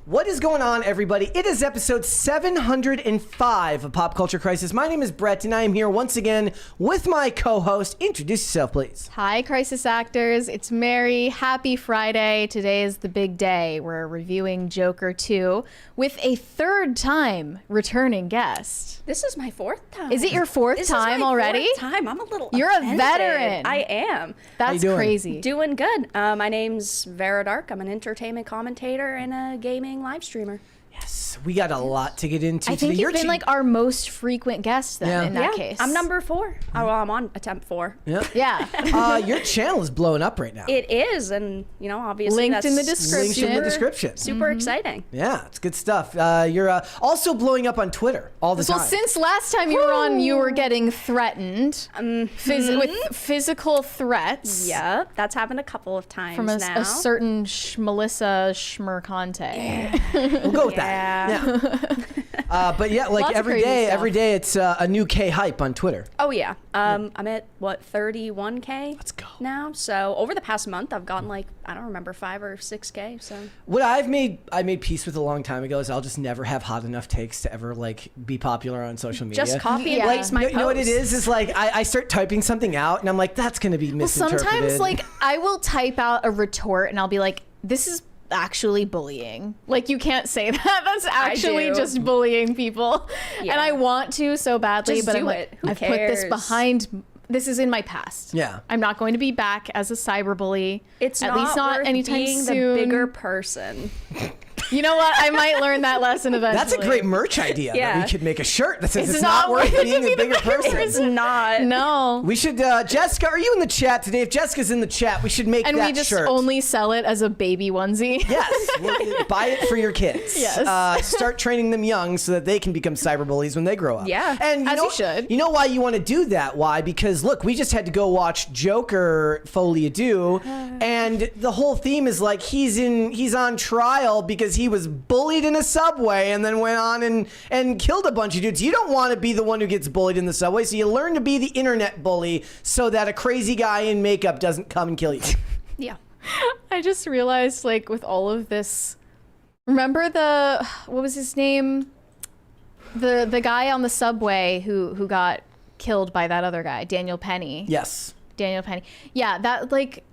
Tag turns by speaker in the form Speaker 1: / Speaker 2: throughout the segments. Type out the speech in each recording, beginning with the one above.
Speaker 1: What is going on, everybody? It is episode 705 of Pop Culture Crisis. My name is Brett, and I am here once again with my co-host. Introduce yourself, please.
Speaker 2: Hi, Crisis Actors. It's Mary. Happy Friday. Today is the big day. We're reviewing Joker 2 with a third-time returning guest.
Speaker 3: This is my fourth time.
Speaker 2: Is it your fourth time already?
Speaker 3: Fourth time. I'm a little
Speaker 2: You're
Speaker 3: offended.
Speaker 2: a veteran.
Speaker 3: I am.
Speaker 2: That's crazy.
Speaker 3: Doing good. My name's Vara. I'm an entertainment commentator and a gaming live streamer.
Speaker 1: Yes, we got a lot to get into
Speaker 2: I think
Speaker 1: today.
Speaker 2: you've been like our most frequent guest then in that case.
Speaker 3: I'm number 4. Oh, well, I'm on attempt 4.
Speaker 2: Yeah.
Speaker 1: Your channel is blowing up right now.
Speaker 3: It is, and you know, obviously
Speaker 2: Linked
Speaker 3: that's
Speaker 2: in the description.
Speaker 1: Linked in the description.
Speaker 3: Super exciting.
Speaker 1: Yeah, it's good stuff. You're also blowing up on Twitter all the time.
Speaker 2: Well, since last time you were on, you were getting threatened with physical threats.
Speaker 3: Yep, that's happened a couple of times
Speaker 2: From
Speaker 3: now.
Speaker 2: a certain Melissa Schmerconte.
Speaker 1: We'll go with that. Yeah. But yeah, like
Speaker 2: Lots of
Speaker 1: every
Speaker 2: crazy
Speaker 1: day
Speaker 2: stuff.
Speaker 1: it's a new K hype on Twitter.
Speaker 3: Oh yeah. I'm at what 31K.
Speaker 1: Let's go.
Speaker 3: Now. So over the past month, I've gotten like I don't remember 5 or 6K. So
Speaker 1: What I made peace with a long time ago is I'll just never have hot enough takes to ever like be popular on social media.
Speaker 3: just copy and
Speaker 2: Yeah.
Speaker 3: paste my
Speaker 1: You know what it
Speaker 3: posts.
Speaker 1: is like I start typing something out and I'm like, that's gonna be
Speaker 2: Well,
Speaker 1: misinterpreted.
Speaker 2: sometimes like I will type out a retort and I'll be like, this is actually bullying. Like you can't say that. That's actually
Speaker 3: do.
Speaker 2: just bullying people.
Speaker 3: Yeah.
Speaker 2: And I want to so badly,
Speaker 3: Just
Speaker 2: but
Speaker 3: do
Speaker 2: I'm like,
Speaker 3: it. Who
Speaker 2: I've put this
Speaker 3: cares?
Speaker 2: behind. This is in my past.
Speaker 1: Yeah.
Speaker 2: I'm not going to be back as a cyberbully.
Speaker 3: It's
Speaker 2: at
Speaker 3: not
Speaker 2: least not
Speaker 3: worth
Speaker 2: anytime
Speaker 3: being
Speaker 2: soon.
Speaker 3: the bigger person.
Speaker 2: You know what? I might learn that lesson eventually.
Speaker 1: That's a great merch idea. That
Speaker 3: Yeah.
Speaker 1: we could make a shirt that says
Speaker 2: It's
Speaker 1: it's not
Speaker 2: not
Speaker 1: worth
Speaker 2: worth it
Speaker 1: being
Speaker 2: to
Speaker 1: a
Speaker 2: be the
Speaker 1: bigger
Speaker 2: bigger
Speaker 1: person.
Speaker 3: It's not.
Speaker 2: No.
Speaker 1: We should, Jessica, are you in the chat today? If Jessica's in the chat, we should make
Speaker 2: And
Speaker 1: that
Speaker 2: we just
Speaker 1: shirt.
Speaker 2: only sell it as a baby onesie.
Speaker 1: Yes, buy it for your kids.
Speaker 2: Yes.
Speaker 1: Start training them young so that they can become cyberbullies when they grow up.
Speaker 3: Yeah.
Speaker 1: And
Speaker 2: As you should.
Speaker 1: You know why you want to do that? Why? Because look, we just had to go watch Joker Folie Deux, and the whole theme is like he's on trial because he was bullied in a subway and then went on and killed a bunch of dudes. You don't want to be the one who gets bullied in the subway, so you learn to be the internet bully so that a crazy guy in makeup doesn't come and kill you.
Speaker 3: Yeah.
Speaker 2: I just realized, like, with all of this, remember what was his name? The guy on the subway who got killed by that other guy, Daniel Penny.
Speaker 1: Yes.
Speaker 2: Daniel Penny. Yeah, that, like,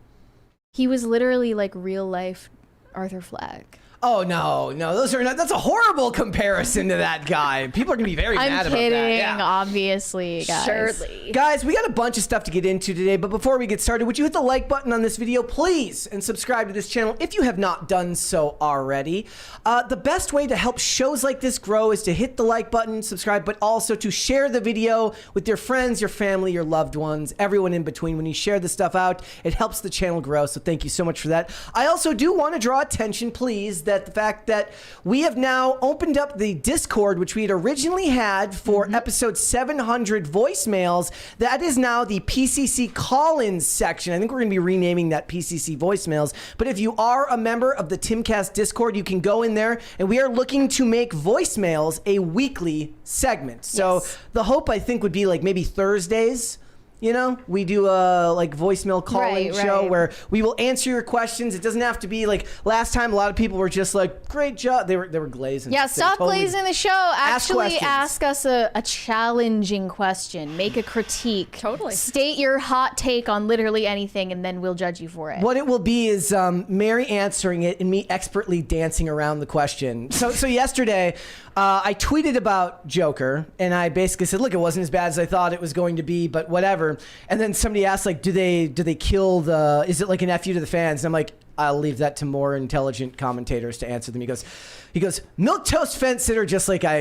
Speaker 2: he was literally, like, real life Arthur Fleck.
Speaker 1: Oh no, those are not. That's a horrible comparison to that guy. People are gonna be very mad
Speaker 2: I'm
Speaker 1: about that.
Speaker 2: kidding,
Speaker 1: Yeah.
Speaker 2: obviously, guys.
Speaker 3: Surely.
Speaker 1: Guys, we got a bunch of stuff to get into today, but before we get started, would you hit the like button on this video, please, and subscribe to this channel if you have not done so already. The best way to help shows like this grow is to hit the like button, subscribe, but also to share the video with your friends, your family, your loved ones, everyone in between. When you share this stuff out, it helps the channel grow, so thank you so much for that. I also do want to draw attention, please, that the fact that we have now opened up the Discord, which we had originally had for episode 700 voicemails. That is now the PCC call-ins section. I think we're going to be renaming that PCC voicemails. But if you are a member of the Timcast Discord, you can go in there, and we are looking to make voicemails a weekly segment. So the hope, I think, would be like maybe Thursdays. You know, we do a like voicemail call-in show where we will answer your questions. It doesn't have to be like last time. A lot of people were just like, "Great job." They were glazing.
Speaker 2: Yeah, stop glazing the show. Actually,
Speaker 1: questions.
Speaker 2: ask us a challenging question. Make a critique.
Speaker 3: Totally.
Speaker 2: State your hot take on literally anything, and then we'll judge you for it.
Speaker 1: What it will be is Mary answering it and me expertly dancing around the question. So yesterday, I tweeted about Joker, and I basically said, "Look, it wasn't as bad as I thought it was going to be, but whatever." And then somebody asked, like, "Do they kill the? Is it like an FU to the fans?" And I'm like, "I'll leave that to more intelligent commentators to answer them." He goes, "Milquetoast fence sitter, just like I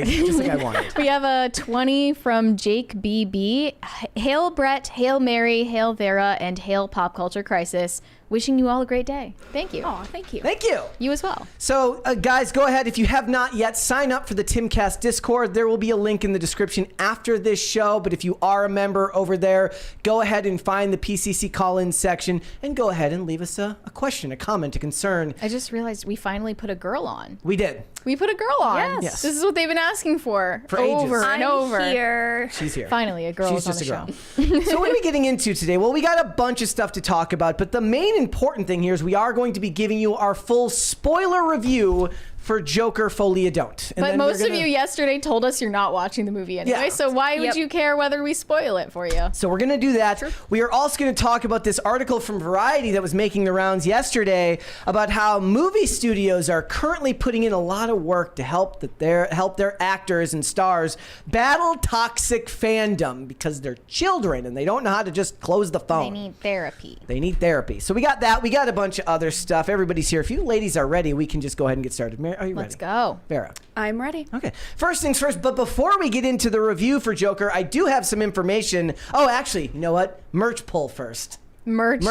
Speaker 1: wanted."
Speaker 2: We have a 20 from Jake BB. Hail Brett, hail Mary, hail Vera, and hail Pop Culture Crisis. Wishing you all a great day. Thank you.
Speaker 3: Oh, thank you.
Speaker 1: Thank you.
Speaker 2: You as well.
Speaker 1: So, guys, go ahead. If you have not yet, sign up for the Timcast Discord. There will be a link in the description after this show. But if you are a member over there, go ahead and find the PCC call-in section and go ahead and leave us a question, a comment, a concern.
Speaker 2: I just realized we finally put a girl on.
Speaker 1: We did.
Speaker 2: We put a girl on.
Speaker 3: Yes.
Speaker 2: This is what they've been asking for
Speaker 1: ages.
Speaker 2: over and
Speaker 3: I'm
Speaker 2: over.
Speaker 3: here.
Speaker 1: She's here.
Speaker 2: Finally, a girl
Speaker 1: She's
Speaker 2: is on
Speaker 1: just
Speaker 2: the
Speaker 1: a
Speaker 2: show.
Speaker 1: girl. So what are we getting into today? Well, we got a bunch of stuff to talk about, but the main important thing here is we are going to be giving you our full spoiler review for Joker, Folie don't. And
Speaker 2: But
Speaker 1: then
Speaker 2: most
Speaker 1: we're
Speaker 2: of you yesterday told us you're not watching the movie anyway,
Speaker 1: Yeah.
Speaker 2: so why would you care whether we spoil it for you?
Speaker 1: So we're going to do that. We are also going to talk about this article from Variety that was making the rounds yesterday about how movie studios are currently putting in a lot of work to help their actors and stars battle toxic fandom because they're children and they don't know how to just close the phone.
Speaker 2: They need therapy.
Speaker 1: They need therapy. So we got that. We got a bunch of other stuff. Everybody's here. If you ladies are ready, we can just go ahead and get started. Mary, are you ready?
Speaker 2: Let's go.
Speaker 1: Vera.
Speaker 3: I'm ready.
Speaker 1: Okay. First things first, but before we get into the review for Joker, I do have some information. Oh, actually, you know what? Merch pull first.
Speaker 2: Merch.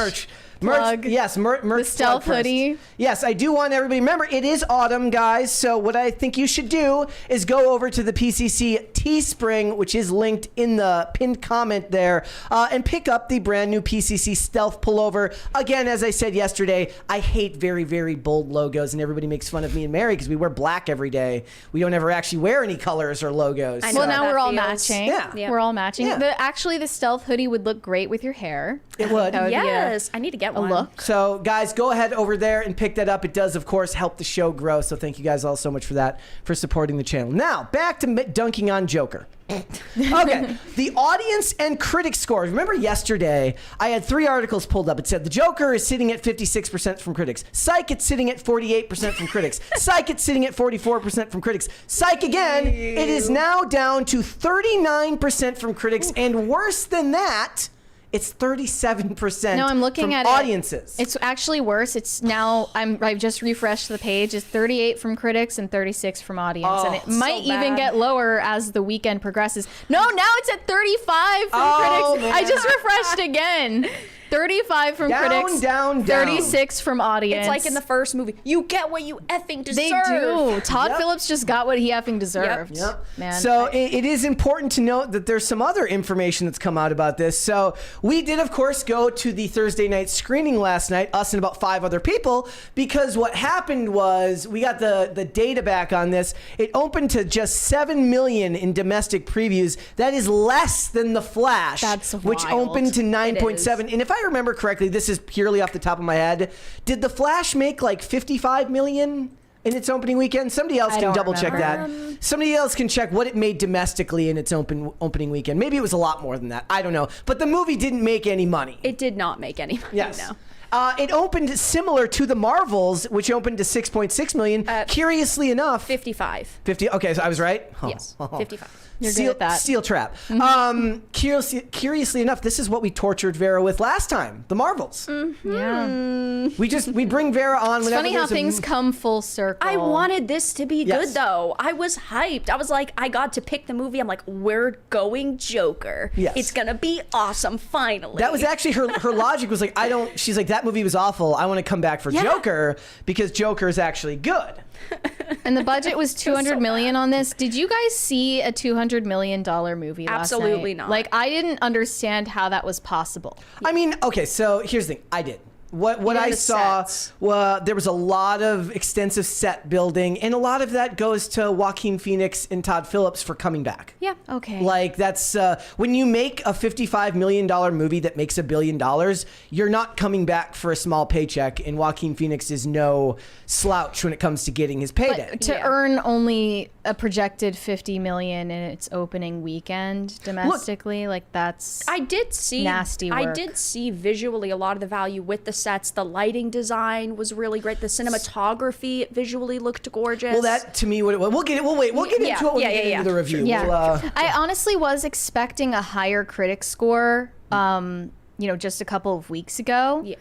Speaker 1: Yes, merch.
Speaker 2: The stealth
Speaker 1: plug first.
Speaker 2: hoodie.
Speaker 1: Yes, I do want everybody. Remember, it is autumn, guys. So what I think you should do is go over to the PCC Teespring, which is linked in the pinned comment there, and pick up the brand new PCC Stealth pullover. Again, as I said yesterday, I hate very, very bold logos, and everybody makes fun of me and Mary because we wear black every day. We don't ever actually wear any colors or logos.
Speaker 3: I know
Speaker 2: Well,
Speaker 3: how
Speaker 2: now
Speaker 3: that
Speaker 2: we're all
Speaker 3: feels.
Speaker 2: matching.
Speaker 1: Yeah.
Speaker 2: We're all matching.
Speaker 1: Yeah.
Speaker 2: Actually, the stealth hoodie would look great with your hair.
Speaker 1: It would.
Speaker 2: That would be
Speaker 3: Yes, I need to get
Speaker 2: a
Speaker 3: one.
Speaker 2: look.
Speaker 1: So, guys, go ahead over there and pick that up. It does, of course, help the show grow. So thank you guys all so much for that, for supporting the channel. Now, back to dunking on Joker. Okay, the audience and critic scores. Remember yesterday, I had 3 articles pulled up. It said the Joker is sitting at 56% from critics. Psych, it's sitting at 48% from critics. Psych, it's sitting at 44% from critics. Psych again, it is now down to 39% from critics. And worse than that, it's 37%
Speaker 2: No, I'm looking
Speaker 1: from
Speaker 2: at
Speaker 1: audiences.
Speaker 2: It's actually worse. It's now I've just refreshed the page. It's 38 from critics and 36 from audience, and it might even
Speaker 3: bad.
Speaker 2: get lower as the weekend progresses. No, now it's at 35 from
Speaker 1: Oh,
Speaker 2: critics.
Speaker 1: man.
Speaker 2: I just refreshed again. 35 from
Speaker 1: Down,
Speaker 2: critics,
Speaker 1: down.
Speaker 2: 36 from audience.
Speaker 3: It's like in the first movie. You get what you effing deserve.
Speaker 2: They do. Todd
Speaker 1: Yep.
Speaker 2: Phillips just got what he effing deserved.
Speaker 1: Yep.
Speaker 2: Man.
Speaker 1: So it is important to note that there's some other information that's come out about this. So we did, of course, go to the Thursday night screening last night, us and about 5 other people, because what happened was we got the data back on this. It opened to just 7 million in domestic previews. That is less than The Flash,
Speaker 2: That's
Speaker 1: which
Speaker 2: wild.
Speaker 1: opened to 9.7.
Speaker 3: is.
Speaker 1: And if I remember correctly, this is purely off the top of my head. Did The Flash make like 55 million? In its opening weekend? Somebody else
Speaker 2: I
Speaker 1: can
Speaker 2: don't
Speaker 1: double check that.
Speaker 2: remember.
Speaker 1: Somebody else can check what it made domestically in its opening weekend. Maybe it was a lot more than that. I don't know. But the movie didn't make any money.
Speaker 3: It did not make any money.
Speaker 1: Yes.
Speaker 3: No.
Speaker 1: It opened similar to the Marvels, which opened to 6.6 million. Curiously enough,
Speaker 3: 55.
Speaker 1: 50. Okay, so I was right.
Speaker 3: Yes, 55.
Speaker 2: You're good at that.
Speaker 1: Steel trap. Curiously enough, this is what we tortured Vera with last time. The Marvels.
Speaker 2: Yeah.
Speaker 1: We bring Vera on.
Speaker 2: It's
Speaker 1: whenever
Speaker 2: funny how
Speaker 1: there's a-
Speaker 2: things come full circle.
Speaker 3: I wanted this to be
Speaker 1: Yes.
Speaker 3: good, though. I was hyped. I was like, I got to pick the movie. I'm like, we're going Joker.
Speaker 1: Yes.
Speaker 3: It's going to be awesome, finally.
Speaker 1: That was actually her logic was like, she's like, that movie was awful. I want to come back for
Speaker 3: Yeah.
Speaker 1: Joker because Joker is actually good.
Speaker 2: And the budget was 200 million on this. Did you guys see a $200 million movie last night?
Speaker 3: Absolutely not.
Speaker 2: Like, I didn't understand how that was possible.
Speaker 1: I mean, okay, so here's the thing. I did. What
Speaker 3: Even
Speaker 1: I
Speaker 3: the
Speaker 1: saw,
Speaker 3: sets.
Speaker 1: there was a lot of extensive set building, and a lot of that goes to Joaquin Phoenix and Todd Phillips for coming back.
Speaker 3: Yeah.
Speaker 2: Okay.
Speaker 1: Like, that's when you make a $55 million movie that makes $1 billion, you're not coming back for a small paycheck, and Joaquin Phoenix is no slouch when it comes to getting his payday.
Speaker 2: But to earn only a projected 50 million in its opening weekend domestically, like that's
Speaker 3: I did see
Speaker 2: nasty
Speaker 3: I
Speaker 2: work.
Speaker 3: did see visually a lot of the value with the sets. The lighting design was really great. The cinematography visually looked gorgeous.
Speaker 1: Well, that to me, we'll get it. We'll wait. We'll get
Speaker 3: Yeah,
Speaker 1: into it when
Speaker 3: yeah,
Speaker 1: we get
Speaker 3: yeah,
Speaker 1: into the review.
Speaker 2: Yeah.
Speaker 1: We'll,
Speaker 2: I honestly was expecting a higher critic score, just a couple of weeks ago.
Speaker 3: Yeah.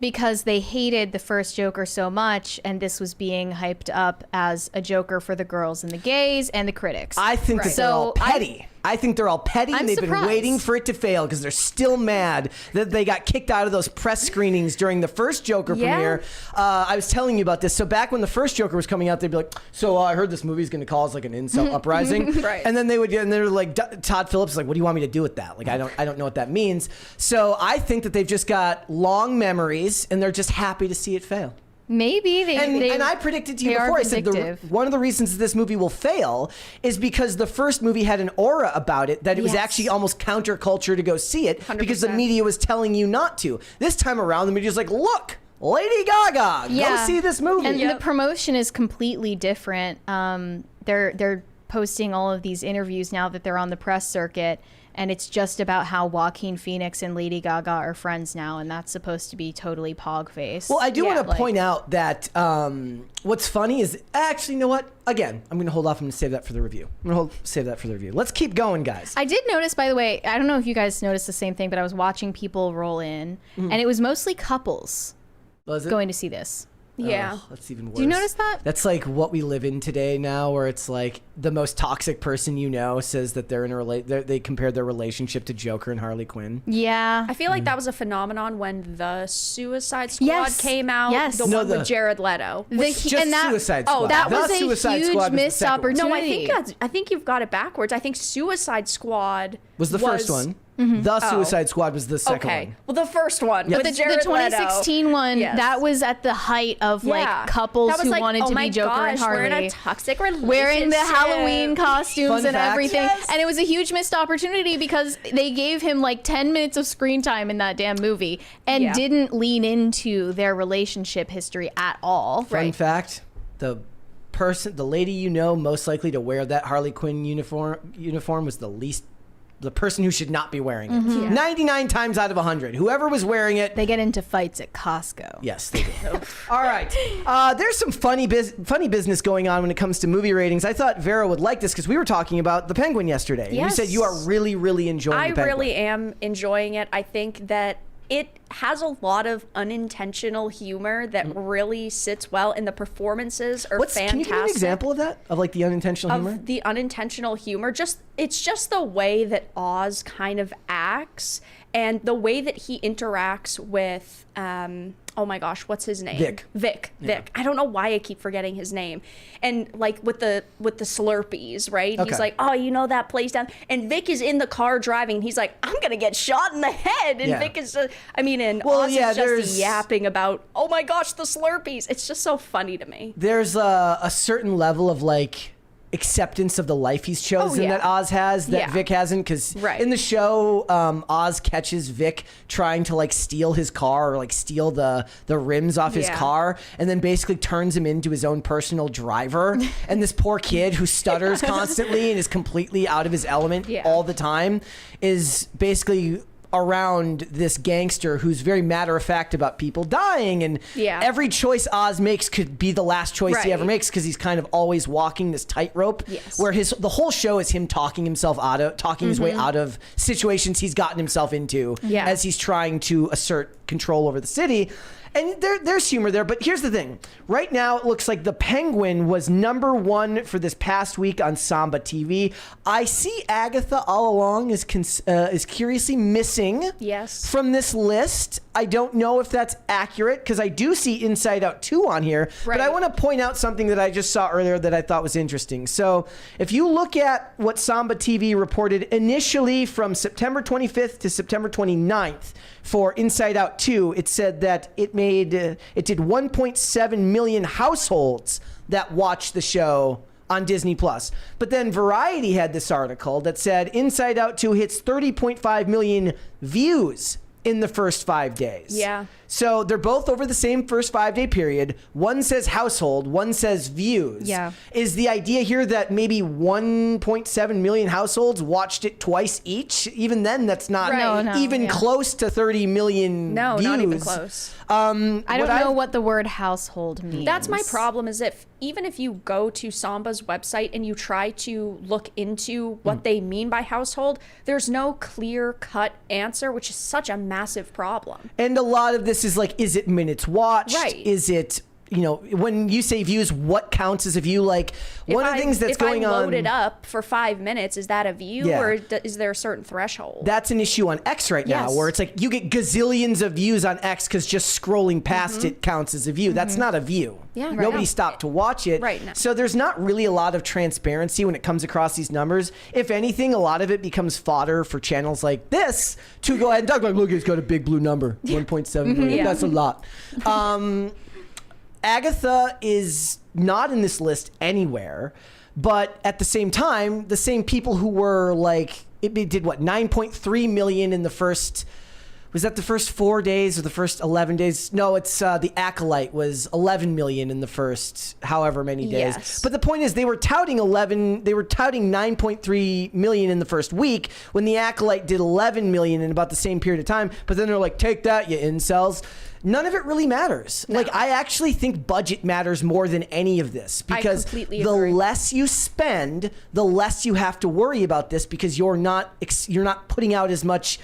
Speaker 2: Because they hated the first Joker so much, and this was being hyped up as a Joker for the girls and the gays and the critics.
Speaker 1: I think that they're all
Speaker 2: So
Speaker 1: petty. I think they're all petty,
Speaker 2: I'm
Speaker 1: and they've been
Speaker 2: surprised.
Speaker 1: waiting for it to fail because they're still mad that they got kicked out of those press screenings during the first Joker
Speaker 3: Yeah.
Speaker 1: premiere. I was telling you about this. So back when the first Joker was coming out, they'd be like, "So I heard this movie's going to cause like an incel uprising,"
Speaker 3: Right.
Speaker 1: And then they're like, Todd Phillips is like, "What do you want me to do with that? Like, I don't know what that means." So I think that they've just got long memories, and they're just happy to see it fail.
Speaker 2: Maybe they
Speaker 1: And I predicted to you
Speaker 2: they are
Speaker 1: before. I said
Speaker 2: vindictive.
Speaker 1: one of the reasons that this movie will fail is because the first movie had an aura about it that it was
Speaker 3: Yes.
Speaker 1: actually almost counterculture to go see it because the
Speaker 3: 100%.
Speaker 1: media was telling you not to. This time around, the media's like, look, Lady Gaga.
Speaker 2: Yeah.
Speaker 1: Go see this movie.
Speaker 2: And the promotion is completely different. They're posting all of these interviews now that they're on the press circuit, and it's just about how Joaquin Phoenix and Lady Gaga are friends now, and that's supposed to be totally pog-faced.
Speaker 1: Well, I do want to
Speaker 2: like-
Speaker 1: point out that what's funny is actually, you know what? Again, I'm going to hold off. I'm going to save that for the review. Save that for the review. Let's keep going, guys.
Speaker 2: I did notice, by the way, I don't know if you guys noticed the same thing, but I was watching people roll in, and it was mostly couples
Speaker 1: Was it?
Speaker 2: going to see this.
Speaker 3: Yeah.
Speaker 1: Oh, that's even worse.
Speaker 2: Do you notice that?
Speaker 1: That's like what we live in today now, where it's like the most toxic person you know says that they're in a they compared their relationship to Joker and Harley Quinn.
Speaker 2: Yeah.
Speaker 3: I feel like that was a phenomenon when the Suicide Squad
Speaker 2: Yes.
Speaker 3: came out.
Speaker 2: Yes.
Speaker 3: The
Speaker 2: No,
Speaker 3: one with Jared Leto.
Speaker 1: Just Suicide Squad.
Speaker 2: that
Speaker 1: The
Speaker 2: was a
Speaker 1: Suicide
Speaker 2: huge
Speaker 1: Squad was the
Speaker 2: missed
Speaker 1: second one.
Speaker 2: opportunity.
Speaker 3: No, I think you've got it backwards. I think Suicide Squad
Speaker 1: Was the first one. The Suicide Squad was the second
Speaker 3: Okay.
Speaker 1: one.
Speaker 3: Well, the first one
Speaker 1: Yeah.
Speaker 3: with
Speaker 2: the
Speaker 3: Jared
Speaker 2: 2016
Speaker 3: Leto.
Speaker 2: one,
Speaker 3: Yes.
Speaker 2: that was at the height of
Speaker 3: Yeah.
Speaker 2: like couples
Speaker 3: That was
Speaker 2: who
Speaker 3: like,
Speaker 2: wanted
Speaker 3: oh
Speaker 2: to
Speaker 3: my
Speaker 2: be Joker
Speaker 3: gosh,
Speaker 2: and Harley.
Speaker 3: we're in a toxic relationship.
Speaker 2: Wearing the Halloween costumes
Speaker 1: Fun
Speaker 2: and
Speaker 1: fact.
Speaker 2: everything.
Speaker 3: Yes.
Speaker 2: And it was a huge missed opportunity because they gave him like 10 minutes of screen time in that damn movie and
Speaker 3: Yeah.
Speaker 2: didn't lean into their relationship history at all.
Speaker 1: Fun
Speaker 3: Right.
Speaker 1: fact: the lady you know most likely to wear that Harley Quinn uniform was the person who should not be wearing it.
Speaker 3: Yeah.
Speaker 1: 99 times out of 100, whoever was wearing it.
Speaker 2: They get into fights at Costco.
Speaker 1: Yes, they do. All right. There's some funny business going on when it comes to movie ratings. I thought Vara would like this because we were talking about The Penguin yesterday. And you
Speaker 3: Yes.
Speaker 1: said you are really, really enjoying
Speaker 3: I
Speaker 1: The Penguin.
Speaker 3: really am enjoying it. I think that it has a lot of unintentional humor that really sits well, and the performances are fantastic.
Speaker 1: Can you give me an example of that? Of like the unintentional humor?
Speaker 3: Of the unintentional humor. It's just the way that Oz kind of acts and the way that he interacts with oh my gosh, what's his name? Vic. I don't know why I keep forgetting his name. And like with the Slurpees, right?
Speaker 1: Okay.
Speaker 3: He's like, oh, you know that place down. And Vic is in the car driving. And he's like, I'm gonna get shot in the head. And
Speaker 1: Yeah.
Speaker 3: Vic is, and
Speaker 1: Well,
Speaker 3: Oz
Speaker 1: yeah,
Speaker 3: is just yapping about, oh my gosh, the Slurpees. It's just so funny to me.
Speaker 1: There's a certain level of like acceptance of the life he's chosen
Speaker 3: yeah.
Speaker 1: that Oz has that
Speaker 3: Yeah.
Speaker 1: Vic hasn't, because
Speaker 3: Right.
Speaker 1: in the show Oz catches Vic trying to like steal his car or like steal the rims off his
Speaker 3: Yeah.
Speaker 1: car, and then basically turns him into his own personal driver. And this poor kid who stutters constantly and is completely out of his element
Speaker 3: Yeah.
Speaker 1: all the time is basically around this gangster who's very matter-of-fact about people dying, and
Speaker 3: Yeah.
Speaker 1: every choice Oz makes could be the last choice he
Speaker 3: Right.
Speaker 1: ever makes, because he's kind of always walking this tightrope.
Speaker 3: Yes.
Speaker 1: Where the whole show is him talking his way out of situations he's gotten himself into
Speaker 3: Yeah.
Speaker 1: as he's trying to assert control over the city. And there's humor there, but here's the thing. Right now, it looks like The Penguin was #1 for this past week on Samba TV. I see Agatha all along is curiously missing
Speaker 3: Yes.
Speaker 1: from this list. I don't know if that's accurate, because I do see Inside Out 2 on here. But I
Speaker 3: Right.
Speaker 1: want to point out something that I just saw earlier that I thought was interesting. So if you look at what Samba TV reported initially from September 25th to September 29th for Inside Out 2, it said that it did 1.7 million households that watched the show on Disney Plus. But then Variety had this article that said Inside Out 2 hits 30.5 million views in the first 5 days.
Speaker 3: Yeah.
Speaker 1: So they're both over the same first 5-day period. One says household, one says views.
Speaker 2: Yeah.
Speaker 1: Is the idea here that maybe 1.7 million households watched it twice each? Even then, that's not
Speaker 3: Right.
Speaker 2: No,
Speaker 1: even
Speaker 2: yeah.
Speaker 1: close to 30 million
Speaker 3: No,
Speaker 1: views.
Speaker 3: not even close.
Speaker 2: I don't know what the word household means.
Speaker 3: That's my problem, is even if you go to Samba's website and you try to look into what they mean by household, there's no clear-cut answer, which is such a massive problem.
Speaker 1: And a lot of this is like, is it minutes watched?
Speaker 3: Right.
Speaker 1: Is it, when you say views, what counts as a view? Like, one of the things that's going
Speaker 3: If I
Speaker 1: on.
Speaker 3: load it up for 5 minutes, is that a view,
Speaker 1: Yeah.
Speaker 3: or is there a certain threshold?
Speaker 1: That's an issue on X right now,
Speaker 3: Yes.
Speaker 1: where it's like you get gazillions of views on X because just scrolling past it counts as a view. That's not a view.
Speaker 3: Yeah, right.
Speaker 1: Nobody
Speaker 3: No.
Speaker 1: stopped to watch it.
Speaker 3: Right, no.
Speaker 1: So there's not really a lot of transparency when it comes across these numbers. If anything, a lot of it becomes fodder for channels like this to go ahead and talk like, look, it's got a big blue number, 1.7 million.
Speaker 3: Yeah.
Speaker 1: That's a lot. Agatha is not in this list anywhere, but at the same time, the same people who were like, it did what, 9.3 million in the first Was that the first 4 days or the first 11 days? No, it's the Acolyte was 11 million in the first however many days.
Speaker 3: Yes.
Speaker 1: But the point is, they were touting 9.3 million in the first week when the Acolyte did 11 million in about the same period of time. But then they're like, take that, you incels. None of it really matters.
Speaker 3: No.
Speaker 1: Like, I actually think budget matters more than any of this, because
Speaker 3: completely
Speaker 1: the
Speaker 3: agree.
Speaker 1: less you spend, the less you have to worry about this, because you're not putting out as much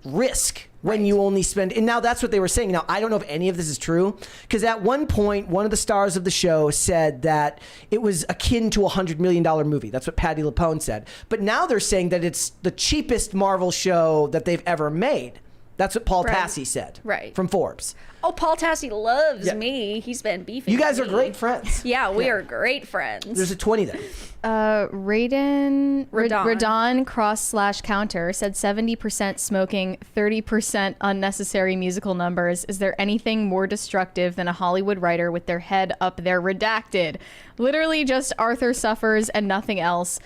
Speaker 1: risk when you only spend. And now that's what they were saying. Now, I don't know if any of this is true, because at one point, one of the stars of the show said that it was akin to a $100 million movie. That's what Patti LuPone said. But now they're saying that it's the cheapest Marvel show that they've ever made. That's what Paul Tassi said from Forbes.
Speaker 3: Oh, Paul Tassi loves me. He's been beefing.
Speaker 1: You guys
Speaker 3: with
Speaker 1: are
Speaker 3: me.
Speaker 1: great friends.
Speaker 3: Yeah, we are great friends.
Speaker 1: There's a 20 there.
Speaker 2: Radon cross/counter said 70% smoking, 30% unnecessary musical numbers. Is there anything more destructive than a Hollywood writer with their head up their redacted? Literally just Arthur suffers and nothing else.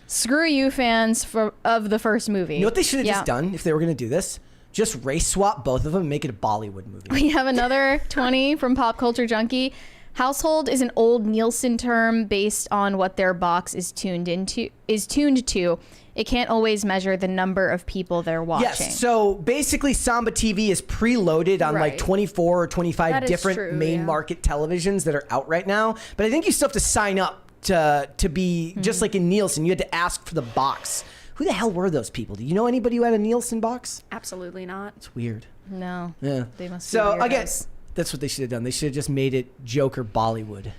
Speaker 2: Screw you, fans of the first movie.
Speaker 1: You know what they should have just done if they were going to do this? Just race swap both of them and make it a Bollywood movie.
Speaker 2: We have another 20 from Pop Culture Junkie. Household is an old Nielsen term based on what their box is tuned to. It can't always measure the number of people they're watching.
Speaker 1: Yes, so basically Samba TV is preloaded on like 24 or 25 different main market televisions that are out right now. But I think you still have to sign up to be, just like in Nielsen, you had to ask for the box. Who the hell were those people? Do you know anybody who had a Nielsen box?
Speaker 3: Absolutely not.
Speaker 1: It's weird.
Speaker 2: No.
Speaker 1: Yeah.
Speaker 2: They must be
Speaker 1: So
Speaker 2: weirdos.
Speaker 1: I guess that's what they should have done. They should have just made it Joker Bollywood.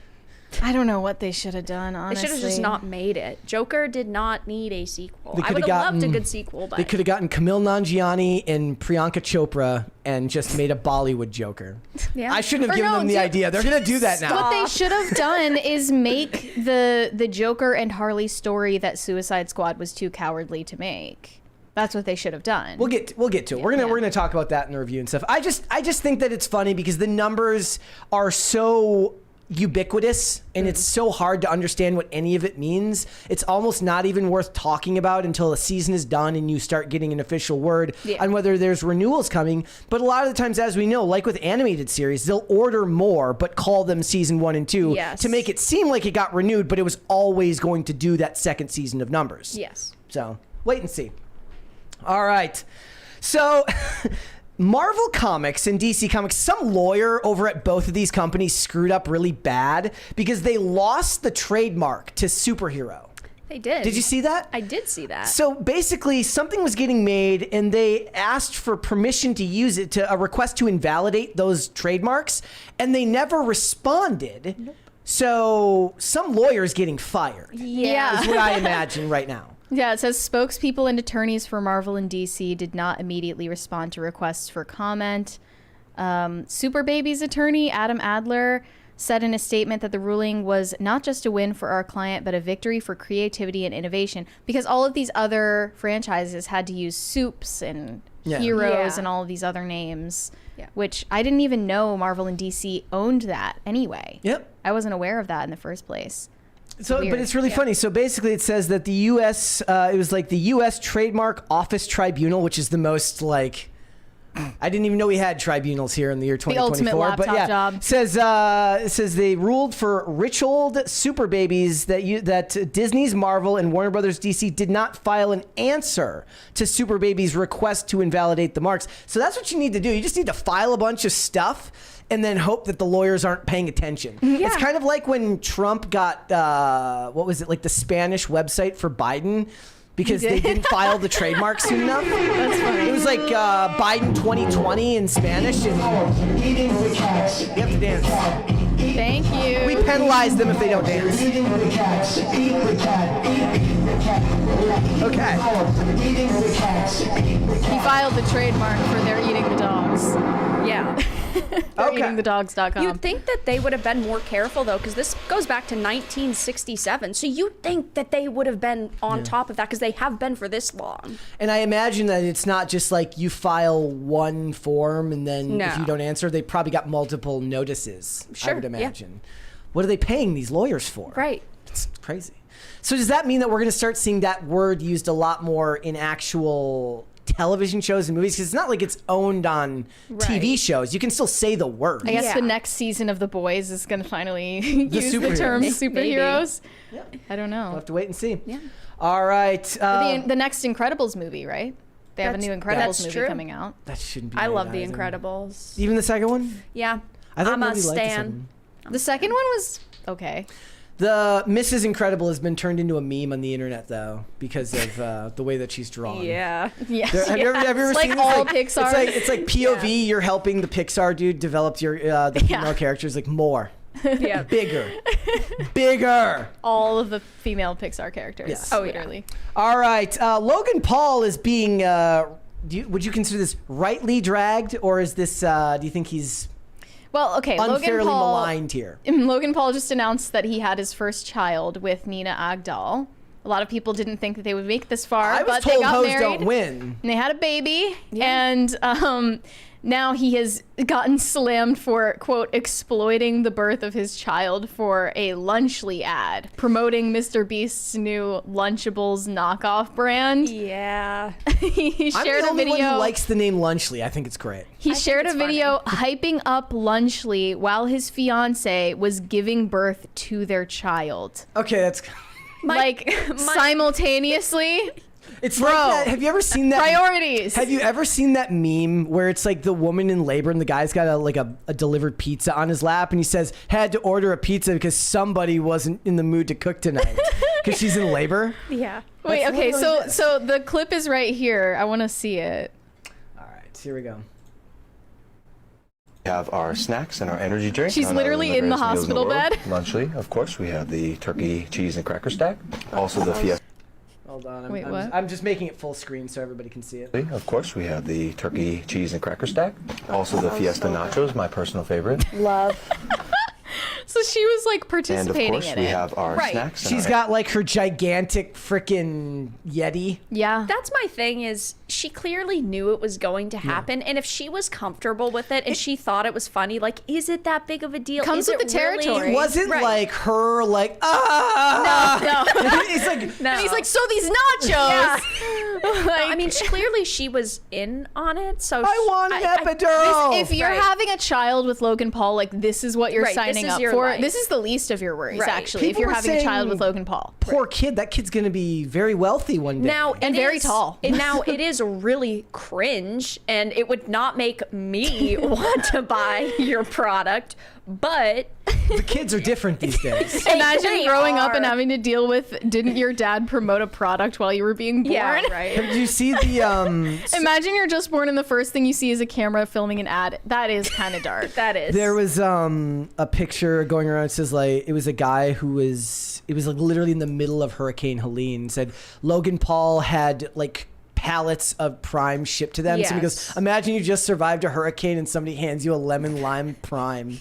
Speaker 2: I don't know what they should have done, honestly.
Speaker 3: They should have just not made it. Joker did not need a sequel.
Speaker 1: They
Speaker 3: I would have loved a good sequel, but
Speaker 1: they could have gotten Camille Nanjiani and Priyanka Chopra and just made a Bollywood Joker.
Speaker 3: Yeah.
Speaker 1: I shouldn't have given them the idea. They're going to do that now.
Speaker 2: What they should have done is make the Joker and Harley story that Suicide Squad was too cowardly to make. That's what they should have done.
Speaker 1: We'll get to it. We're gonna talk about that in the review and stuff. I just think that it's funny because the numbers are so ubiquitous and it's so hard to understand what any of it means. It's almost not even worth talking about until a season is done and you start getting an official word on whether there's renewals coming. But a lot of the times, as we know, like with animated series, they'll order more but call them season 1 and 2 to make it seem like it got renewed, but it was always going to do that second season of numbers.
Speaker 3: Yes.
Speaker 1: So wait and see. All right. So Marvel Comics and DC Comics, some lawyer over at both of these companies screwed up really bad because they lost the trademark to superhero.
Speaker 3: They did.
Speaker 1: Did you see that?
Speaker 3: I did see that.
Speaker 1: So basically, something was getting made and they asked for permission to use it, to a request to invalidate those trademarks, and they never responded. Nope. So some lawyer's getting fired.
Speaker 2: Yeah.
Speaker 1: Is what I imagine right now.
Speaker 2: Yeah, it says spokespeople and attorneys for Marvel and DC did not immediately respond to requests for comment. Super Baby's attorney, Adam Adler, said in a statement that the ruling was not just a win for our client, but a victory for creativity and innovation, because all of these other franchises had to use Soups and Heroes and all of these other names, which I didn't even know Marvel and DC owned that anyway.
Speaker 1: Yep.
Speaker 2: I wasn't aware of that in the first place.
Speaker 1: So, but it's really funny. So basically it says that the U.S., it was like the U.S. Trademark Office Tribunal, which is the most like, I didn't even know we had tribunals here in the year 2024.
Speaker 2: The ultimate laptop job.
Speaker 1: Says they ruled for rich old super babies that Disney's Marvel and Warner Brothers DC did not file an answer to Super Baby's request to invalidate the marks. So that's what you need to do. You just need to file a bunch of stuff and then hope that the lawyers aren't paying attention. Yeah. It's kind of like when Trump got, what was it, like the Spanish website for Biden, because they didn't file the trademark soon enough. That's funny. It was like Biden 2020 in Spanish, and you have to dance.
Speaker 2: Thank you.
Speaker 1: We penalize them if they don't dance. Okay.
Speaker 2: He filed the trademark for their eating the dogs.
Speaker 3: Yeah.
Speaker 2: Eatingthedogs.com.
Speaker 3: You'd think that they would have been more careful, though, because this goes back to 1967. So you'd think that they would have been on top of that, because they have been for this long.
Speaker 1: And I imagine that it's not just like you file one form and then if you don't answer, they probably got multiple notices, I would imagine. Yeah. What are they paying these lawyers for?
Speaker 3: Right.
Speaker 1: It's crazy. So does that mean that we're going to start seeing that word used a lot more in actual television shows and movies, because it's not like it's owned on TV shows. You can still say the word.
Speaker 2: I guess the next season of The Boys is going to finally use the term superheroes.
Speaker 1: Yeah.
Speaker 2: I don't know.
Speaker 1: We'll have to wait and see.
Speaker 3: Yeah.
Speaker 1: All right.
Speaker 2: The next Incredibles movie, right? They have a new Incredibles movie coming out.
Speaker 1: That shouldn't be.
Speaker 3: I love The
Speaker 1: either.
Speaker 3: Incredibles.
Speaker 1: Even the second one?
Speaker 3: Yeah.
Speaker 1: I thought
Speaker 3: I'm a
Speaker 1: nobody liked the second
Speaker 3: stan.
Speaker 1: one.
Speaker 2: The second one was okay.
Speaker 1: The Mrs. Incredible has been turned into a meme on the internet, though, because of the way that she's drawn.
Speaker 3: Yeah.
Speaker 2: Yes.
Speaker 1: Have you ever
Speaker 2: Like
Speaker 1: seen this?
Speaker 2: all Pixar.
Speaker 1: It's like POV. You're helping the Pixar dude develop your the female characters. Like more,
Speaker 3: Yeah.
Speaker 1: bigger, bigger.
Speaker 2: All of the female Pixar characters.
Speaker 1: Yes.
Speaker 3: Oh, yeah.
Speaker 2: literally.
Speaker 1: All right, Logan Paul is being. Would you consider this rightly dragged, or is this? Do you think he's
Speaker 2: Well, okay.
Speaker 1: unfairly maligned here?
Speaker 2: Logan Paul just announced that he had his first child with Nina Agdal. A lot of people didn't think that they would make this far,
Speaker 1: I was
Speaker 2: but they
Speaker 1: told
Speaker 2: got
Speaker 1: hoes
Speaker 2: married.
Speaker 1: don't win.
Speaker 2: And they had a baby, and now he has gotten slammed for, quote, exploiting the birth of his child for a Lunchly ad promoting Mr. Beast's new Lunchables knockoff brand.
Speaker 3: Yeah.
Speaker 2: He
Speaker 1: I'm
Speaker 2: shared
Speaker 1: the
Speaker 2: a
Speaker 1: only
Speaker 2: video.
Speaker 1: one who likes the name Lunchly. I think it's great.
Speaker 2: He shared a
Speaker 3: it's
Speaker 2: video hyping up Lunchly while his fiance was giving birth to their child.
Speaker 1: Okay, that's.
Speaker 2: Simultaneously.
Speaker 1: It's
Speaker 2: Bro.
Speaker 1: like that. Have you ever seen that?
Speaker 2: Priorities.
Speaker 1: Have you ever seen that meme where it's like the woman in labor and the guy's got a delivered pizza on his lap and he says had to order a pizza because somebody wasn't in the mood to cook tonight because she's in labor?
Speaker 3: Yeah.
Speaker 2: Wait,
Speaker 1: That's
Speaker 2: okay,
Speaker 1: literally
Speaker 2: so the clip is right here. I want to see it.
Speaker 1: All right, here we go.
Speaker 4: We have our snacks and our energy drink.
Speaker 2: She's
Speaker 4: on
Speaker 2: literally
Speaker 4: our
Speaker 2: in the
Speaker 4: various meals
Speaker 2: hospital
Speaker 4: world.
Speaker 2: bed.
Speaker 4: Lunchly, of course, we have the turkey, cheese, and cracker stack. Also the fiesta.
Speaker 1: Hold on.
Speaker 2: Wait, what?
Speaker 1: I'm just making it full screen so everybody can see it.
Speaker 4: Of course, we have the turkey, cheese, and cracker stack. Also the fiesta nachos, my personal favorite.
Speaker 3: Love.
Speaker 2: So she was like
Speaker 4: And of
Speaker 2: participating
Speaker 4: course,
Speaker 2: in
Speaker 4: we
Speaker 2: it.
Speaker 4: have our
Speaker 3: Right.
Speaker 4: snacks. and
Speaker 1: She's
Speaker 4: our
Speaker 1: got like her gigantic frickin' Yeti.
Speaker 2: Yeah.
Speaker 3: That's my thing is she clearly knew it was going to happen. And if she was comfortable with it and she thought it was funny, like, is it that big of a deal?
Speaker 2: Comes
Speaker 3: Is
Speaker 2: with
Speaker 3: it
Speaker 2: the territory.
Speaker 1: It wasn't
Speaker 3: Right.
Speaker 1: like her like ah.
Speaker 2: No.
Speaker 1: It's like
Speaker 3: No.
Speaker 2: And he's like, so these nachos.
Speaker 3: Yeah.
Speaker 2: Like,
Speaker 3: I mean, clearly she was in on it. So
Speaker 1: I want an epidural.
Speaker 2: if you're
Speaker 3: Right.
Speaker 2: having a child with Logan Paul, like this is what you're
Speaker 3: Right, this
Speaker 2: signing
Speaker 3: is
Speaker 2: up
Speaker 3: your
Speaker 2: for.
Speaker 3: life.
Speaker 2: This is the least of your worries,
Speaker 3: Right.
Speaker 2: actually.
Speaker 1: People
Speaker 2: if you're
Speaker 1: were
Speaker 2: having a child
Speaker 1: saying-
Speaker 2: with Logan Paul.
Speaker 1: Poor kid, that kid's gonna be very wealthy one day.
Speaker 3: Now
Speaker 2: And
Speaker 3: it
Speaker 2: very
Speaker 3: is-
Speaker 2: tall.
Speaker 3: Now it is really cringe, and it would not make me want to buy your product. But
Speaker 1: the kids are different these days.
Speaker 2: Imagine
Speaker 3: they
Speaker 2: growing up
Speaker 3: are.
Speaker 2: and having to deal with, didn't your dad promote a product while you were being born?
Speaker 3: yeah, right.
Speaker 1: Did you see the
Speaker 2: Imagine you're just born and the first thing you see is a camera filming an ad. That is kind of dark.
Speaker 3: That is.
Speaker 1: There was a picture going around. It says like it was a guy who was it was like literally in the middle of Hurricane Helene. It said Logan Paul had like pallets of Prime shipped to them. So he goes,
Speaker 3: Yes.
Speaker 1: imagine you just survived a hurricane and somebody hands you a lemon lime Prime.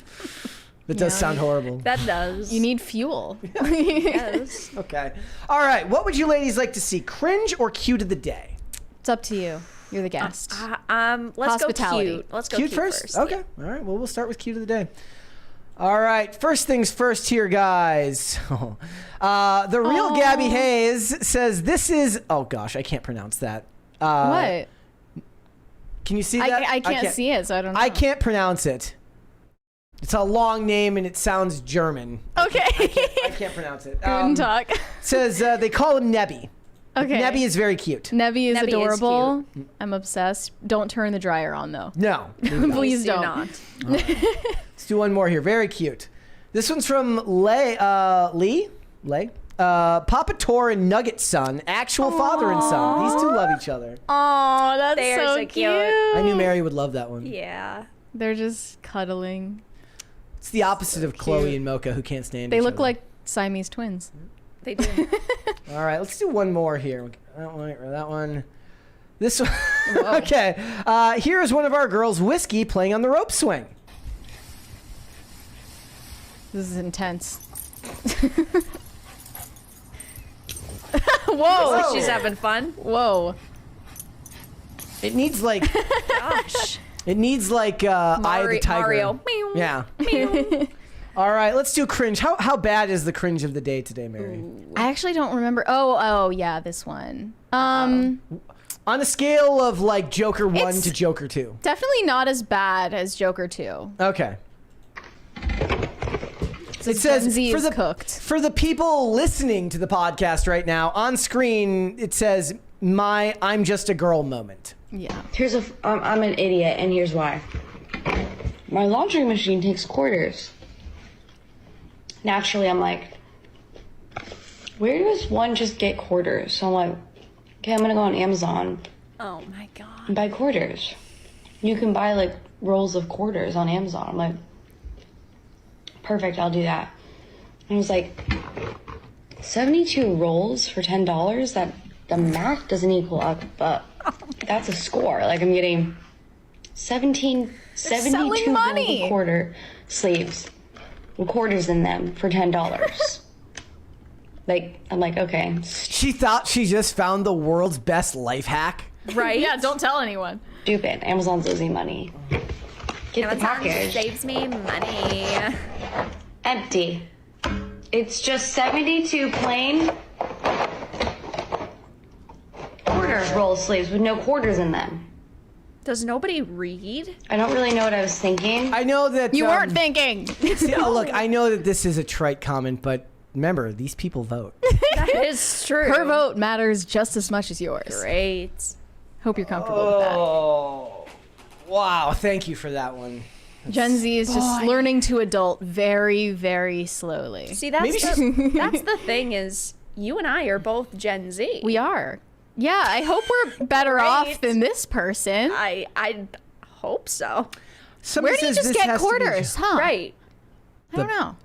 Speaker 1: That does
Speaker 2: Yeah.
Speaker 1: sound horrible.
Speaker 3: That does.
Speaker 2: You need fuel.
Speaker 3: Yes.
Speaker 1: Okay. All right. What would you ladies like to see? Cringe or cute of the day?
Speaker 2: It's up to you. You're the guest.
Speaker 3: Let's
Speaker 2: Hospitality.
Speaker 3: go cute. Let's go
Speaker 1: Cute
Speaker 3: cute
Speaker 1: first? Okay. All right. Well, we'll start with cute of the day. All right. First things first here, guys. The real Gabby Hayes says this is... Oh, gosh. I can't pronounce that.
Speaker 2: What?
Speaker 1: Can you see that?
Speaker 2: I can't see it, so I don't know.
Speaker 1: I can't pronounce it. It's a long name and it sounds German.
Speaker 2: Okay.
Speaker 1: I can't pronounce it.
Speaker 2: Guten Tag.
Speaker 1: Says they call him Nebby.
Speaker 2: Okay.
Speaker 1: Nebby is very cute.
Speaker 2: Nebby is
Speaker 3: Nebby is
Speaker 2: adorable. I'm obsessed. Don't turn the dryer on, though.
Speaker 1: No.
Speaker 2: Please
Speaker 3: Do
Speaker 2: don't.
Speaker 3: not.
Speaker 1: Let's do one more here. Very cute. This one's from Lee. Papa Tor and Nugget son, actual father and son. These two love each other.
Speaker 2: Oh, that's
Speaker 3: They're
Speaker 2: so
Speaker 3: so
Speaker 2: cute.
Speaker 3: cute.
Speaker 1: I knew Mary would love that one.
Speaker 3: Yeah.
Speaker 2: They're just cuddling.
Speaker 1: It's the opposite of Chloe and Mocha, who can't stand
Speaker 2: They
Speaker 1: each
Speaker 2: look
Speaker 1: other.
Speaker 2: like Siamese twins.
Speaker 3: They do.
Speaker 1: All right, let's do one more here. That one, or that one. This one. Okay. Here is one of our girls, Whiskey, playing on the rope swing.
Speaker 2: This is intense. Whoa.
Speaker 3: She's having fun.
Speaker 2: Whoa.
Speaker 1: It needs like
Speaker 3: Gosh.
Speaker 1: Eye of the Tiger.
Speaker 3: Mario. Meow.
Speaker 1: Yeah. All right, let's do cringe. How bad is the cringe of the day today, Mary?
Speaker 2: I actually don't remember. Oh, yeah, this one.
Speaker 1: On a scale of like Joker 1
Speaker 2: It's-
Speaker 1: to Joker 2.
Speaker 2: Definitely not as bad as Joker 2.
Speaker 1: Okay.
Speaker 2: So
Speaker 1: It says
Speaker 2: Gen Z
Speaker 1: for
Speaker 2: is
Speaker 1: the
Speaker 2: cooked.
Speaker 1: for the people listening to the podcast right now, on screen it says my I'm just a girl moment.
Speaker 2: Yeah.
Speaker 5: I'm an idiot, and here's why. My laundry machine takes quarters. Naturally, I'm like, where does one just get quarters? So I'm like, okay, I'm gonna go on Amazon
Speaker 3: Oh my god.
Speaker 5: and buy quarters. You can buy like rolls of quarters on Amazon. I'm like, perfect, I'll do that. And I was like, 72 rolls for $10? That the math doesn't equal up, but that's a score. Like I'm getting 72
Speaker 2: selling money.
Speaker 5: rolls of quarter sleeves with quarters in them for $10. Like I'm like, okay,
Speaker 1: She thought she just found the world's best life hack.
Speaker 3: Right?
Speaker 2: Yeah, don't tell anyone.
Speaker 5: stupid. Amazon's losing money. Get the package.
Speaker 3: Saves me money.
Speaker 5: Empty. It's just 72 plain quarter roll sleeves with no quarters in them.
Speaker 3: Does nobody read?
Speaker 5: I don't really know what I was thinking.
Speaker 1: I know that
Speaker 2: You weren't thinking.
Speaker 1: See, oh, look, I know that this is a trite comment, but remember, these people vote.
Speaker 3: That is true.
Speaker 2: Her vote matters just as much as yours.
Speaker 3: Great.
Speaker 2: Hope you're comfortable with that.
Speaker 1: Oh, wow! Thank you for that one.
Speaker 2: Gen Z is just learning to adult very, very slowly.
Speaker 3: See, that's
Speaker 1: Maybe
Speaker 3: that's the thing is, you and I are both Gen Z.
Speaker 2: We are. Yeah, I hope we're better off than this person.
Speaker 3: I hope so.
Speaker 1: Somebody
Speaker 2: Where do you
Speaker 1: says
Speaker 2: just
Speaker 1: this
Speaker 2: get
Speaker 1: has to be
Speaker 2: quarters, huh?
Speaker 3: Right.
Speaker 2: I don't know.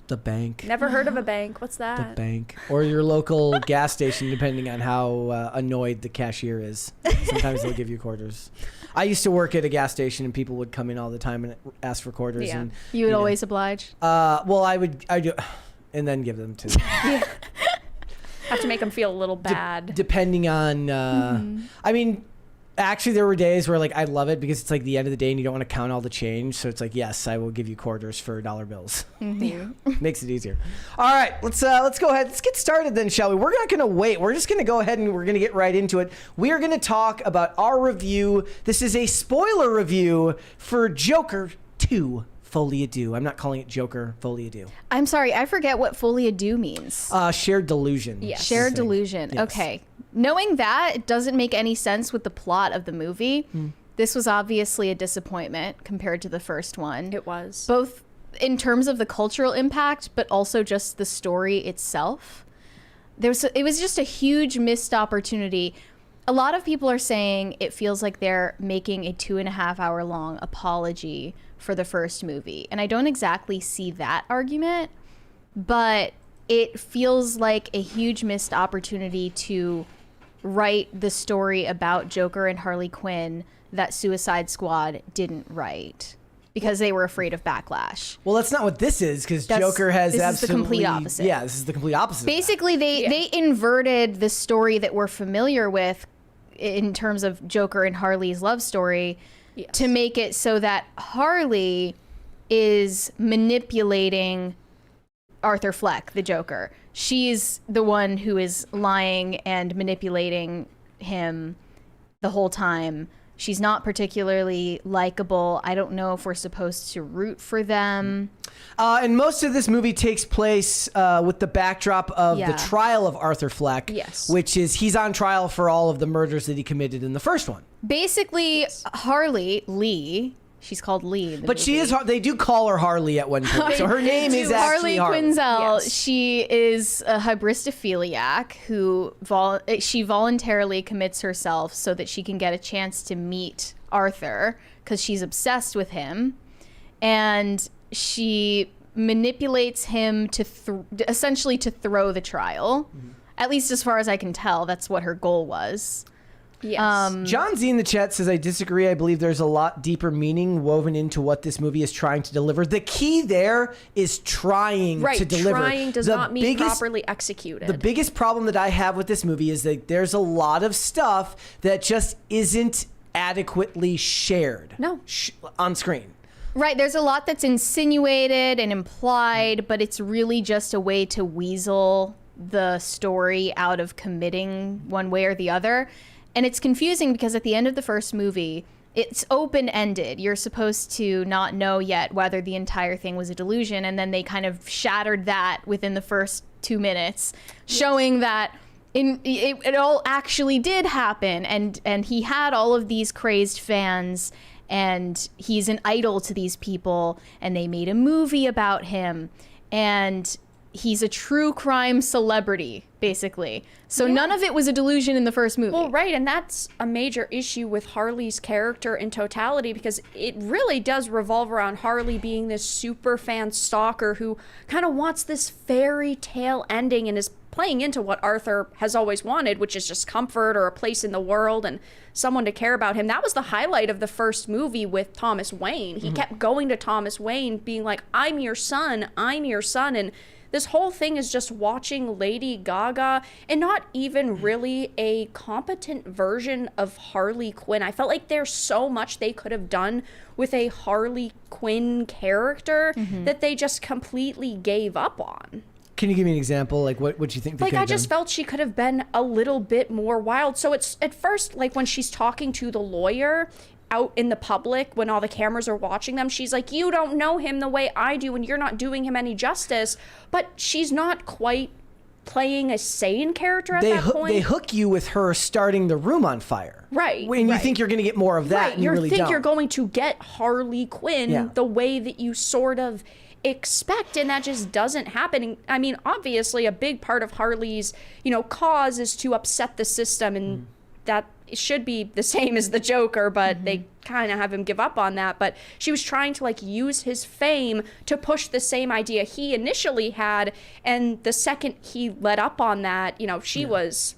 Speaker 1: The bank.
Speaker 3: Never heard of a bank. What's
Speaker 1: The
Speaker 3: that?
Speaker 1: bank. Or your local gas station, depending on how annoyed the cashier is. Sometimes they'll give you quarters. I used to work at a gas station, and people would come in all the time and ask for quarters.
Speaker 3: Yeah.
Speaker 1: And
Speaker 2: You would
Speaker 1: know,
Speaker 2: always oblige.
Speaker 1: well, I do, and then give them to them.
Speaker 3: Have to make them feel a little bad.
Speaker 1: Depending on, I mean, actually, there were days where like I love it because it's like the end of the day and you don't want to count all the change. So it's like, yes, I will give you quarters for dollar bills. Makes it easier. All right, let's go ahead. Let's get started then, shall we? We're not going to wait. We're just going to go ahead and we're going to get right into it. We are going to talk about our review. This is a spoiler review for Joker 2. Folie Deux. I'm not calling it Joker. Folie Deux.
Speaker 2: I'm sorry, I forget what folie à deux means.
Speaker 1: Shared delusion.
Speaker 3: Yes.
Speaker 2: Shared delusion.
Speaker 1: Yes.
Speaker 2: Okay. Knowing that, it doesn't make any sense with the plot of the movie. This was obviously a disappointment compared to the first one.
Speaker 3: It was.
Speaker 2: Both in terms of the cultural impact, but also just the story itself. It was just a huge missed opportunity. A lot of people are saying it feels like they're making a 2.5 hour long apology for the first movie. And I don't exactly see that argument, but it feels like a huge missed opportunity to write the story about Joker and Harley Quinn that Suicide Squad didn't write because they were afraid of backlash.
Speaker 1: Well, that's not what this is because
Speaker 2: That's-
Speaker 1: Joker has
Speaker 2: this is the
Speaker 1: absolutely
Speaker 2: complete opposite.
Speaker 1: Yeah, this is the complete opposite. of that.
Speaker 2: Basically, they inverted the story that we're familiar with in terms of Joker and Harley's love story to make it so that Harley is manipulating Arthur Fleck, the Joker. She's the one who is lying and manipulating him the whole time. She's not particularly likable. I don't know if we're supposed to root for them.
Speaker 1: And most of this movie takes place with the backdrop of the trial of Arthur Fleck,
Speaker 3: Yes.
Speaker 1: which is he's on trial for all of the murders that he committed in the first one.
Speaker 2: Basically, Harley, Lee, she's called Lee. in the
Speaker 1: But she
Speaker 2: movie.
Speaker 1: is, they do call her Harley at one point. So her name is actually
Speaker 2: Harley Quinzel.
Speaker 3: Yes.
Speaker 2: She is a hybristophiliac who she voluntarily commits herself so that she can get a chance to meet Arthur because she's obsessed with him, and she manipulates him to essentially to throw the trial. At least as far as I can tell, that's what her goal was.
Speaker 3: Yes.
Speaker 1: John Z in the chat says, I disagree. I believe there's a lot deeper meaning woven into what this movie is trying to deliver. The key there is trying
Speaker 3: right.
Speaker 1: to deliver.
Speaker 3: Trying does
Speaker 1: The
Speaker 3: not mean
Speaker 1: biggest-
Speaker 3: properly executed.
Speaker 1: The biggest problem that I have with this movie is that there's a lot of stuff that just isn't adequately shared
Speaker 3: No.
Speaker 1: on screen.
Speaker 2: Right, there's a lot that's insinuated and implied, but it's really just a way to weasel the story out of committing one way or the other. And it's confusing because at the end of the first movie, it's open-ended. You're supposed to not know yet whether the entire thing was a delusion, and then they kind of shattered that within the first 2 minutes, showing that it all actually did happen, and he had all of these crazed fans, and he's an idol to these people, and they made a movie about him, and he's a true crime celebrity, basically. So none of it was a delusion in the first movie.
Speaker 3: Well, right, and that's a major issue with Harley's character in totality, because it really does revolve around Harley being this super fan stalker who kind of wants this fairy tale ending and is playing into what Arthur has always wanted, which is just comfort or a place in the world and someone to care about him. That was the highlight of the first movie with Thomas Wayne. He kept going to Thomas Wayne being like, I'm your son, and this whole thing is just watching Lady Gaga and not even really a competent version of Harley Quinn. I felt like there's so much they could have done with a Harley Quinn character that they just completely gave up on.
Speaker 1: Can you give me an example? Like, what you think they could have
Speaker 3: I just
Speaker 1: done?
Speaker 3: felt she could have been a little bit more wild. So it's at first, like when she's talking to the lawyer out in the public, when all the cameras are watching them, she's like, you don't know him the way I do, and you're not doing him any justice. But she's not quite playing a sane character at that point.
Speaker 1: They hook you with her starting the room on fire.
Speaker 3: Right.
Speaker 1: When you think you're going to get more of that, and you really don't.
Speaker 3: You're going to get Harley Quinn the way that you sort of expect, and that just doesn't happen. I mean, obviously a big part of Harley's, cause is to upset the system, and that should be the same as the Joker, but they kind of have him give up on that. But she was trying to use his fame to push the same idea he initially had, and the second he let up on that, she was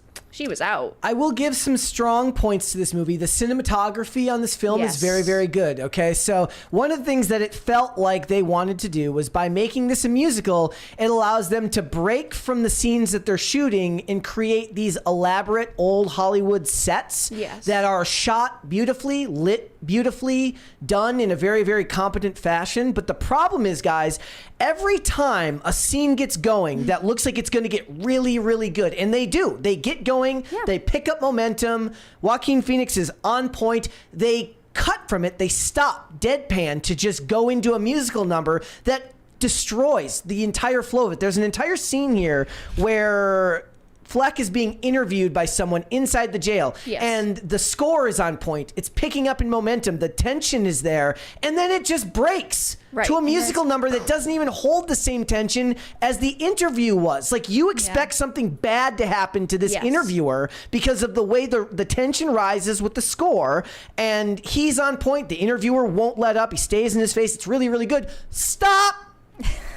Speaker 3: out.
Speaker 1: I will give some strong points to this movie. The cinematography on this film is very, very good. Okay, so one of the things that it felt like they wanted to do was, by making this a musical, it allows them to break from the scenes that they're shooting and create these elaborate old Hollywood sets that are shot beautifully, lit beautifully, done in a very, very competent fashion. But the problem is, guys, every time a scene gets going that looks like it's going to get really, really good, and they get going, they pick up momentum. Joaquin Phoenix is on point. They cut from it. They stop deadpan to just go into a musical number that destroys the entire flow of it. There's an entire scene here where Fleck is being interviewed by someone inside the jail, and the score is on point. It's picking up in momentum. The tension is there, and then it just breaks to a musical number that doesn't even hold the same tension as the interview was. Like, you expect something bad to happen to this interviewer because of the way the tension rises with the score, and he's on point. The interviewer won't let up. He stays in his face. It's really, really good. Stop!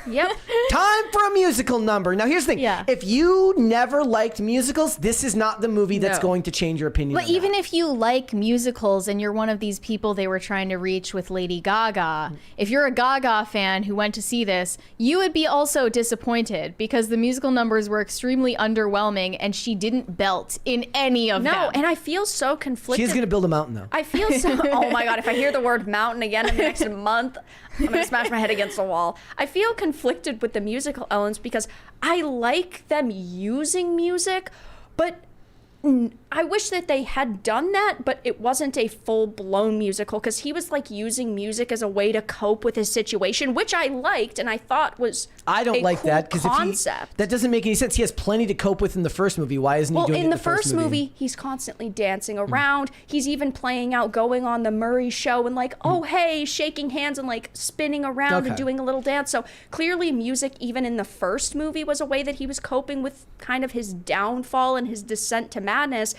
Speaker 3: Yep.
Speaker 1: Time for a musical number. Now, here's the thing. If you never liked musicals, this is not the movie that's going to change your opinion.
Speaker 2: But even if you like musicals and you're one of these people they were trying to reach with Lady Gaga, if you're a Gaga fan who went to see this, you would be also disappointed because the musical numbers were extremely underwhelming and she didn't belt in any of them.
Speaker 3: No, and I feel so conflicted.
Speaker 1: She's going to build a mountain, though.
Speaker 3: I feel so, oh my God, if I hear the word mountain again in the next month, I'm going to smash my head against the wall. I feel conflicted with the musical elements because I like them using music, but I wish that they had done that, but it wasn't a full-blown musical because he was using music as a way to cope with his situation, which I liked and I thought was
Speaker 1: I don't like
Speaker 3: cool
Speaker 1: that because that doesn't make any sense. He has plenty to cope with in the first movie. Why isn't he doing it in the first movie?
Speaker 3: He's constantly dancing around. He's even playing out, going on the Murray show and oh, hey, shaking hands and spinning around and doing a little dance. So clearly music, even in the first movie, was a way that he was coping with kind of his downfall and his descent to madness.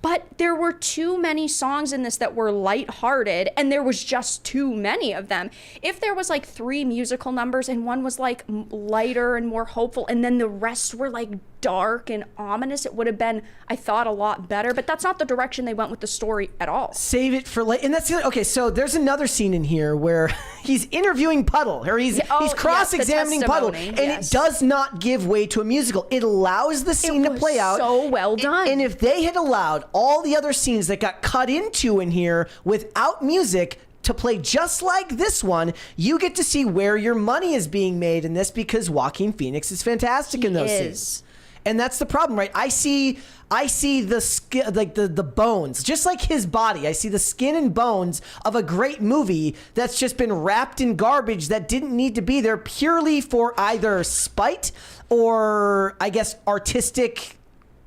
Speaker 3: But there were too many songs in this that were lighthearted, and there was just too many of them. If there was 3 musical numbers and one was lighter and more hopeful, and then the rest were dark and ominous, it would have been, I thought, a lot better. But that's not the direction they went with the story at all.
Speaker 1: Save it for and that's okay. So there's another scene in here where he's interviewing Puddle, or he's cross-examining Puddle, and it does not give way to a musical. It allows the scene to play out.
Speaker 3: So well done.
Speaker 1: And if they had allowed all the other scenes that got cut into in here without music to play just like this one, you get to see where your money is being made in this, because Joaquin Phoenix is fantastic in those scenes. And that's the problem, right? I see I see the skin, like the bones, just like his body. I see the skin and bones of a great movie that's just been wrapped in garbage that didn't need to be there purely for either spite or, I guess, artistic.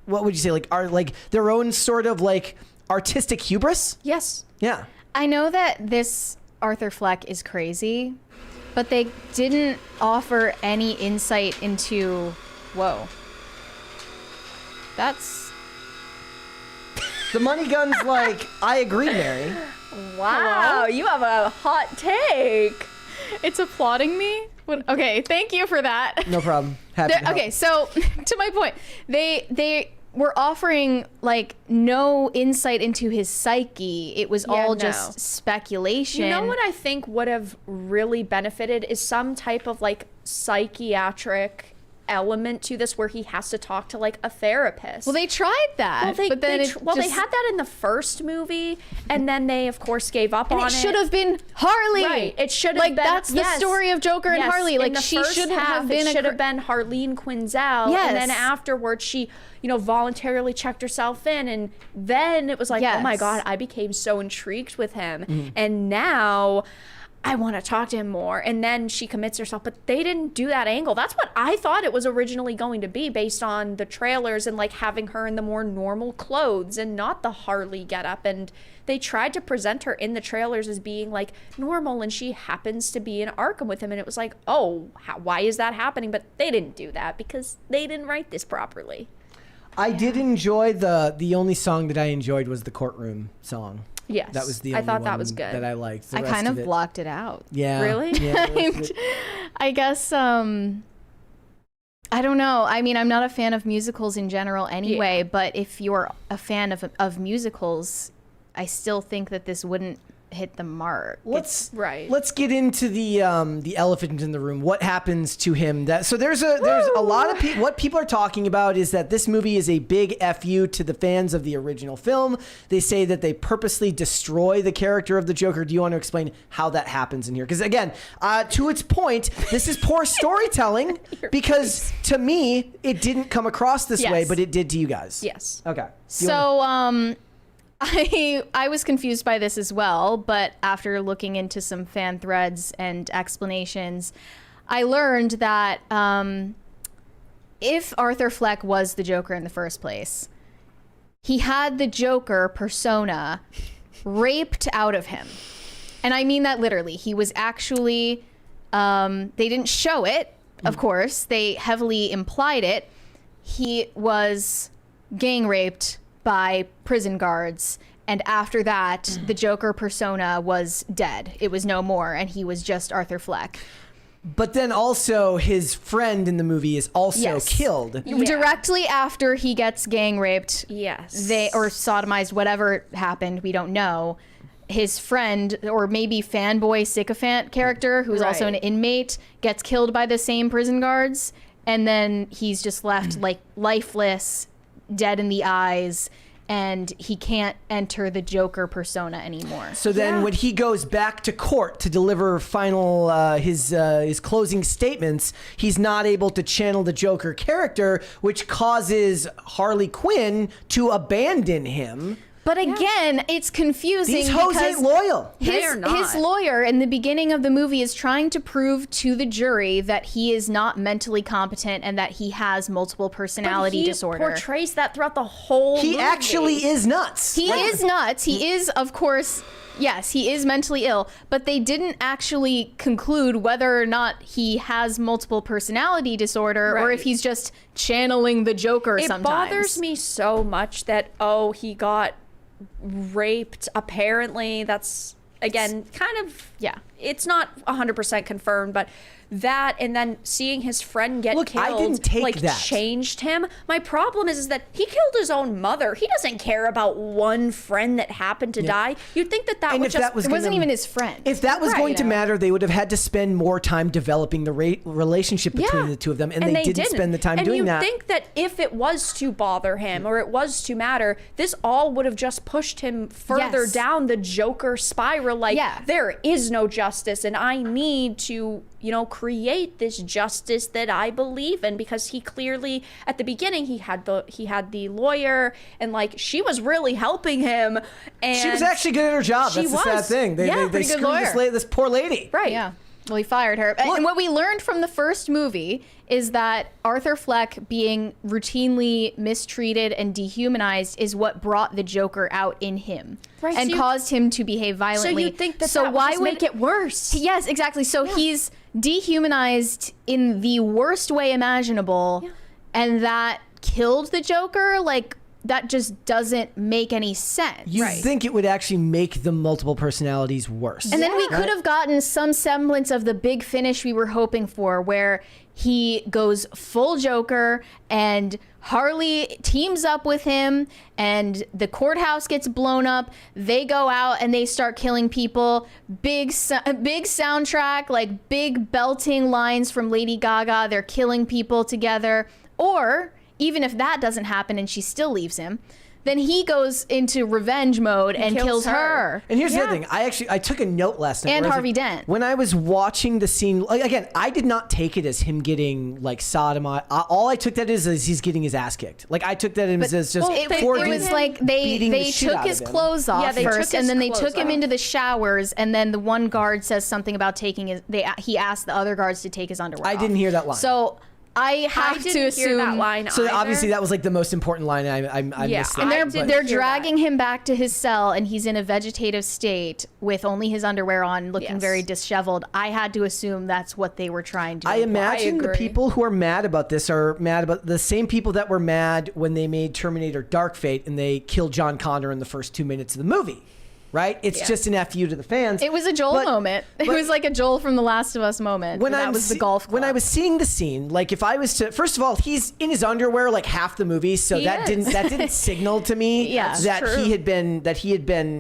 Speaker 1: What would you say? Like their own sort of like artistic hubris.
Speaker 3: Yes.
Speaker 1: Yeah.
Speaker 2: I know that this Arthur Fleck is crazy, but they didn't offer any insight into. Whoa. That's.
Speaker 1: The money gun's like, I agree, Mary.
Speaker 3: Wow, you have a hot take.
Speaker 2: It's applauding me? Okay, thank you for that.
Speaker 1: No problem. Happy to help.
Speaker 2: Okay, so to my point, they were offering like no insight into his psyche. It was all just speculation.
Speaker 3: You know what I think would have really benefited is some type of like psychiatric element to this where he has to talk to like a therapist.
Speaker 2: Well, they tried that, but then
Speaker 3: they had that in the first movie, and then they of course gave up on it.
Speaker 2: It should have been Harley.
Speaker 3: Right. It should have
Speaker 2: like
Speaker 3: been.
Speaker 2: That's the story of Joker and Harley. Like she
Speaker 3: shouldn't have been. It should have been Harleen Quinzel.
Speaker 2: Yes.
Speaker 3: And then afterwards, she voluntarily checked herself in, and then it was like, oh my God, I became so intrigued with him, and now I want to talk to him more. And then she commits herself, but they didn't do that angle. That's what I thought it was originally going to be based on the trailers and like having her in the more normal clothes and not the Harley getup. And they tried to present her in the trailers as being like normal, and she happens to be in Arkham with him. And it was like, oh, why is that happening? But they didn't do that because they didn't write this properly.
Speaker 1: I did enjoy the only song that I enjoyed was the courtroom song.
Speaker 3: Yes.
Speaker 1: That was the
Speaker 3: I
Speaker 1: only
Speaker 3: thought
Speaker 1: one
Speaker 3: that was good.
Speaker 1: that I liked. The
Speaker 2: I
Speaker 1: rest
Speaker 2: kind of
Speaker 1: it,
Speaker 2: blocked it out.
Speaker 1: Yeah.
Speaker 3: Really?
Speaker 1: Yeah,
Speaker 2: I guess I don't know. I mean, I'm not a fan of musicals in general anyway, but if you're a fan of musicals, I still think that this wouldn't hit the mark.
Speaker 1: Let's get into the elephant in the room. What happens to him? So there's a lot of people. What people are talking about is that this movie is a big FU to the fans of the original film. They say that they purposely destroy the character of the Joker. Do you want to explain how that happens in here? Because again, to its point, this is poor storytelling. Because to me, it didn't come across this way, but it did to you guys.
Speaker 3: Yes.
Speaker 1: Okay.
Speaker 2: So I was confused by this as well, but after looking into some fan threads and explanations, I learned that if Arthur Fleck was the Joker in the first place, he had the Joker persona raped out of him. And I mean that literally. He was actually, they didn't show it, of course. They heavily implied it. He was gang raped by prison guards, and after that the Joker persona was dead. It was no more, and he was just Arthur Fleck.
Speaker 1: But then also his friend in the movie is also killed.
Speaker 2: Directly after he gets gang raped.
Speaker 3: Yes.
Speaker 2: Or sodomized, whatever happened, we don't know. His friend, or maybe fanboy sycophant character, who's also an inmate, gets killed by the same prison guards, and then he's just left like lifeless, dead in the eyes, and he can't enter the Joker persona anymore.
Speaker 1: So then when he goes back to court to deliver final his closing statements, he's not able to channel the Joker character, which causes Harley Quinn to abandon him.
Speaker 2: But again, it's confusing.
Speaker 1: These hoes ain't loyal.
Speaker 2: His lawyer in the beginning of the movie is trying to prove to the jury that he is not mentally competent and that he has multiple personality disorder.
Speaker 3: He portrays that throughout the whole movie.
Speaker 1: He actually is nuts.
Speaker 2: He is nuts. He is, of course, yes, he is mentally ill, but they didn't actually conclude whether or not he has multiple personality disorder or if he's just channeling the Joker sometimes.
Speaker 3: It bothers me so much that, he got raped. Apparently, that's, again, kind of, it's not 100% confirmed, but that, and then seeing his friend get killed,
Speaker 1: I didn't take that.
Speaker 3: Changed him. My problem is that he killed his own mother. He doesn't care about one friend that happened to die. You'd think that would just...
Speaker 2: It wasn't even his friend.
Speaker 1: If that was going to matter, they would have had to spend more time developing the relationship between the two of them, and they didn't spend the time doing that.
Speaker 3: And you'd think that if it was to bother him, or it was to matter, this all would have just pushed him further down the Joker spiral. Like, there is no justice. justice, and I need to, you know, create this justice that I believe in, because he clearly at the beginning he had the lawyer, and like she was really helping him, and
Speaker 1: She was actually good at her job. That's the sad thing. They
Speaker 2: pretty good
Speaker 1: screwed
Speaker 2: lawyer.
Speaker 1: this poor lady.
Speaker 3: right.
Speaker 2: Yeah. Well, he fired her. And what we learned from the first movie is that Arthur Fleck being routinely mistreated and dehumanized is what brought the Joker out in him,
Speaker 3: Right,
Speaker 2: and
Speaker 3: so
Speaker 2: caused him to behave violently.
Speaker 3: So you think that
Speaker 2: so
Speaker 3: that
Speaker 2: why
Speaker 3: would
Speaker 2: would
Speaker 3: make it worse?
Speaker 2: Yes, exactly. So he's dehumanized in the worst way imaginable, and that killed the Joker. Like, that just doesn't make any sense.
Speaker 1: You think it would actually make the multiple personalities worse.
Speaker 2: And then we could have gotten some semblance of the big finish we were hoping for, where he goes full Joker and Harley teams up with him and the courthouse gets blown up. They go out and they start killing people. Big soundtrack, like big belting lines from Lady Gaga. They're killing people together. Or even if that doesn't happen and she still leaves him, then he goes into revenge mode and kills her.
Speaker 1: And here's the other thing. I took a note last night.
Speaker 2: And
Speaker 1: where I was
Speaker 2: Harvey
Speaker 1: like,
Speaker 2: Dent.
Speaker 1: When I was watching the scene, like, again, I did not take it as him getting like sodomized. All I took that as he's getting his ass kicked. Like, I took that as just
Speaker 2: It was like they took his clothes off
Speaker 3: Yeah, they took
Speaker 2: first,
Speaker 3: his
Speaker 2: and then they
Speaker 3: clothes
Speaker 2: took him
Speaker 3: off.
Speaker 2: into the showers, and then the one guard says something about taking his. He asked the other guards to take his underwear
Speaker 1: I
Speaker 2: off.
Speaker 1: didn't hear that line.
Speaker 2: So I have to
Speaker 3: didn't
Speaker 2: assume
Speaker 3: hear that line
Speaker 1: So
Speaker 3: either.
Speaker 1: obviously that was like the most important line. I missed it.
Speaker 2: And
Speaker 3: I
Speaker 2: they're
Speaker 3: didn't
Speaker 2: they're
Speaker 3: hear
Speaker 2: dragging him back to his cell, and he's in a vegetative state with only his underwear on, looking
Speaker 3: Yes.
Speaker 2: very disheveled. I had to assume that's what they were trying to.
Speaker 1: I imagine the
Speaker 3: agree.
Speaker 1: people who are mad about this are mad about the same people that were mad when they made Terminator Dark Fate and they killed John Connor in the first 2 minutes of the movie. Right? It's just an FU to the fans.
Speaker 2: It was a Joel moment. It was like a Joel from The Last of Us moment.
Speaker 1: When
Speaker 2: that was the golf club.
Speaker 1: When I was seeing the scene, like if I was to, first of all, he's in his underwear like half the movie, so
Speaker 3: He
Speaker 1: that
Speaker 3: is.
Speaker 1: didn't signal to me
Speaker 2: Yeah. That's
Speaker 1: that
Speaker 3: true.
Speaker 1: he had been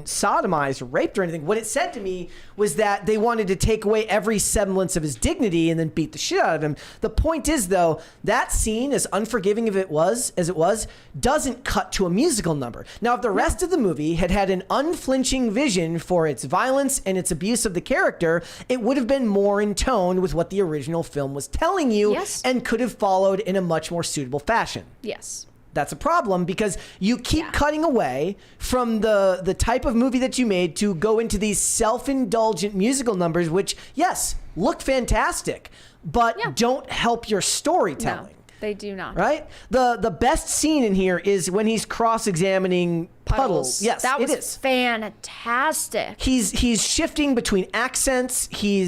Speaker 1: sodomized or raped or anything. What it said to me was that they wanted to take away every semblance of his dignity and then beat the shit out of him. The point is, though, that scene, as unforgiving as it was, doesn't cut to a musical number. Now, if the rest of the movie had an unflinching vision for its violence and its abuse of the character, it would have been more in tone with what the original film was telling you,
Speaker 3: Yes.
Speaker 1: and could have followed in a much more suitable fashion.
Speaker 3: Yes.
Speaker 1: That's a problem because you keep cutting away from the type of movie that you made to go into these self-indulgent musical numbers, which, yes, look fantastic, but don't help your storytelling.
Speaker 3: No, they do not.
Speaker 1: Right? The best scene in here is when he's cross-examining Puddles. Yes,
Speaker 3: that was
Speaker 1: it is.
Speaker 3: fantastic.
Speaker 1: He's shifting between accents. He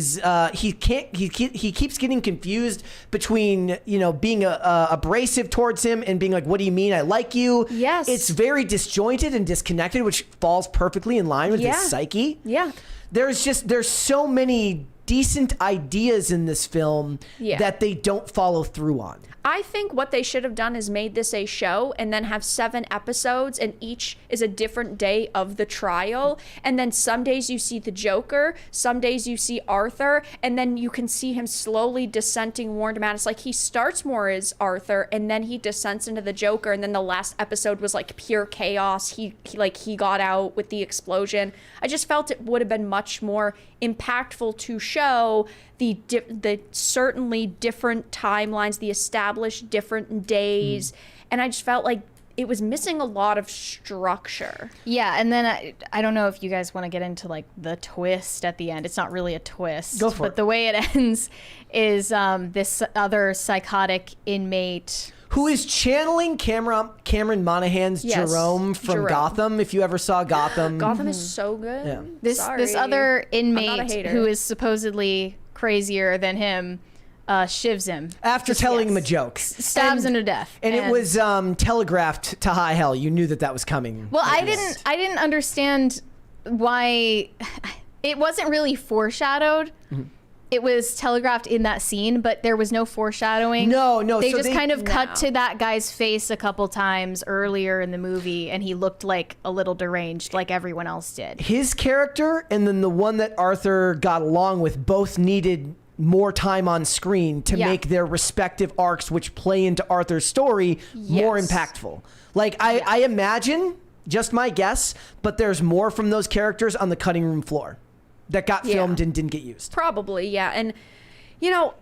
Speaker 1: keeps getting confused between, you know, being abrasive towards him and being like, "What do you mean? I like you."
Speaker 3: Yes.
Speaker 1: It's very disjointed and disconnected, which falls perfectly in line with his psyche.
Speaker 3: Yeah.
Speaker 1: There's so many decent ideas in this film that they don't follow through on.
Speaker 3: I think what they should have done is made this a show and then have 7 episodes, and each is a different day of the trial. And then some days you see the Joker, some days you see Arthur, and then you can see him slowly descending more into madness. Like, he starts more as Arthur, and then he descends into the Joker, and then the last episode was like pure chaos. He got out with the explosion. I just felt it would have been much more impactful to show the certainly different timelines, the established different days, and I just felt like it was missing a lot of structure.
Speaker 2: Yeah, and then I don't know if you guys want to get into like the twist at the end. It's not really a twist.
Speaker 1: Go for it.
Speaker 2: But the way it ends is this other psychotic inmate
Speaker 1: who is channeling Cameron Monaghan's
Speaker 3: Yes,
Speaker 1: Jerome from
Speaker 3: Jerome.
Speaker 1: Gotham. If you ever saw Gotham,
Speaker 3: Gotham is so good.
Speaker 1: Yeah.
Speaker 2: this other
Speaker 3: I'm not a
Speaker 2: inmate
Speaker 3: hater.
Speaker 2: who is supposedly crazier than him shivs him,
Speaker 1: after telling him a joke,
Speaker 2: stabs him to death,
Speaker 1: and it was telegraphed to high hell. You knew that was coming.
Speaker 2: Well, I didn't understand why it wasn't really foreshadowed.
Speaker 1: Mm-hmm.
Speaker 2: It was telegraphed in that scene, but there was no foreshadowing.
Speaker 1: No.
Speaker 2: They
Speaker 1: so
Speaker 2: just kind of cut
Speaker 3: No.
Speaker 2: to that guy's face a couple times earlier in the movie, and he looked like a little deranged, like everyone else did.
Speaker 1: his character and then the one that Arthur got along with both needed more time on screen to
Speaker 2: Yeah.
Speaker 1: make their respective arcs, which play into Arthur's story, more
Speaker 3: Yes.
Speaker 1: impactful. Like, I imagine, just my guess, but there's more from those characters on the cutting room floor. that got filmed and didn't get used.
Speaker 3: Probably, yeah. And, you know,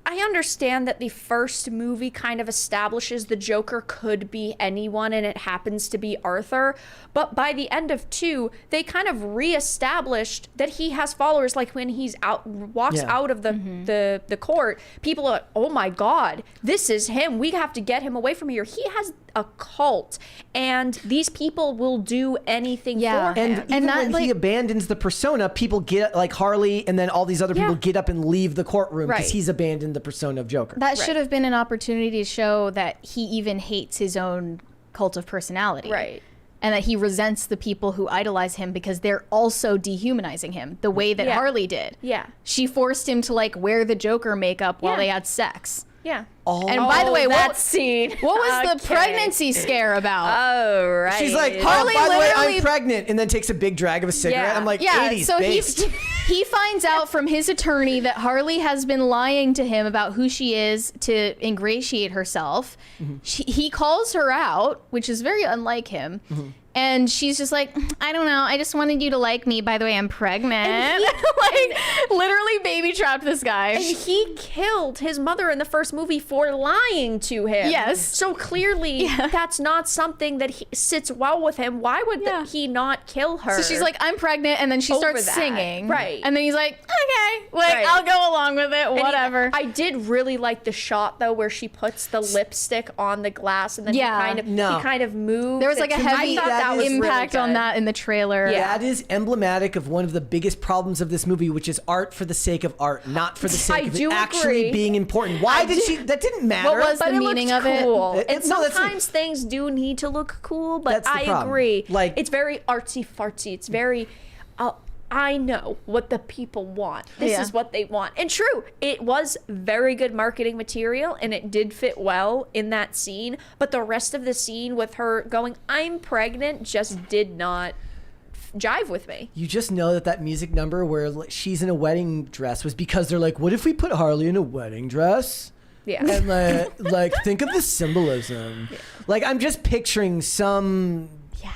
Speaker 3: I understand that the first movie kind of establishes the Joker could be anyone and it happens to be Arthur. But by the end of 2, they kind of reestablished that he has followers. Like when he's walks out of the court, people are like, oh my God, this is him. We have to get him away from here. He has a cult and these people will do anything for him.
Speaker 1: And even when he abandons the persona, people get like Harley and then all these other people get up and leave the courtroom because he's abandoned the persona of Joker.
Speaker 2: That should have been an opportunity to show that he even hates his own cult of personality.
Speaker 3: Right.
Speaker 2: And that he resents the people who idolize him because they're also dehumanizing him the way that Harley did.
Speaker 3: Yeah.
Speaker 2: She forced him to like wear the Joker makeup while they had sex.
Speaker 3: Yeah.
Speaker 2: And by the way,
Speaker 3: that scene.
Speaker 2: What was the pregnancy scare about?
Speaker 3: Oh, right.
Speaker 1: She's like,
Speaker 2: Harley
Speaker 1: by the way,
Speaker 2: literally-
Speaker 1: I'm pregnant, and then takes a big drag of a cigarette. I'm like, 80s
Speaker 2: so
Speaker 1: based.
Speaker 2: he finds out from his attorney that Harley has been lying to him about who she is to ingratiate herself. He calls her out, which is very unlike him. And she's just like, I don't know. I just wanted you to like me. By the way, I'm pregnant. Like, literally baby trapped this guy.
Speaker 3: And he killed his mother in the first movie for lying to him.
Speaker 2: Yes.
Speaker 3: So clearly, that's not something that sits well with him. Why would he not kill her?
Speaker 2: So she's like, I'm pregnant. And then she starts singing.
Speaker 3: Right.
Speaker 2: And then he's like, okay, like, I'll go along with it. Whatever.
Speaker 3: I did really like the shot, though, where she puts the lipstick on the glass and then he kind of moves.
Speaker 2: There was like a heavy impact on that in the trailer.
Speaker 1: That is emblematic of one of the biggest problems of this movie, which is art for the sake of art, not for the sake of it actually being important. Why did she? That didn't matter.
Speaker 2: What was the meaning of it?
Speaker 3: And sometimes things do need to look cool, but I agree.
Speaker 1: Like,
Speaker 3: it's very artsy fartsy. It's very. I know what the people want. This is what they want. And true, it was very good marketing material and it did fit well in that scene. But the rest of the scene with her going, I'm pregnant, just did not jive with me.
Speaker 1: You just know that music number where she's in a wedding dress was because they're like, what if we put Harley in a wedding dress?
Speaker 3: Yeah.
Speaker 1: And like think of the symbolism. Yeah. Like I'm just picturing some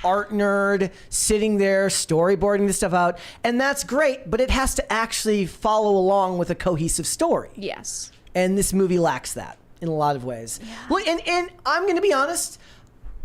Speaker 1: art nerd sitting there storyboarding this stuff out, and that's great, but it has to actually follow along with a cohesive story.
Speaker 3: Yes.
Speaker 1: And this movie lacks that in a lot of ways. Yeah. Well, and I'm going to be honest,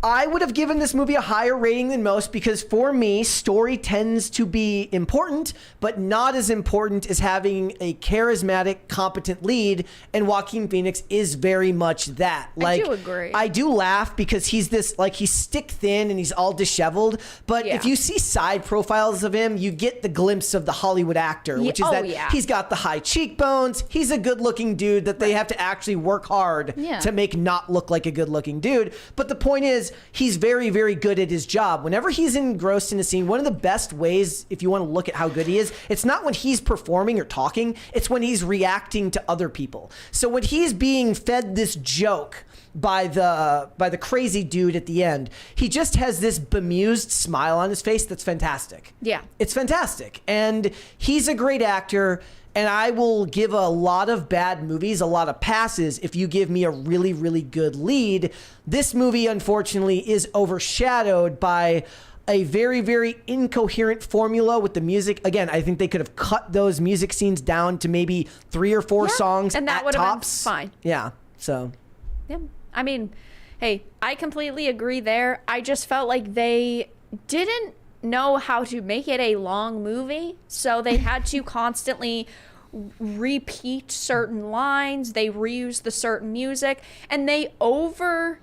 Speaker 1: I would have given this movie a higher rating than most because for me, story tends to be important, but not as important as having a charismatic, competent lead. And Joaquin Phoenix is very much that. Like,
Speaker 3: I do agree.
Speaker 1: I do laugh because he's this, like, he's stick thin and he's all disheveled. But if you see side profiles of him, you get the glimpse of the Hollywood actor, which is he's got the high cheekbones. He's a good looking dude that they have to actually work hard to make not look like a good looking dude. But the point is, he's very, very good at his job. Whenever he's engrossed in a scene, one of the best ways, if you want to look at how good he is, it's not when he's performing or talking, it's when he's reacting to other people. So when he's being fed this joke by the crazy dude at the end, he just has this bemused smile on his face that's fantastic. Yeah. It's fantastic. And he's a great actor. And I will give a lot of bad movies a lot of passes if you give me a really, really good lead. This movie, unfortunately, is overshadowed by a very, very incoherent formula with the music. Again, I think they could have cut those music scenes down to maybe 3 or 4 songs
Speaker 3: and that
Speaker 1: at
Speaker 3: would have
Speaker 1: tops.
Speaker 3: been fine.
Speaker 1: Yeah, so.
Speaker 3: Yeah, I mean, hey, I completely agree there. I just felt like they didn't know how to make it a long movie, so they had to constantly repeat certain lines, they reused the certain music, and they overdid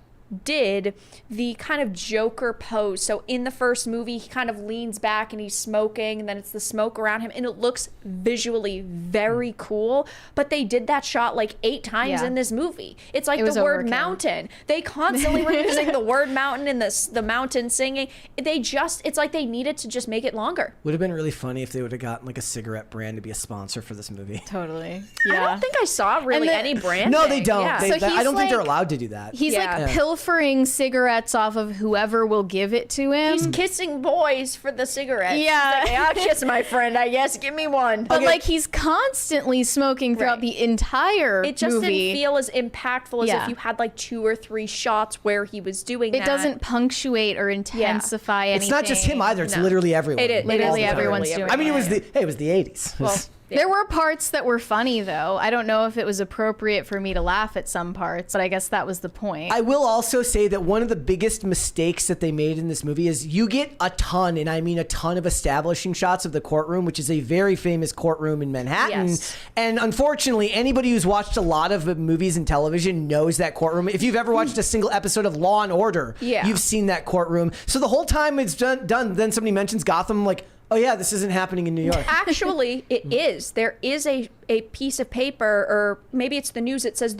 Speaker 3: the kind of Joker pose. So in the first movie, he kind of leans back and he's smoking, and then it's the smoke around him, and it looks visually very cool. But they did that shot like 8 times in this movie. It's like the word mountain. They constantly were using the word mountain and the mountain singing. It's like they needed to just make it longer.
Speaker 1: Would have been really funny if they would have gotten like a cigarette brand to be a sponsor for this movie.
Speaker 2: Totally.
Speaker 3: Yeah. I don't think I saw really any brand.
Speaker 1: No, they don't.
Speaker 3: Yeah.
Speaker 1: I don't think they're allowed to do that.
Speaker 2: He's like pilfering pilfering cigarettes off of whoever will give it to him.
Speaker 3: He's kissing boys for the cigarettes.
Speaker 2: Yeah.
Speaker 3: He's like, I'll kiss my friend, I guess. Give me one.
Speaker 2: But like he's constantly smoking throughout
Speaker 3: Right.
Speaker 2: the entire
Speaker 3: It just
Speaker 2: movie.
Speaker 3: didn't feel as impactful as
Speaker 2: Yeah.
Speaker 3: if you had like 2 or 3 shots where he was doing
Speaker 2: It
Speaker 3: that.
Speaker 2: doesn't punctuate or intensify anything.
Speaker 1: It's not just him either. It's
Speaker 3: No.
Speaker 1: literally everyone.
Speaker 3: It is.
Speaker 2: Literally
Speaker 3: It is
Speaker 2: everyone's
Speaker 3: literally
Speaker 2: doing
Speaker 1: I mean,
Speaker 2: it.
Speaker 1: it was the 80s.
Speaker 3: Well, yeah.
Speaker 2: There were parts that were funny, though. I don't know if it was appropriate for me to laugh at some parts, but I guess that was the point.
Speaker 1: I will also say that one of the biggest mistakes that they made in this movie is you get a ton, and I mean a ton, of establishing shots of the courtroom, which is a very famous courtroom in Manhattan.
Speaker 3: Yes.
Speaker 1: And unfortunately, anybody who's watched a lot of movies and television knows that courtroom. If you've ever watched a single episode of Law and Order,
Speaker 3: Yeah.
Speaker 1: you've seen that courtroom. So the whole time it's done, then somebody mentions Gotham, I'm like, oh yeah, this isn't happening in New York.
Speaker 3: Actually, it is. There is a piece of paper, or maybe it's the news. It says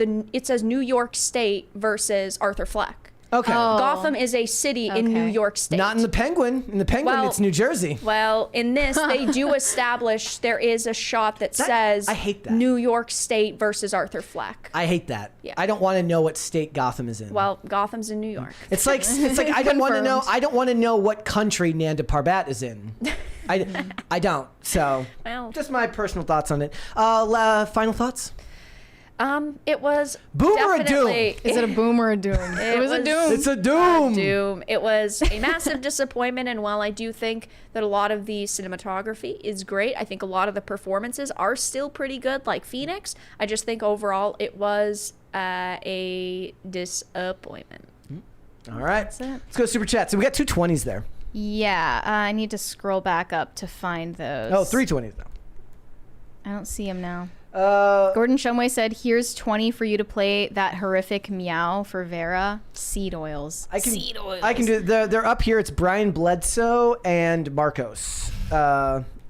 Speaker 3: New York State versus Arthur Fleck.
Speaker 1: Okay.
Speaker 2: Oh.
Speaker 3: Gotham is a city in New
Speaker 2: Okay.
Speaker 3: York State.
Speaker 1: Not in the Penguin. In the Penguin,
Speaker 3: Well-
Speaker 1: it's New Jersey.
Speaker 3: Well, in this, they do establish there is a shot that says
Speaker 1: I hate that.
Speaker 3: New York State versus Arthur Fleck.
Speaker 1: I hate that.
Speaker 3: Yeah.
Speaker 1: I don't want to know what state Gotham is in.
Speaker 3: Well, Gotham's in New York.
Speaker 1: It's like I don't want to know.
Speaker 2: Confirmed.
Speaker 1: I don't want to know what country Nanda Parbat is in. I don't. So
Speaker 3: Well.
Speaker 1: just my personal thoughts on it. Final thoughts.
Speaker 3: It was
Speaker 1: Boom or a
Speaker 3: definitely,
Speaker 2: Is it a boom or a doom? It was a doom.
Speaker 1: It's a doom.
Speaker 3: Doom. It was a massive disappointment, and while I do think that a lot of the cinematography is great, I think a lot of the performances are still pretty good, like Phoenix. I just think overall it was a disappointment.
Speaker 1: All right.
Speaker 2: it.
Speaker 1: Let's go super chat. So we got 2 20s there.
Speaker 2: Yeah, I need to scroll back up to find those.
Speaker 1: Oh, 3 20s now.
Speaker 2: I don't see them now.
Speaker 1: Uh,
Speaker 2: Gordon Shumway said, "Here's 20 for you to play that horrific meow for Vara. Seed oils. Seed oils.
Speaker 1: I can do. They're up here. It's Brian Bledsoe and Marcos.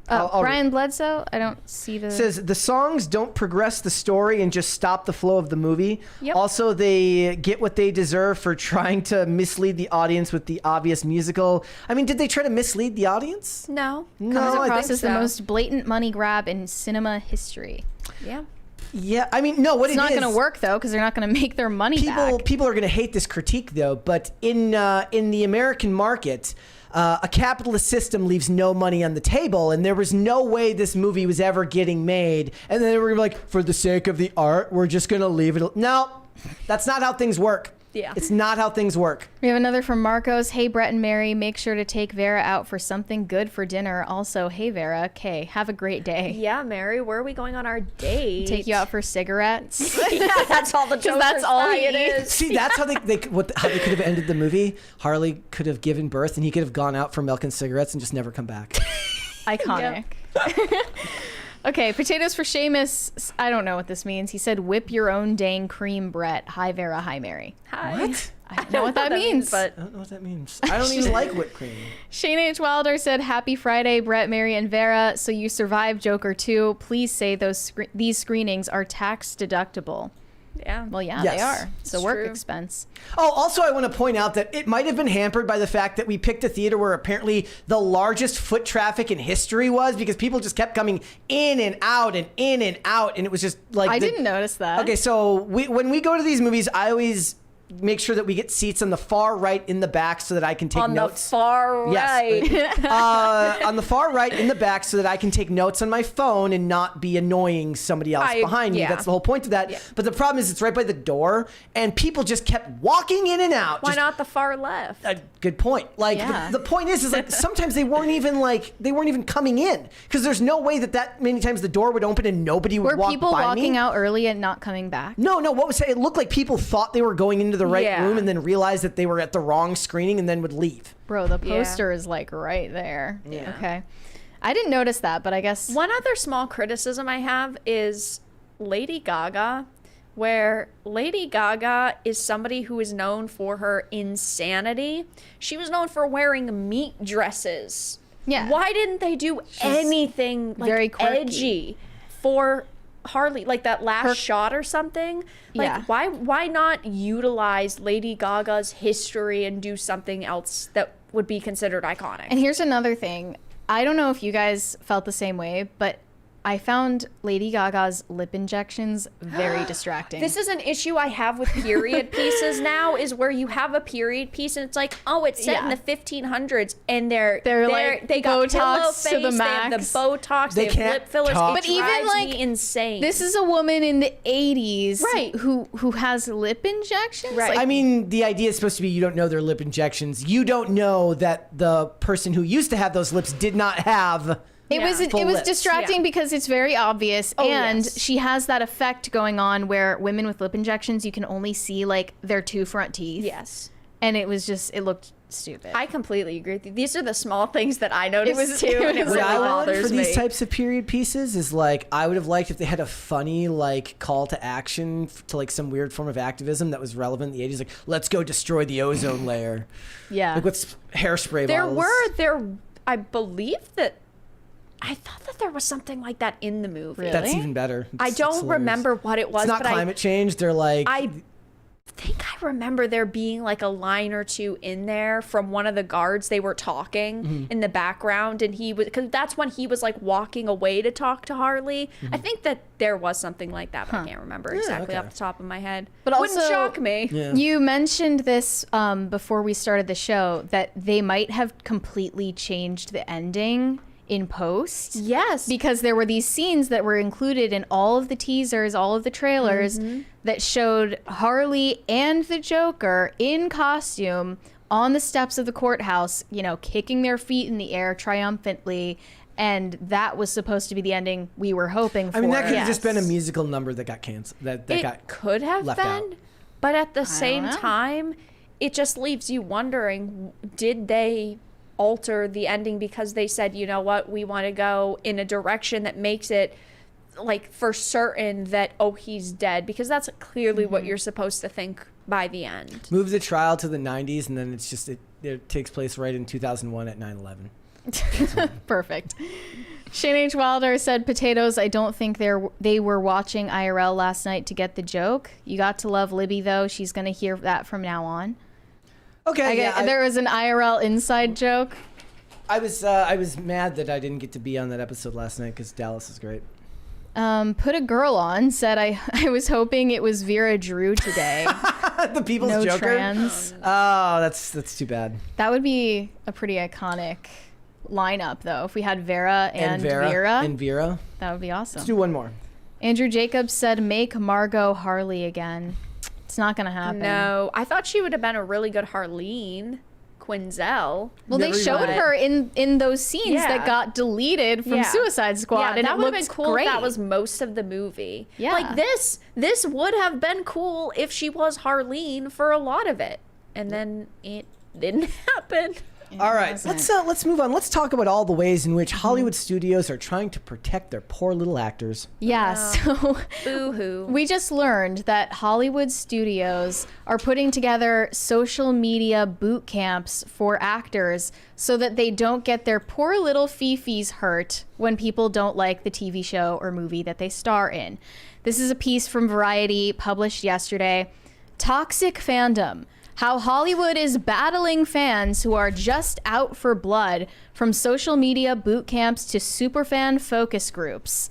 Speaker 1: I'll
Speaker 2: Brian Bledsoe. I don't see the.
Speaker 1: says the songs don't progress the story and just stop the flow of the movie.
Speaker 3: Yep.
Speaker 1: Also, they get what they deserve for trying to mislead the audience with the obvious musical. I mean, did they try to mislead the audience?
Speaker 3: No.
Speaker 1: No,
Speaker 2: comes
Speaker 1: I
Speaker 2: across
Speaker 1: think
Speaker 2: as the
Speaker 3: so.
Speaker 2: most blatant money grab in cinema history.
Speaker 3: Yeah.
Speaker 1: Yeah, I mean, no. What
Speaker 2: It's not going to work though, because they're not going to make their money back.
Speaker 1: People are going to hate this critique though, but in the American market, a capitalist system leaves no money on the table, and there was no way this movie was ever getting made. And then they were like, for the sake of the art, we're just going to leave it. No, that's not how things work.
Speaker 3: Yeah.
Speaker 1: It's not how things work.
Speaker 2: We have another from Marcos. Hey, Brett and Mary, make sure to take Vera out for something good for dinner. Also, hey, Vera, okay, have a great day.
Speaker 3: Yeah, Mary, where are we going on our date?
Speaker 2: Take you out for cigarettes.
Speaker 3: Yeah, that's all the Joker's
Speaker 2: that's all he
Speaker 3: diet
Speaker 2: eats.
Speaker 3: is.
Speaker 1: See, that's how how they could have ended the movie. Harley could have given birth, and he could have gone out for milk and cigarettes and just never come back.
Speaker 2: Iconic. Okay, potatoes for Seamus. I don't know what this means. He said, whip your own dang cream, Brett. Hi, Vera. Hi, Mary.
Speaker 3: Hi.
Speaker 1: What?
Speaker 2: I don't know what that means.
Speaker 1: I
Speaker 3: But
Speaker 1: don't know what that means. I don't even like whipped cream.
Speaker 2: Shane H. Wilder said, happy Friday, Brett, Mary, and Vera. So you survived Joker 2. Please say these screenings are tax deductible.
Speaker 3: yeah.
Speaker 2: Well, yeah,
Speaker 1: Yes.
Speaker 2: they are. It's a work
Speaker 3: true.
Speaker 2: expense.
Speaker 1: Oh, also, I want to point out that it might have been hampered by the fact that we picked a theater where apparently the largest foot traffic in history was, because people just kept coming in and out and in and out, and it was just like
Speaker 2: I didn't notice that.
Speaker 1: Okay, so when we go to these movies, I always make sure that we get seats on the far right in the back so that I can take
Speaker 3: On
Speaker 1: notes.
Speaker 3: the far right.
Speaker 1: Yes. On the far right in the back so that I can take notes on my phone and not be annoying somebody else behind me.
Speaker 3: yeah.
Speaker 1: That's the whole point of that.
Speaker 3: Yeah.
Speaker 1: But the problem is it's right by the door, and people just kept walking in and out.
Speaker 3: Why
Speaker 1: Just-
Speaker 3: not the far left?
Speaker 1: Good point. Like
Speaker 2: Yeah.
Speaker 1: the point is like sometimes they weren't even coming in, because there's no way that many times the door would open and nobody would
Speaker 2: Were
Speaker 1: walk
Speaker 2: people
Speaker 1: by
Speaker 2: walking
Speaker 1: me.
Speaker 2: out early and not coming back?
Speaker 1: No, what was it looked like people thought they were going into the right
Speaker 3: Yeah.
Speaker 1: room and then realized that they were at the wrong screening and then would leave.
Speaker 2: Bro, the
Speaker 3: Yeah.
Speaker 2: poster is like right there.
Speaker 1: Yeah.
Speaker 2: Okay. I didn't notice that, but I guess
Speaker 3: One other small criticism I have is Lady Gaga, where Lady Gaga is somebody who is known for her insanity. She was known for wearing meat dresses.
Speaker 2: Yeah.
Speaker 3: Why didn't they do anything like
Speaker 2: very quirky.
Speaker 3: edgy for Harley, like that last shot or something? Like,
Speaker 2: Yeah.
Speaker 3: why not utilize Lady Gaga's history and do something else that would be considered iconic?
Speaker 2: And here's another thing. I don't know if you guys felt the same way, but I found Lady Gaga's lip injections very distracting.
Speaker 3: This is an issue I have with period pieces now, is where you have a period piece and it's like, oh, it's set in the 1500s, and they're
Speaker 2: like
Speaker 3: they got pillow
Speaker 2: Botox
Speaker 3: face,
Speaker 2: to the
Speaker 3: they have the
Speaker 2: max.
Speaker 3: Botox,
Speaker 1: They
Speaker 3: they have
Speaker 1: can't
Speaker 3: lip fillers.
Speaker 1: talk.
Speaker 3: It
Speaker 2: But even,
Speaker 3: drives
Speaker 2: like,
Speaker 3: me insane.
Speaker 2: This is a woman in the 80s,
Speaker 3: Right.
Speaker 2: who has lip injections.
Speaker 3: Right.
Speaker 2: Like,
Speaker 1: I mean, the idea is supposed to be you don't know their lip injections. You don't know that the person who used to have those lips did not have.
Speaker 2: It was
Speaker 1: full
Speaker 2: it was
Speaker 1: lips.
Speaker 2: distracting because it's very obvious, and
Speaker 3: yes.
Speaker 2: she has that effect going on where women with lip injections, you can only see like their two front teeth.
Speaker 3: yes.
Speaker 2: And it looked stupid.
Speaker 3: I completely agree with you. These are the small things that I noticed too, and it
Speaker 2: was-
Speaker 3: really
Speaker 1: What I want
Speaker 3: bothers
Speaker 1: for
Speaker 3: me.
Speaker 1: these types of period pieces is like I would have liked if they had a funny like call to action to like some weird form of activism that was relevant in the 80s, like let's go destroy the ozone layer,
Speaker 2: yeah.
Speaker 1: like with hairspray
Speaker 3: There
Speaker 1: bottles.
Speaker 3: I believe that, I thought that there was something like that in the movie.
Speaker 2: Really?
Speaker 1: That's even better.
Speaker 3: I
Speaker 1: It's
Speaker 3: don't
Speaker 1: hilarious.
Speaker 3: remember what it was,
Speaker 1: It's not
Speaker 3: but
Speaker 1: climate change. They're like
Speaker 3: I think I remember there being like a line or two in there from one of the guards. They were talking in the background, and he was, because that's when he was like walking away to talk to Harley. I think that there was something like that, but I can't remember exactly
Speaker 1: okay.
Speaker 3: off the top of my head.
Speaker 2: But
Speaker 3: Wouldn't
Speaker 2: also-
Speaker 3: shock me.
Speaker 1: Yeah.
Speaker 2: You mentioned this before we started the show, that they might have completely changed the ending in post.
Speaker 3: Yes.
Speaker 2: Because there were these scenes that were included in all of the teasers, all of the trailers, that showed Harley and the Joker in costume on the steps of the courthouse, you know, kicking their feet in the air triumphantly. And that was supposed to be the ending we were hoping for.
Speaker 1: I mean, that could have
Speaker 3: Yes.
Speaker 1: just been a musical number that got canceled. That
Speaker 3: it
Speaker 1: got
Speaker 3: could have
Speaker 1: left
Speaker 3: been,
Speaker 1: out.
Speaker 3: but at the same
Speaker 2: know.
Speaker 3: time, it just leaves you wondering, did they alter the ending because they said, you know what, we want to go in a direction that makes it like for certain that, oh, he's dead, because that's clearly what you're supposed to think by the end.
Speaker 1: move the trial to the 90s, and then it's just it takes place right in 2001 at 9/11.
Speaker 2: Perfect. Shane H. Wilder said, potatoes, I don't think they were watching IRL last night to get the joke. You got to love Libby, though. She's going to hear that from now on.
Speaker 1: Okay,
Speaker 2: There was an IRL inside joke.
Speaker 1: I was mad that I didn't get to be on that episode last night because Dallas is great.
Speaker 2: Put a girl on, said, I was hoping it was Vera Drew today.
Speaker 1: The People's
Speaker 2: No
Speaker 1: Joker.
Speaker 2: trans.
Speaker 1: Oh, that's too bad.
Speaker 2: That would be a pretty iconic lineup, though. If we had Vera and Vera,
Speaker 1: and Vera.
Speaker 2: that would be awesome.
Speaker 1: Let's do one more.
Speaker 2: Andrew Jacobs said, make Margot Harley again. It's not going to happen.
Speaker 3: No, I thought she would have been a really good Harleen Quinzel.
Speaker 2: Well, they
Speaker 1: Never
Speaker 2: showed
Speaker 1: even-
Speaker 2: her in those scenes
Speaker 3: Yeah.
Speaker 2: that got deleted from
Speaker 3: Yeah.
Speaker 2: Suicide Squad,
Speaker 3: Yeah,
Speaker 2: and
Speaker 3: that
Speaker 2: it
Speaker 3: would have
Speaker 2: looked
Speaker 3: been cool
Speaker 2: great.
Speaker 3: if that was most of the movie.
Speaker 2: Yeah.
Speaker 3: Like this would have been cool if she was Harleen for a lot of it. And then it didn't happen.
Speaker 1: All right,
Speaker 2: wasn't.
Speaker 1: let's move on. Let's talk about all the ways in which Hollywood studios are trying to protect their poor little actors.
Speaker 2: Yeah, so
Speaker 3: Boo-hoo.
Speaker 2: we just learned that Hollywood studios are putting together social media boot camps for actors so that they don't get their poor little fifis hurt when people don't like the TV show or movie that they star in. This is a piece from Variety published yesterday. Toxic Fandom: How Hollywood is battling fans who are just out for blood, from social media boot camps to superfan focus groups.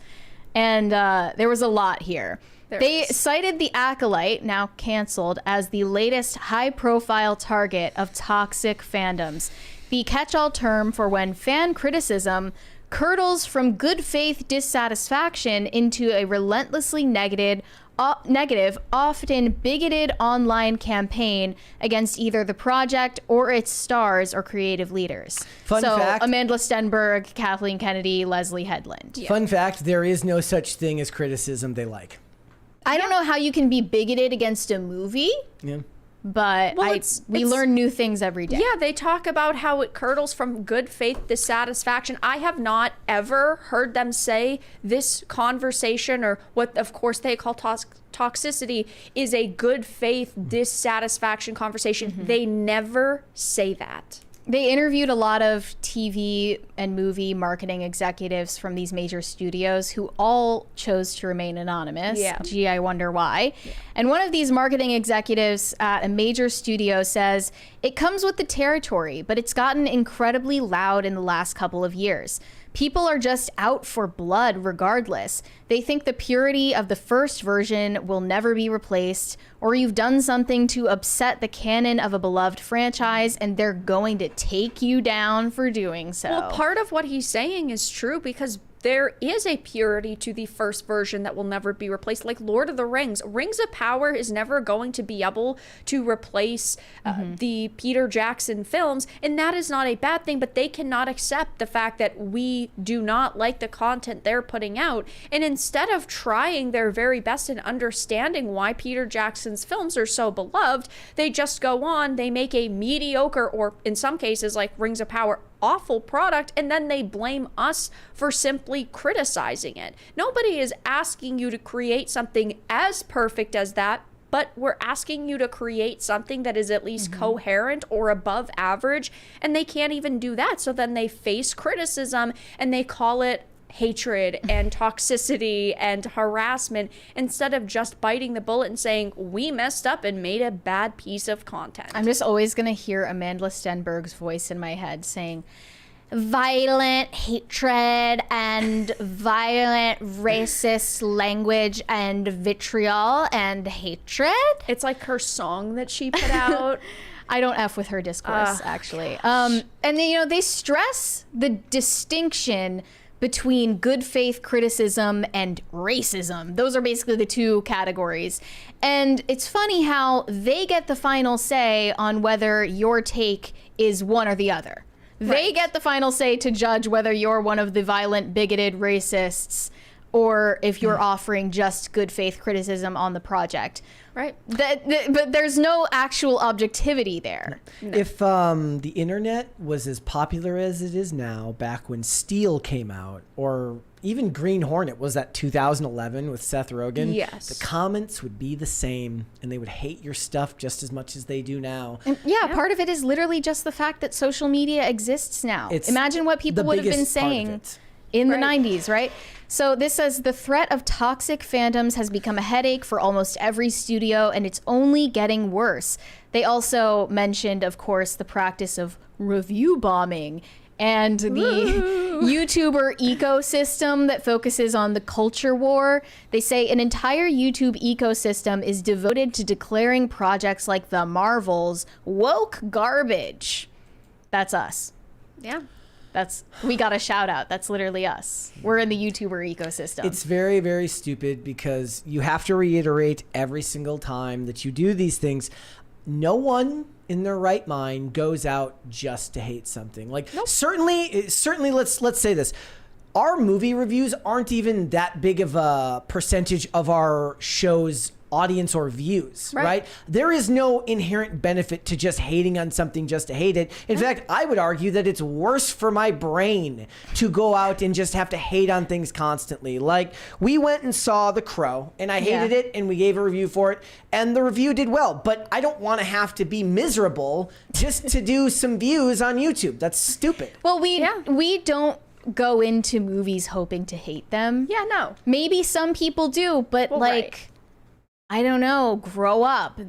Speaker 2: And there was a lot here. They
Speaker 3: is.
Speaker 2: cited The Acolyte, now canceled, as the latest high-profile target of toxic fandoms, the catch-all term for when fan criticism curdles from good faith dissatisfaction into a relentlessly negative, often bigoted online campaign against either the project or its stars or creative leaders.
Speaker 1: Fun
Speaker 2: so
Speaker 1: fact-
Speaker 2: Amanda Stenberg, Kathleen Kennedy, Leslie Headland.
Speaker 1: Fun fact, there is no such thing as criticism they like.
Speaker 2: I don't know how you can be bigoted against a movie,
Speaker 1: Yeah.
Speaker 2: but
Speaker 3: Well,
Speaker 2: we learn new things every day.
Speaker 3: Yeah, they talk about how it curdles from good faith dissatisfaction. I have not ever heard them say this conversation, or what of course they call toxicity, is a good faith dissatisfaction conversation. They never say that.
Speaker 2: They interviewed a lot of TV and movie marketing executives from these major studios who all chose to remain anonymous.
Speaker 3: Yeah.
Speaker 2: Gee, I wonder why. Yeah. And one of these marketing executives at a major studio says, it comes with the territory, but it's gotten incredibly loud in the last couple of years. People are just out for blood regardless. They think the purity of the first version will never be replaced, or you've done something to upset the canon of a beloved franchise and they're going to take you down for doing so.
Speaker 3: Well, part of what he's saying is true because there is a purity to the first version that will never be replaced. Like Lord of the Rings. Rings of Power is never going to be able to replace the Peter Jackson films. And that is not a bad thing, but they cannot accept the fact that we do not like the content they're putting out. And instead of trying their very best in understanding why Peter Jackson's films are so beloved, they just go on, they make a mediocre, or in some cases like Rings of Power, awful product, and then they blame us for simply criticizing it. Nobody is asking you to create something as perfect as that, but we're asking you to create something that is at least coherent or above average, and they can't even do that. So then they face criticism and they call it hatred and toxicity and harassment instead of just biting the bullet and saying, we messed up and made a bad piece of content.
Speaker 2: I'm just always going to hear Amanda Stenberg's voice in my head saying, violent hatred and violent racist language and vitriol and hatred.
Speaker 3: It's like her song that she put out.
Speaker 2: I don't F with her discourse, actually. And then, they stress the distinction between good faith criticism and racism. Those are basically the two categories. And it's funny how they get the final say on whether your take is one or the other. They get the final say to judge whether you're one of the violent, bigoted racists or if you're offering just good faith criticism on the project.
Speaker 3: Right.
Speaker 2: But there's no actual objectivity there.
Speaker 1: No. If the internet was as popular as it is now, back when Steel came out, or even Green Hornet was that 2011 with Seth Rogen,
Speaker 3: yes,
Speaker 1: the comments would be the same, and they would hate your stuff just as much as they do now.
Speaker 2: And part of it is literally just the fact that social media exists now. Imagine what people would have been saying in the 90s, right? So this says, the threat of toxic fandoms has become a headache for almost every studio, and it's only getting worse. They also mentioned, of course, the practice of review bombing and the YouTuber ecosystem that focuses on the culture war. They say an entire YouTube ecosystem is devoted to declaring projects like the Marvels woke garbage. That's us.
Speaker 3: Yeah.
Speaker 2: We got a shout out. That's literally us. We're in the YouTuber ecosystem.
Speaker 1: It's very, very stupid because you have to reiterate every single time that you do these things. No one in their right mind goes out just to hate something. Like, certainly let's say this. Our movie reviews aren't even that big of a percentage of our show's audience or views, right? There is no inherent benefit to just hating on something just to hate it. In fact, I would argue that it's worse for my brain to go out and just have to hate on things constantly. Like, we went and saw The Crow, and I hated it, and we gave a review for it, and the review did well, but I don't want to have to be miserable just to do some views on YouTube. That's stupid.
Speaker 2: Well, we don't go into movies hoping to hate them.
Speaker 3: Yeah, no.
Speaker 2: Maybe some people do, but I don't know, grow up.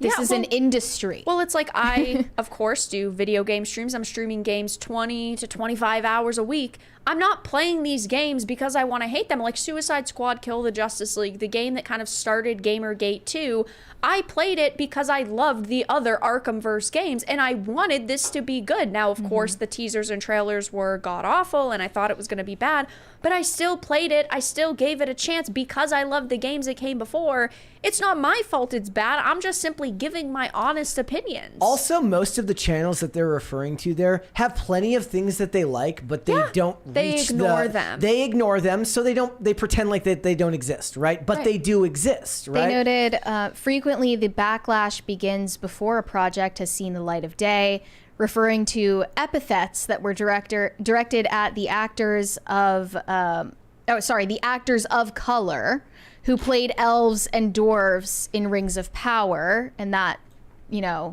Speaker 2: This is an industry.
Speaker 3: Well, it's like I, of course, do video game streams. I'm streaming games 20 to 25 hours a week. I'm not playing these games because I want to hate them. Like Suicide Squad Kill the Justice League, the game that kind of started Gamergate 2. I played it because I loved the other Arkhamverse games, and I wanted this to be good. Now, of course, the teasers and trailers were god-awful, and I thought it was going to be bad, but I still played it. I still gave it a chance because I loved the games that came before. It's not my fault it's bad. I'm just simply giving my honest opinions.
Speaker 1: Also, most of the channels that they're referring to there have plenty of things that they like, but they don't
Speaker 3: ignore them.
Speaker 1: They ignore them, so they pretend like they don't exist, right? But they do exist, right?
Speaker 2: They noted frequently the backlash begins before a project has seen the light of day, referring to epithets that were directed at the actors of the actors of color who played elves and dwarves in Rings of Power, and that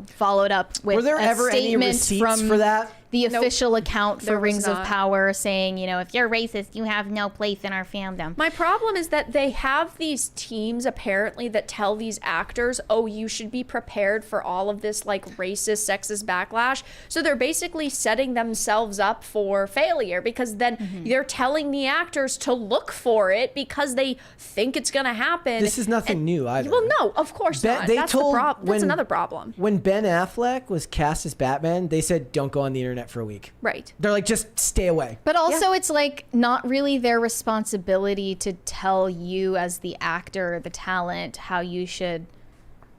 Speaker 2: followed up with
Speaker 1: were there ever any receipts for that?
Speaker 2: the official account for
Speaker 3: there was
Speaker 2: Rings of
Speaker 3: not.
Speaker 2: Power saying, you know, if you're racist, you have no place in our fandom.
Speaker 3: My problem is that they have these teams apparently that tell these actors, oh, you should be prepared for all of this like racist, sexist backlash. So they're basically setting themselves up for failure because then they're telling the actors to look for it because they think it's going to happen.
Speaker 1: This is nothing new either.
Speaker 3: Well, no, of course not.
Speaker 1: They
Speaker 3: That's
Speaker 1: told
Speaker 3: the problem. That's another problem.
Speaker 1: When Ben Affleck was cast as Batman, they said, don't go on the internet for a week.
Speaker 3: Right.
Speaker 1: They're like, just stay away.
Speaker 2: But also, it's like not really their responsibility to tell you as the actor, the talent, how you should,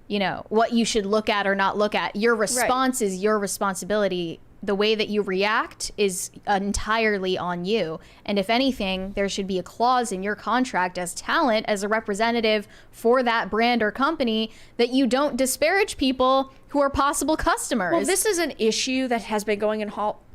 Speaker 2: you know, what you should look at or not look at. Your response is your responsibility. The way that you react is entirely on you. And if anything, there should be a clause in your contract as talent, as a representative for that brand or company, that you don't disparage people who are possible customers.
Speaker 3: Well, this is an issue that has been going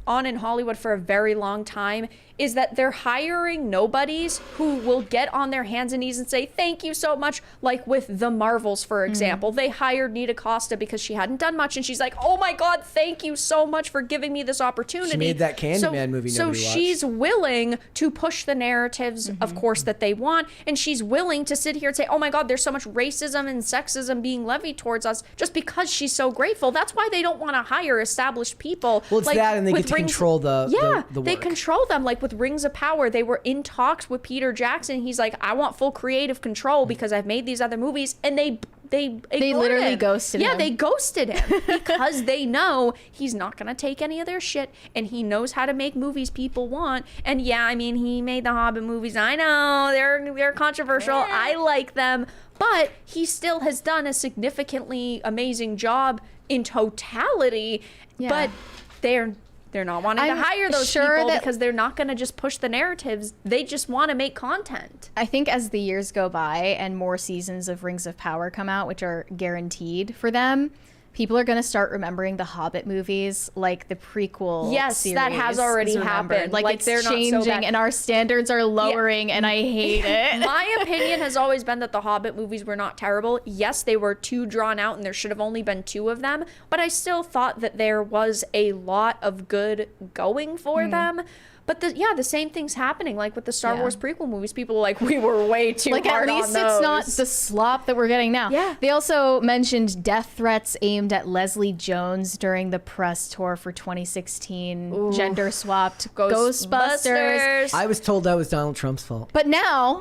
Speaker 3: on in Hollywood for a very long time, is that they're hiring nobodies who will get on their hands and knees and say, thank you so much. Like with the Marvels, for example, they hired Nita Costa because she hadn't done much. And she's like, oh my God, thank you so much for giving me this opportunity.
Speaker 1: She made that Candyman movie
Speaker 3: So
Speaker 1: nobody watched.
Speaker 3: she's willing to push the narratives, of course, that they want. And she's willing to sit here and say, oh my God, there's so much racism and sexism being levied towards us just because she's so grateful. That's why they don't want to hire established people.
Speaker 1: Well, it's
Speaker 3: like,
Speaker 1: that, and they
Speaker 3: with
Speaker 1: get to control the
Speaker 3: they
Speaker 1: work.
Speaker 3: control them. Like with Rings of Power, they were in talks with Peter Jackson. He's like, I want full creative control because I've made these other movies, and they ignored
Speaker 2: literally
Speaker 3: him.
Speaker 2: ghosted
Speaker 3: Yeah,
Speaker 2: him.
Speaker 3: they ghosted him because they know he's not gonna take any of their shit, and he knows how to make movies people want. And yeah, I mean, he made the Hobbit movies. I know they're controversial. I like them, but he still has done a significantly amazing job in totality.
Speaker 2: Yeah.
Speaker 3: But they're not wanting to
Speaker 2: I'm
Speaker 3: hire those
Speaker 2: sure
Speaker 3: people
Speaker 2: that-
Speaker 3: because they're not going to just push the narratives. They just want to make content.
Speaker 2: I think as the years go by and more seasons of Rings of Power come out, which are guaranteed for them, people are going to start remembering the Hobbit movies like the prequel
Speaker 3: Yes,
Speaker 2: series
Speaker 3: that has already
Speaker 2: is remembered.
Speaker 3: happened.
Speaker 2: Like,
Speaker 3: Like,
Speaker 2: it's
Speaker 3: they're not so
Speaker 2: changing
Speaker 3: bad.
Speaker 2: and our standards are lowering and I hate it.
Speaker 3: My opinion has always been that the Hobbit movies were not terrible. Yes, they were too drawn out and there should have only been 2 of them, but I still thought that there was a lot of good going for them. But the same thing's happening like with the Star
Speaker 2: Yeah.
Speaker 3: Wars prequel movies. People are like, we were way too
Speaker 2: Like,
Speaker 3: hard
Speaker 2: at least
Speaker 3: on
Speaker 2: it's not
Speaker 3: those.
Speaker 2: the slop that we're getting now.
Speaker 3: Yeah.
Speaker 2: They also mentioned death threats aimed at Leslie Jones during the press tour for 2016 gender swapped Ghostbusters.
Speaker 1: I was told that was Donald Trump's fault.
Speaker 2: But now,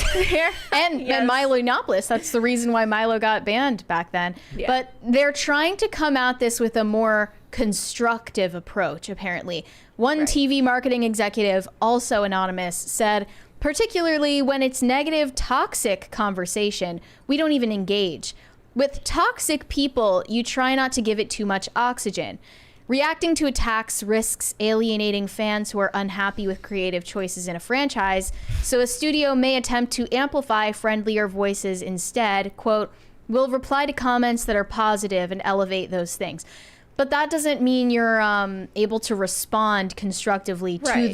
Speaker 2: and
Speaker 3: Yes.
Speaker 2: Milo Yiannopoulos, that's the reason why Milo got banned back then.
Speaker 3: Yeah.
Speaker 2: But they're trying to come at this with a more constructive approach, apparently. One TV marketing executive, also anonymous, said, particularly when it's negative, toxic conversation, we don't even engage. With toxic people, you try not to give it too much oxygen. Reacting to attacks risks alienating fans who are unhappy with creative choices in a franchise, so a studio may attempt to amplify friendlier voices instead. Quote, we'll reply to comments that are positive and elevate those things. But that doesn't mean you're able to respond constructively
Speaker 3: Right.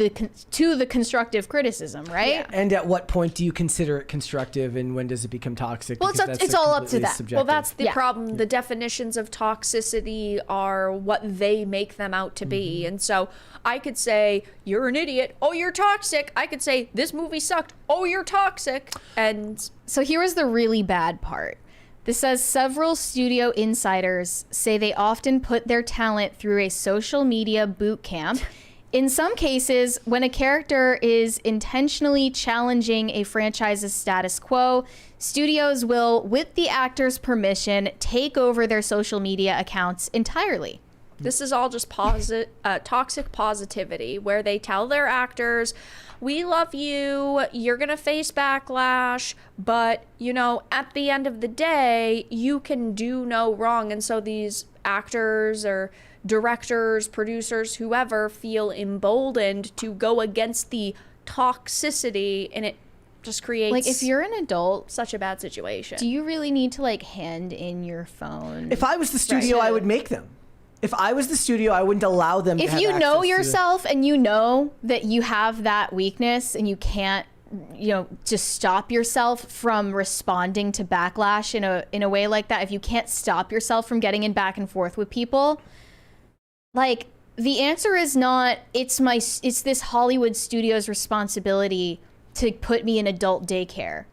Speaker 2: to the constructive criticism, right?
Speaker 3: Yeah.
Speaker 1: And at what point do you consider it constructive, and when does it become toxic?
Speaker 2: Well,
Speaker 1: Because
Speaker 2: it's
Speaker 1: that's
Speaker 2: all up to
Speaker 1: completely
Speaker 2: them.
Speaker 1: subjective.
Speaker 3: Well, that's the
Speaker 2: Yeah.
Speaker 3: problem. The definitions of toxicity are what they make them out to be. And so I could say, you're an idiot. Oh, you're toxic. I could say, this movie sucked. Oh, you're toxic. And
Speaker 2: So here was the really bad part. This says several studio insiders say they often put their talent through a social media boot camp. In some cases, when a character is intentionally challenging a franchise's status quo, studios will, with the actor's permission, take over their social media accounts entirely.
Speaker 3: this is all just toxic positivity, where they tell their actors, we love you, you're going to face backlash, but, you know, at the end of the day, you can do no wrong. And so these actors or directors, producers, whoever, feel emboldened to go against the toxicity, and it just creates
Speaker 2: Like, if you're an adult,
Speaker 3: such a bad situation.
Speaker 2: do you really need to, like, hand in your phone?
Speaker 1: If I was the studio, I would make them. If I was the studio, I wouldn't allow them to
Speaker 2: If
Speaker 1: have
Speaker 2: you know
Speaker 1: access to
Speaker 2: yourself and you know that you have that weakness and you can't, you know, just stop yourself from responding to backlash in a way like that, if you can't stop yourself from getting in back and forth with people, like, the answer is not, it's this Hollywood studio's responsibility to put me in adult daycare.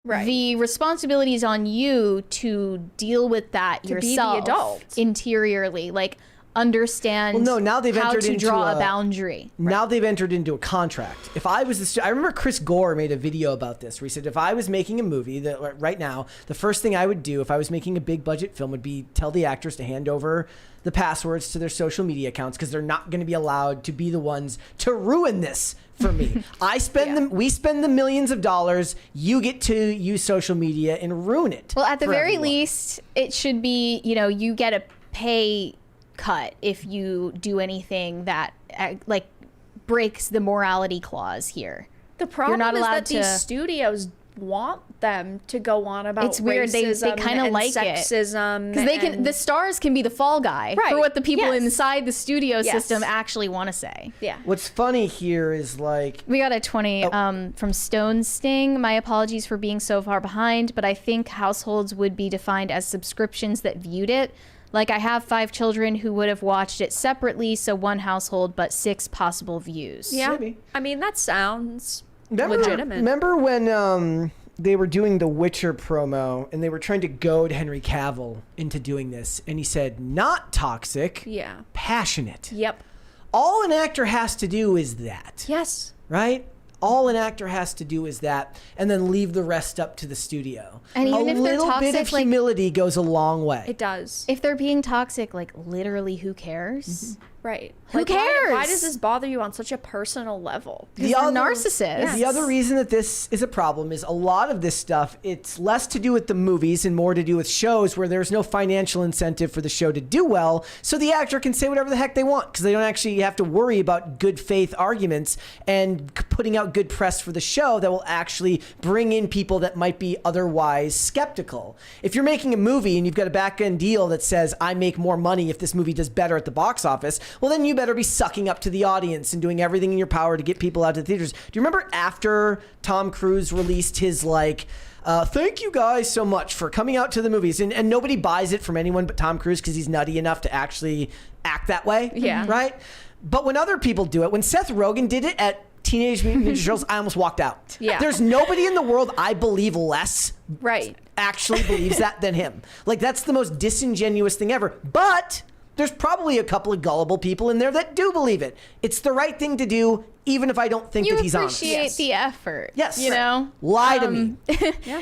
Speaker 3: Right.
Speaker 2: The responsibility is on you to deal with that yourself.
Speaker 3: Be the adult.
Speaker 2: Interiorly, like understand
Speaker 1: now they've
Speaker 2: how
Speaker 1: entered
Speaker 2: to
Speaker 1: into
Speaker 2: draw a boundary.
Speaker 1: Now they've entered into a contract. If I was I remember Chris Gore made a video about this where he said if I was making a movie that right now, the first thing I would do if I was making a big budget film would be tell the actors to hand over the passwords to their social media accounts because they're not going to be allowed to be the ones to ruin this for me. We spend the millions of dollars. You get to use social media and ruin it.
Speaker 2: Well, at the very
Speaker 1: everyone.
Speaker 2: least, it should be, you get a pay cut if you do anything that like breaks the morality clause here.
Speaker 3: The problem
Speaker 2: not
Speaker 3: is
Speaker 2: allowed
Speaker 3: that these studios want them to go on about
Speaker 2: It's weird. They
Speaker 3: racism
Speaker 2: kind of
Speaker 3: and
Speaker 2: like
Speaker 3: sexism
Speaker 2: because the stars can be the fall guy for
Speaker 3: Right.
Speaker 2: what the people
Speaker 3: Yes.
Speaker 2: inside the studio
Speaker 3: Yes.
Speaker 2: system actually want to say.
Speaker 3: Yeah.
Speaker 1: What's funny here is like
Speaker 2: We got a 20 from Stone Sting. My apologies for being so far behind, but I think households would be defined as subscriptions that viewed it. Like I have 5 children who would have watched it separately, so 1 household, but 6 possible views.
Speaker 3: Yeah.
Speaker 1: Maybe.
Speaker 3: I mean, that sounds legitimate.
Speaker 1: Remember when they were doing the Witcher promo and they were trying to goad Henry Cavill into doing this, and he said, "Not toxic,
Speaker 3: Yeah.
Speaker 1: passionate."
Speaker 3: Yep.
Speaker 1: All an actor has to do is that,
Speaker 3: Yes.
Speaker 1: right? All an actor has to do is that, and then leave the rest up to the studio.
Speaker 2: And even
Speaker 1: a
Speaker 2: if they're
Speaker 1: little bit
Speaker 2: toxic,
Speaker 1: of
Speaker 2: like-
Speaker 1: humility goes a long way.
Speaker 3: It does.
Speaker 2: If they're being toxic, like literally, who cares?
Speaker 3: Right.
Speaker 2: Who
Speaker 3: Why
Speaker 2: cares?
Speaker 3: does this bother you on such a personal level?
Speaker 2: Because they're narcissists.
Speaker 1: The other reason that this is a problem is a lot of this stuff, it's less to do with the movies and more to do with shows where there's no financial incentive for the show to do well. So the actor can say whatever the heck they want because they don't actually have to worry about good faith arguments and putting out good press for the show that will actually bring in people that might be otherwise skeptical. If you're making a movie and you've got a back end deal that says, I make more money if this movie does better at the box office, well, then you better be sucking up to the audience and doing everything in your power to get people out to the theaters. Do you remember after Tom Cruise released his thank you guys so much for coming out to the movies, and nobody buys it from anyone but Tom Cruise because he's nutty enough to actually act that way?
Speaker 3: Yeah.
Speaker 1: Right? But when other people do it, when Seth Rogen did it at Teenage Mutant Ninja Turtles, I almost walked out.
Speaker 3: Yeah.
Speaker 1: There's nobody in the world I believe less
Speaker 3: Right.
Speaker 1: actually believes that than him. Like, that's the most disingenuous thing ever. But there's probably a couple of gullible people in there that do believe it. It's the right thing to do, even if I don't think
Speaker 2: You
Speaker 1: that he's honest.
Speaker 2: appreciate the effort.
Speaker 1: Yes.
Speaker 2: You know?
Speaker 1: Lie to me.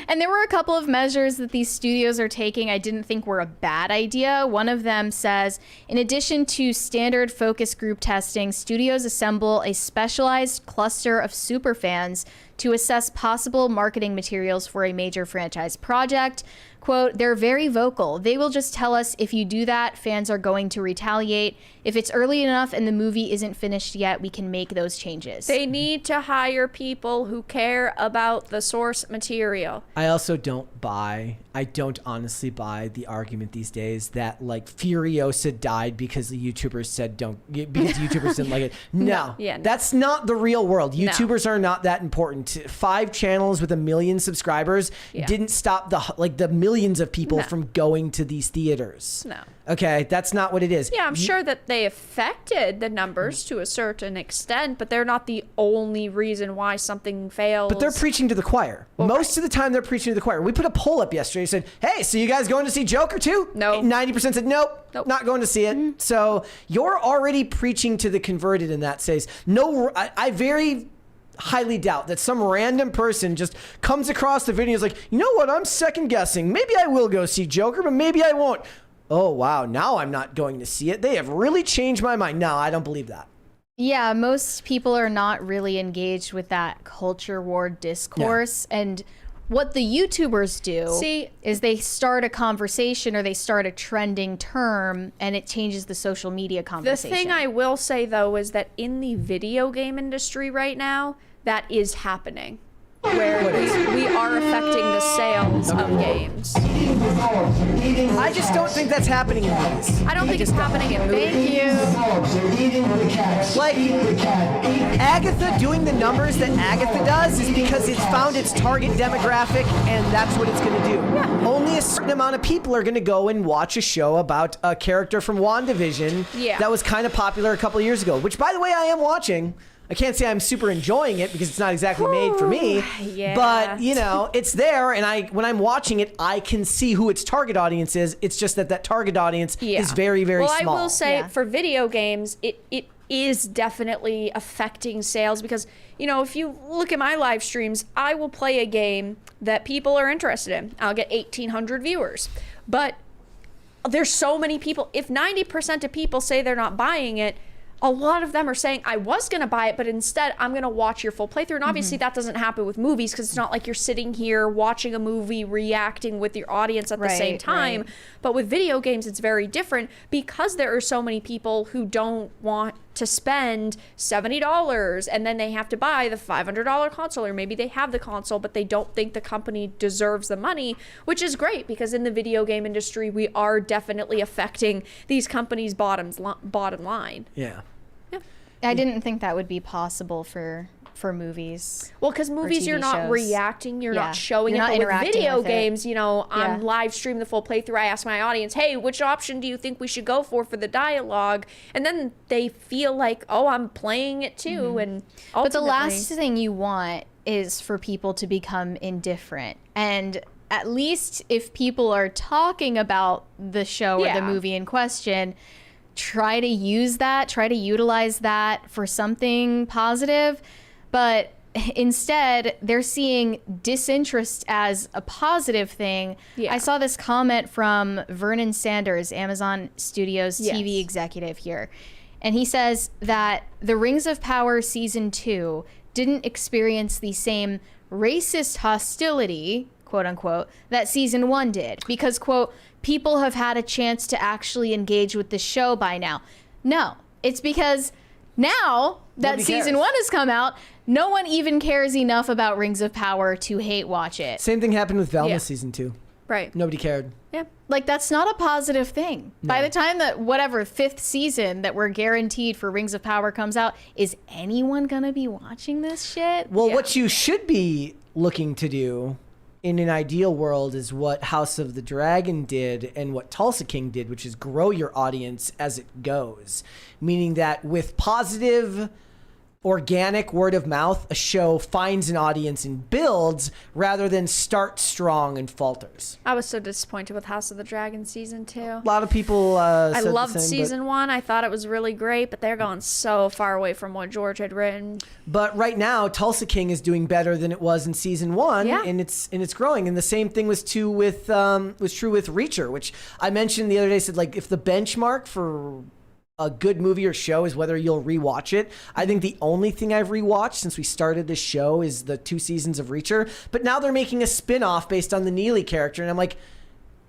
Speaker 2: And there were a couple of measures that these studios are taking I didn't think were a bad idea. One of them says, in addition to standard focus group testing, studios assemble a specialized cluster of superfans to assess possible marketing materials for a major franchise project. Quote, they're very vocal. They will just tell us if you do that, fans are going to retaliate. If it's early enough and the movie isn't finished yet, we can make those changes.
Speaker 3: They need to hire people who care about the source material.
Speaker 1: I also I don't honestly buy the argument these days that like Furiosa died because the YouTubers said because YouTubers didn't like it. No,
Speaker 3: Yeah, no.
Speaker 1: That's not the real world. YouTubers are not that important. 5 channels with 1 million subscribers didn't stop the millions of people from going to these theaters.
Speaker 3: No.
Speaker 1: Okay, that's not what it is.
Speaker 3: Yeah, I'm sure that they affected the numbers to a certain extent, but they're not the only reason why something fails.
Speaker 1: But they're preaching to the choir. Most of the time, they're preaching to the choir. We put a poll up yesterday. Said, "Hey, so you guys going to see Joker too?"
Speaker 3: No.
Speaker 1: 90% said nope, not going to see it. So you're already preaching to the converted in that sense. No, I very highly doubt that some random person just comes across the video and is like, you know what? I'm second guessing. Maybe I will go see Joker, but maybe I won't. Oh, wow. Now I'm not going to see it. They have really changed my mind. No, I don't believe that.
Speaker 2: Yeah, most people are not really engaged with that culture war discourse. And what the YouTubers do is they start a conversation or they start a trending term and it changes the social media conversation.
Speaker 3: The thing I will say, though, is that in the video game industry right now, that is happening. where we are affecting the sales of games.
Speaker 1: I just don't think that's happening in movies.
Speaker 3: I don't think it's happening in movies.
Speaker 1: Like, Agatha doing the numbers that Agatha does is because it's found its target demographic, and that's what it's going to do.
Speaker 3: Yeah.
Speaker 1: Only a certain amount of people are going to go and watch a show about a character from WandaVision that was kind of popular a couple years ago, which, by the way, I am watching. I can't say I'm super enjoying it because it's not exactly made for me, but you know, it's there, and when I'm watching it, I can see who its target audience is. It's just that target audience is very, very small.
Speaker 3: Well, I will say for video games, it is definitely affecting sales because, you know, if you look at my live streams, I will play a game that people are interested in. I'll get 1,800 viewers, but there's so many people. If 90% of people say they're not buying it, a lot of them are saying, I was going to buy it, but instead I'm going to watch your full playthrough. And obviously that doesn't happen with movies because it's not like you're sitting here watching a movie, reacting with your audience at the same time. Right. But with video games, it's very different because there are so many people who don't want to spend $70 and then they have to buy the $500 console, or maybe they have the console, but they don't think the company deserves the money, which is great because in the video game industry, we are definitely affecting these companies' bottom line.
Speaker 1: Yeah.
Speaker 2: I didn't think that would be possible for movies.
Speaker 3: Well, because movies, you're not reacting, you're not showing
Speaker 2: you're
Speaker 3: it.
Speaker 2: not
Speaker 3: But with video
Speaker 2: with
Speaker 3: games, you know, I'm live stream the full playthrough. I ask my audience, hey, which option do you think we should go for the dialogue? And then they feel like, oh, I'm playing it too. And
Speaker 2: but the last thing you want is for people to become indifferent. And at least if people are talking about the show or the movie in question, try to utilize that for something positive. But instead, they're seeing disinterest as a positive thing. I saw this comment from Vernon Sanders, Amazon Studios TV executive here. And he says that the Rings of Power Season 2 didn't experience the same racist hostility, quote unquote, that Season 1 did. Because, quote, people have had a chance to actually engage with the show by now. No, it's because now that Season 1 has come out, no one even cares enough about Rings of Power to hate watch it.
Speaker 1: Same thing happened with Velma Season 2.
Speaker 3: Right.
Speaker 1: Nobody cared.
Speaker 3: Yeah.
Speaker 2: Like, that's not a positive thing. No. By the time that whatever 5th season that we're guaranteed for Rings of Power comes out, is anyone gonna be watching this shit?
Speaker 1: Well, what you should be looking to do in an ideal world is what House of the Dragon did and what Tulsa King did, which is grow your audience as it goes. Meaning that with positive, organic word of mouth, a show finds an audience and builds rather than start strong and falters.
Speaker 3: I was so disappointed with House of the Dragon Season 2.
Speaker 1: A lot of people
Speaker 3: I loved Season 1. I thought it was really great, but they're going so far away from what George had written.
Speaker 1: But right now, Tulsa King is doing better than it was in Season 1, and it's growing. And the same thing was true with Reacher, which I mentioned the other day. Said, like, if the benchmark for a good movie or show is whether you'll rewatch it, I think the only thing I've rewatched since we started this show is the 2 seasons of Reacher. But now they're making a spin-off based on the Neely character, and I'm like,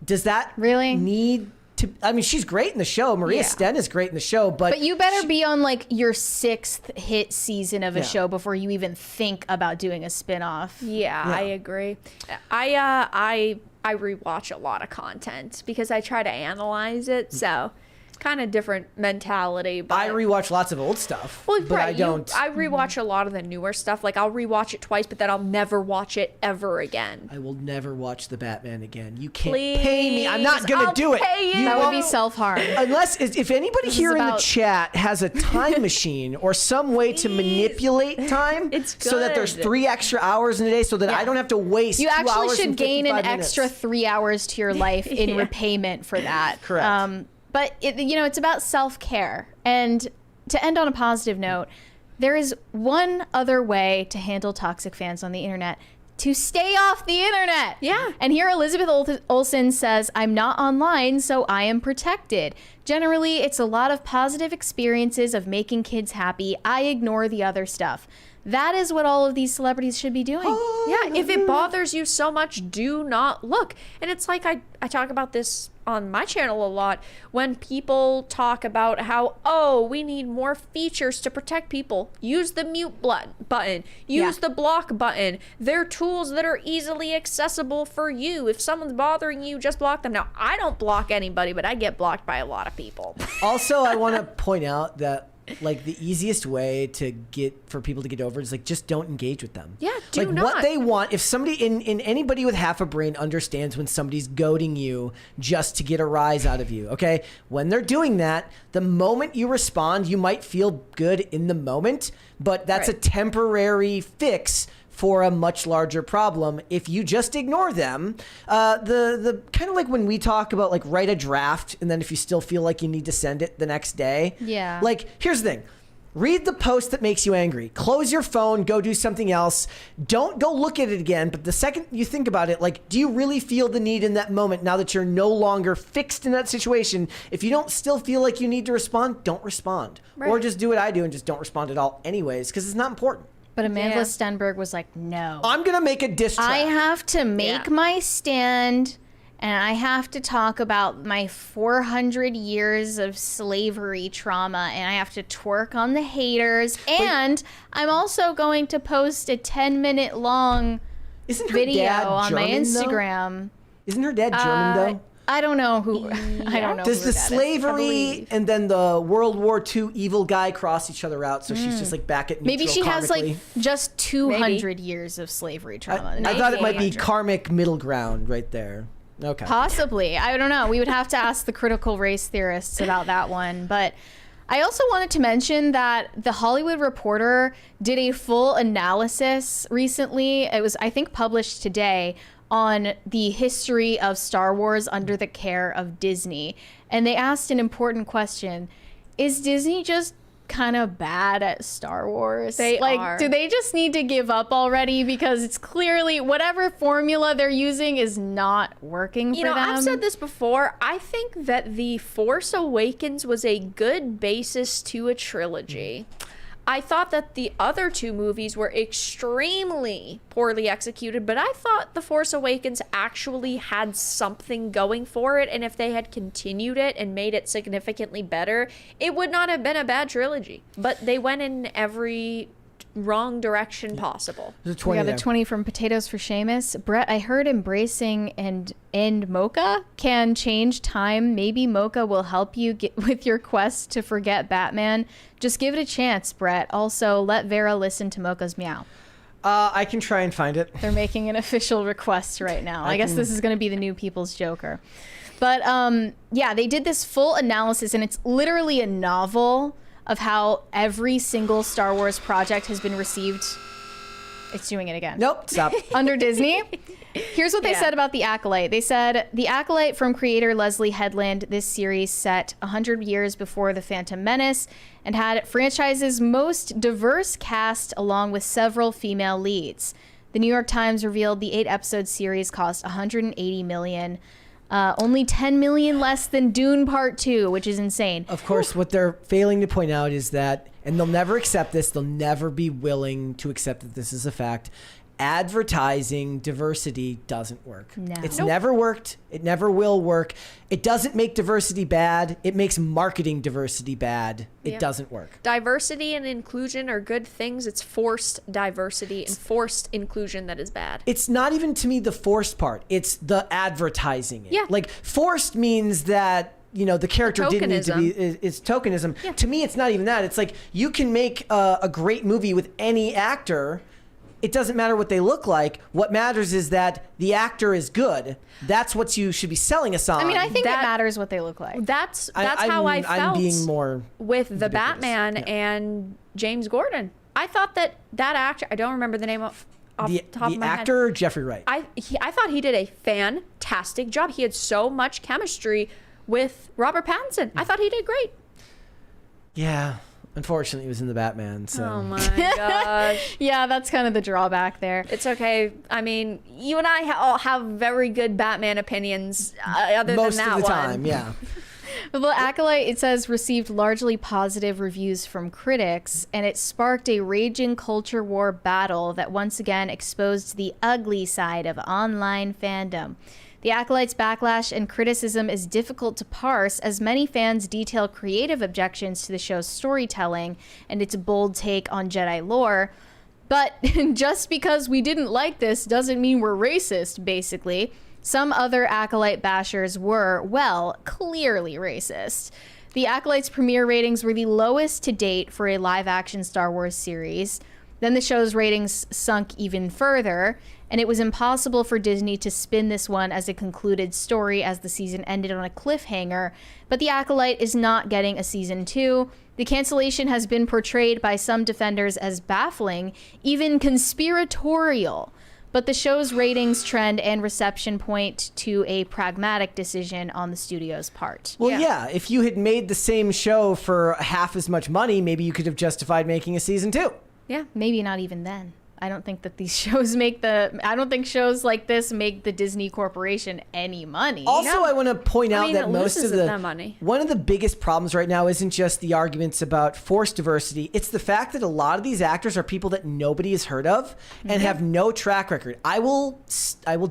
Speaker 1: does that really need to? I mean, she's great in the show. Maria Sten is great in the show, but
Speaker 2: you better be on like your 6th hit season of a show before you even think about doing a spin-off.
Speaker 3: I agree. I rewatch a lot of content because I try to analyze it. So kind of different mentality. But
Speaker 1: I rewatch lots of old stuff.
Speaker 3: Well,
Speaker 1: but I don't.
Speaker 3: I rewatch a lot of the newer stuff. Like, I'll rewatch it twice, but then I'll never watch it ever again.
Speaker 1: I will never watch the Batman again. You can't pay me. I'm not gonna do it.
Speaker 2: That would be self-harm.
Speaker 1: Unless if anybody here in the chat has a time machine or some way to manipulate time, so that there's 3 extra hours in a day, so that I don't have to waste.
Speaker 2: You
Speaker 1: 2
Speaker 2: actually
Speaker 1: hours
Speaker 2: should
Speaker 1: and
Speaker 2: gain an
Speaker 1: 55 minutes.
Speaker 2: extra 3 hours to your life in repayment for that.
Speaker 1: Correct.
Speaker 2: But it's about self-care. And to end on a positive note, there is one other way to handle toxic fans on the internet: to stay off the internet.
Speaker 3: Yeah.
Speaker 2: And here Elizabeth Olsen says, I'm not online, so I am protected. Generally, it's a lot of positive experiences of making kids happy. I ignore the other stuff. that is what all of these celebrities should be doing.
Speaker 3: Yeah, if it bothers you so much, do not look. And it's like I talk about this on my channel a lot when people talk about how, oh, we need more features to protect people. Use the mute button. Use the block button. They're tools that are easily accessible for you. If someone's bothering you, just block them. Now, I don't block anybody, but I get blocked by a lot of people.
Speaker 1: Also, I want to point out that like the easiest way to get for people to get over is like just don't engage with them.
Speaker 3: Yeah, do
Speaker 1: like
Speaker 3: not.
Speaker 1: What they want, if somebody in anybody with half a brain understands when somebody's goading you just to get a rise out of you, okay? When they're doing that, the moment you respond, you might feel good in the moment, but that's a temporary fix for a much larger problem if you just ignore them. The kind of like when we talk about like write a draft and then if you still feel like you need to send it the next day.
Speaker 2: Yeah.
Speaker 1: Like here's the thing. Read the post that makes you angry. Close your phone, go do something else. Don't go look at it again. But the second you think about it, like, do you really feel the need in that moment now that you're no longer fixed in that situation? If you don't still feel like you need to respond, don't respond.
Speaker 3: Right.
Speaker 1: Or just do what I do and just don't respond at all anyways, because it's not important.
Speaker 2: But Amanda Stenberg was like, no.
Speaker 1: I'm going to make a diss track.
Speaker 2: I have to make my stand, and I have to talk about my 400 years of slavery trauma, and I have to twerk on the haters. And I'm also going to post a 10-minute long video on my Instagram.
Speaker 1: Isn't her dad German, though?
Speaker 2: I don't know who. I don't know.
Speaker 1: Does
Speaker 2: who
Speaker 1: the
Speaker 2: that
Speaker 1: slavery and then the World War II evil guy cross each other out? So she's just like back at neutral.
Speaker 2: Maybe she has
Speaker 1: karmically?
Speaker 2: like just 200 years of slavery trauma.
Speaker 1: I thought it might be karmic middle ground right there. Okay.
Speaker 2: Possibly. I don't know. We would have to ask the critical race theorists about that one. But I also wanted to mention that The Hollywood Reporter did a full analysis recently. It was, I think, published today on the history of Star Wars under the care of Disney. And they asked an important question. Is Disney just kind of bad at Star Wars?
Speaker 3: They are.
Speaker 2: Do they just need to give up already? Because it's clearly whatever formula they're using is not working for them.
Speaker 3: I've said this before. I think that The Force Awakens was a good basis to a trilogy. I thought that the other two movies were extremely poorly executed, but I thought The Force Awakens actually had something going for it, and if they had continued it and made it significantly better, it would not have been a bad trilogy. But they went in every wrong direction possible.
Speaker 1: There's a 20
Speaker 2: the
Speaker 1: there.
Speaker 2: 20 from Potatoes for Seamus. Brett, I heard embracing and end Mocha can change time. Maybe Mocha will help you get with your quest to forget Batman. Just give it a chance, Brett. Also, let Vara listen to Mocha's meow.
Speaker 1: I can try and find it.
Speaker 2: They're making an official request right now. I guess this is going to be the new People's Joker. But yeah, they did this full analysis, and it's literally a novel of how every single Star Wars project has been received. It's doing it again.
Speaker 1: Nope, stop.
Speaker 2: Under Disney. Here's what they said about The Acolyte. They said, The Acolyte from creator Leslie Headland, this series set 100 years before The Phantom Menace and had franchise's most diverse cast along with several female leads. The New York Times revealed the 8-episode series cost $180 million. Only $10 million less than Dune Part 2, which is insane.
Speaker 1: Of course, what they're failing to point out is that, and they'll never accept this, they'll never be willing to accept that this is a fact, advertising diversity doesn't work.
Speaker 2: No.
Speaker 1: It's never worked. It never will work. It doesn't make diversity bad. It makes marketing diversity bad. It doesn't work.
Speaker 3: Diversity and inclusion are good things. It's forced diversity and forced inclusion that is bad.
Speaker 1: It's not even, to me, the forced part. It's the advertising it.
Speaker 3: Yeah.
Speaker 1: Like, forced means that, you know, the character didn't need to be, it's tokenism.
Speaker 3: Yeah.
Speaker 1: To me, it's not even that. It's like, you can make a great movie with any actor. It doesn't matter what they look like. What matters is that the actor is good. That's what you should be selling us on.
Speaker 2: I mean, I think it matters what they look like.
Speaker 3: That's how I felt
Speaker 1: I'm being more
Speaker 3: with the
Speaker 1: ridiculous.
Speaker 3: Batman and James Gordon. I thought that actor, I don't remember the name off the top of my head.
Speaker 1: The actor, Jeffrey Wright.
Speaker 3: I thought he did a fantastic job. He had so much chemistry with Robert Pattinson. I thought he did great.
Speaker 1: Yeah. Unfortunately, he was in the Batman. So.
Speaker 3: Oh my gosh.
Speaker 2: Yeah, that's kind of the drawback there.
Speaker 3: It's okay. I mean, you and I all have very good Batman opinions other
Speaker 1: Most
Speaker 3: than that
Speaker 1: of the
Speaker 3: one.
Speaker 1: time, yeah.
Speaker 2: The Acolyte, it says, received largely positive reviews from critics, and it sparked a raging culture war battle that once again exposed the ugly side of online fandom. The Acolyte's backlash and criticism is difficult to parse, as many fans detail creative objections to the show's storytelling and its bold take on Jedi lore. But just because we didn't like this doesn't mean we're racist, basically. Some other Acolyte bashers were, well, clearly racist. The Acolyte's premiere ratings were the lowest to date for a live-action Star Wars series. Then the show's ratings sunk even further, and it was impossible for Disney to spin this one as a concluded story, as the season ended on a cliffhanger. But The Acolyte is not getting a season 2. The cancellation has been portrayed by some defenders as baffling, even conspiratorial. But the show's ratings trend and reception point to a pragmatic decision on the studio's part.
Speaker 1: Well, yeah, if you had made the same show for half as much money, maybe you could have justified making a season 2.
Speaker 2: Yeah, maybe not even then. I don't think that these shows I don't think shows like this make the Disney Corporation any money.
Speaker 1: Also, I want to point out that
Speaker 3: it
Speaker 1: most of
Speaker 3: loses
Speaker 1: the
Speaker 3: them money.
Speaker 1: one of the biggest problems right now isn't just the arguments about force diversity. It's the fact that a lot of these actors are people that nobody has heard of and have no track record. I will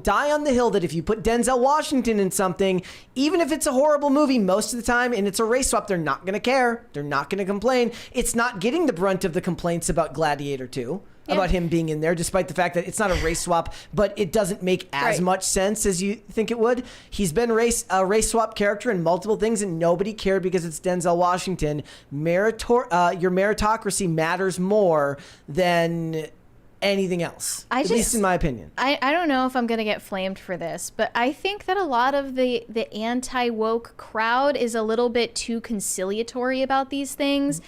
Speaker 1: die on the hill that if you put Denzel Washington in something, even if it's a horrible movie most of the time and it's a race swap, they're not going to care. They're not going to complain. It's not getting the brunt of the complaints about Gladiator 2. About him being in there, despite the fact that it's not a race swap, but it doesn't make as much sense as you think it would. He's been a race swap character in multiple things, and nobody cared because it's Denzel Washington. Your meritocracy matters more than anything else, at least in my opinion.
Speaker 2: I don't know if I'm going to get flamed for this, but I think that a lot of the anti-woke crowd is a little bit too conciliatory about these things,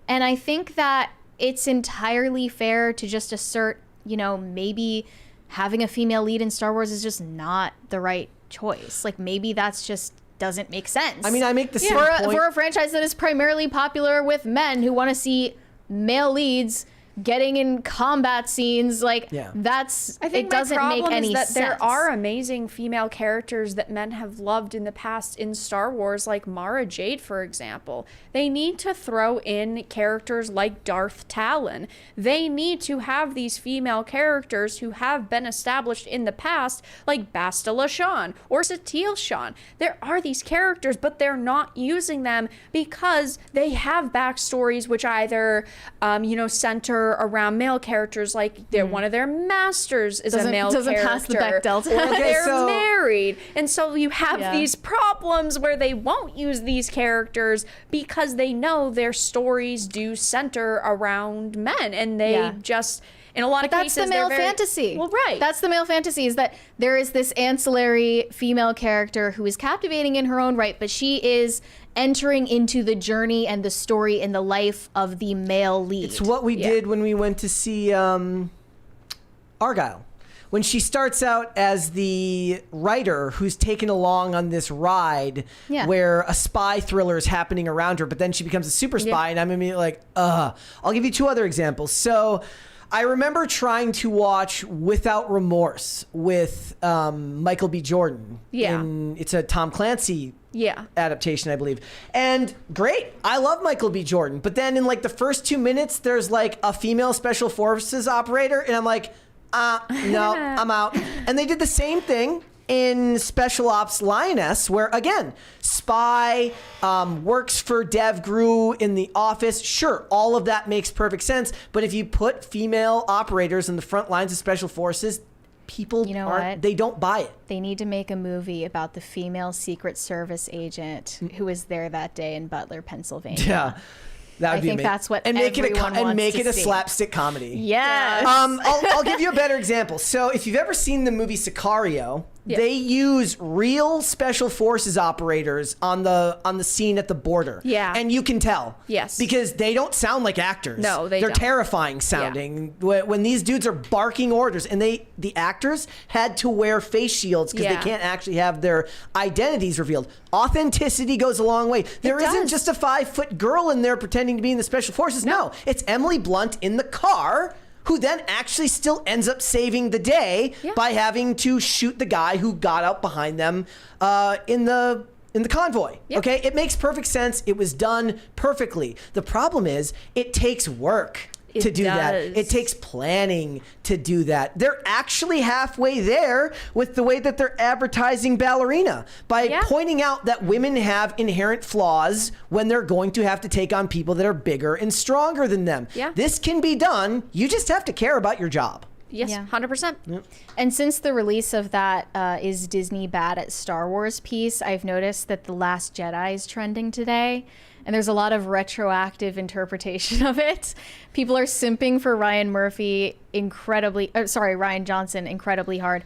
Speaker 2: and I think that it's entirely fair to just assert, maybe having a female lead in Star Wars is just not the right choice. Like, maybe that's just doesn't make sense.
Speaker 1: I mean, I make the same point.
Speaker 2: For a franchise that is primarily popular with men who want to see male leads getting in combat scenes, it doesn't make any sense.
Speaker 3: There are amazing female characters that men have loved in the past in Star Wars, like Mara Jade, for example. They need to throw in characters like Darth Talon. They need to have these female characters who have been established in the past, like Bastila Shan or Satele Shan. There are these characters, but they're not using them because they have backstories which either, center around male characters, like one of their masters is a male character.
Speaker 2: Doesn't pass the Bechdel test.
Speaker 3: Or they're married. And so you have these problems where they won't use these characters because they know their stories do center around men, and they just, in a lot of cases,
Speaker 2: that's the male fantasy.
Speaker 3: Well, right.
Speaker 2: That's the male fantasy, is that there is this ancillary female character who is captivating in her own right, but she is entering into the journey and the story and the life of the male lead.
Speaker 1: It's what we did when we went to see Argyle. When she starts out as the writer who's taken along on this ride where a spy thriller is happening around her, but then she becomes a super spy, and I'm immediately like, I'll give you 2 other examples. So I remember trying to watch Without Remorse with Michael B. Jordan.
Speaker 3: Yeah.
Speaker 1: It's a Tom Clancy adaptation, I believe. And great. I love Michael B. Jordan. But then in the first 2 minutes, there's a female special forces operator, and I'm like, no, I'm out. And they did the same thing in Special Ops Lioness, where, again, spy, works for Dev Gru in the office. Sure, all of that makes perfect sense. But if you put female operators in the front lines of Special Forces, people they don't buy it.
Speaker 2: They need to make a movie about the female Secret Service agent who was there that day in Butler, Pennsylvania.
Speaker 1: Yeah. That would
Speaker 2: I think that's what
Speaker 1: make it a
Speaker 2: see.
Speaker 1: slapstick comedy.
Speaker 2: Yes.
Speaker 1: I'll give you a better example. So if you've ever seen the movie Sicario, they use real special forces operators on the scene at the border.
Speaker 3: Yeah.
Speaker 1: And you can tell.
Speaker 3: Yes.
Speaker 1: Because they don't sound like actors.
Speaker 3: No,
Speaker 1: they're
Speaker 3: don't.
Speaker 1: terrifying sounding. When these dudes are barking orders, and the actors had to wear face shields because they can't actually have their identities revealed. Authenticity goes a long way. There isn't just a 5-foot girl in there pretending to be in the special forces. No, it's Emily Blunt in the car, who then actually still ends up saving the day by having to shoot the guy who got out behind them in the in the convoy.
Speaker 3: Yep.
Speaker 1: Okay, it makes perfect sense. It was done perfectly. The problem is it takes work to do that. It takes planning to do that. They're actually halfway there with the way that they're advertising Ballerina by pointing out that women have inherent flaws when they're going to have to take on people that are bigger and stronger than them.
Speaker 3: Yeah.
Speaker 1: This can be done. You just have to care about your job.
Speaker 3: Yes, 100%.
Speaker 1: Yep.
Speaker 2: And since the release of that Is Disney Bad at Star Wars piece, I've noticed that The Last Jedi is trending today. And there's a lot of retroactive interpretation of it. People are simping for Ryan Johnson incredibly hard.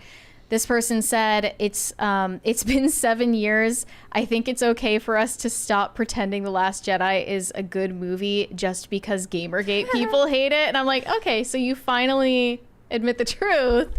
Speaker 2: This person said, it's been 7 years. I think it's okay for us to stop pretending The Last Jedi is a good movie just because Gamergate people hate it. And I'm like, okay, so you finally admit the truth.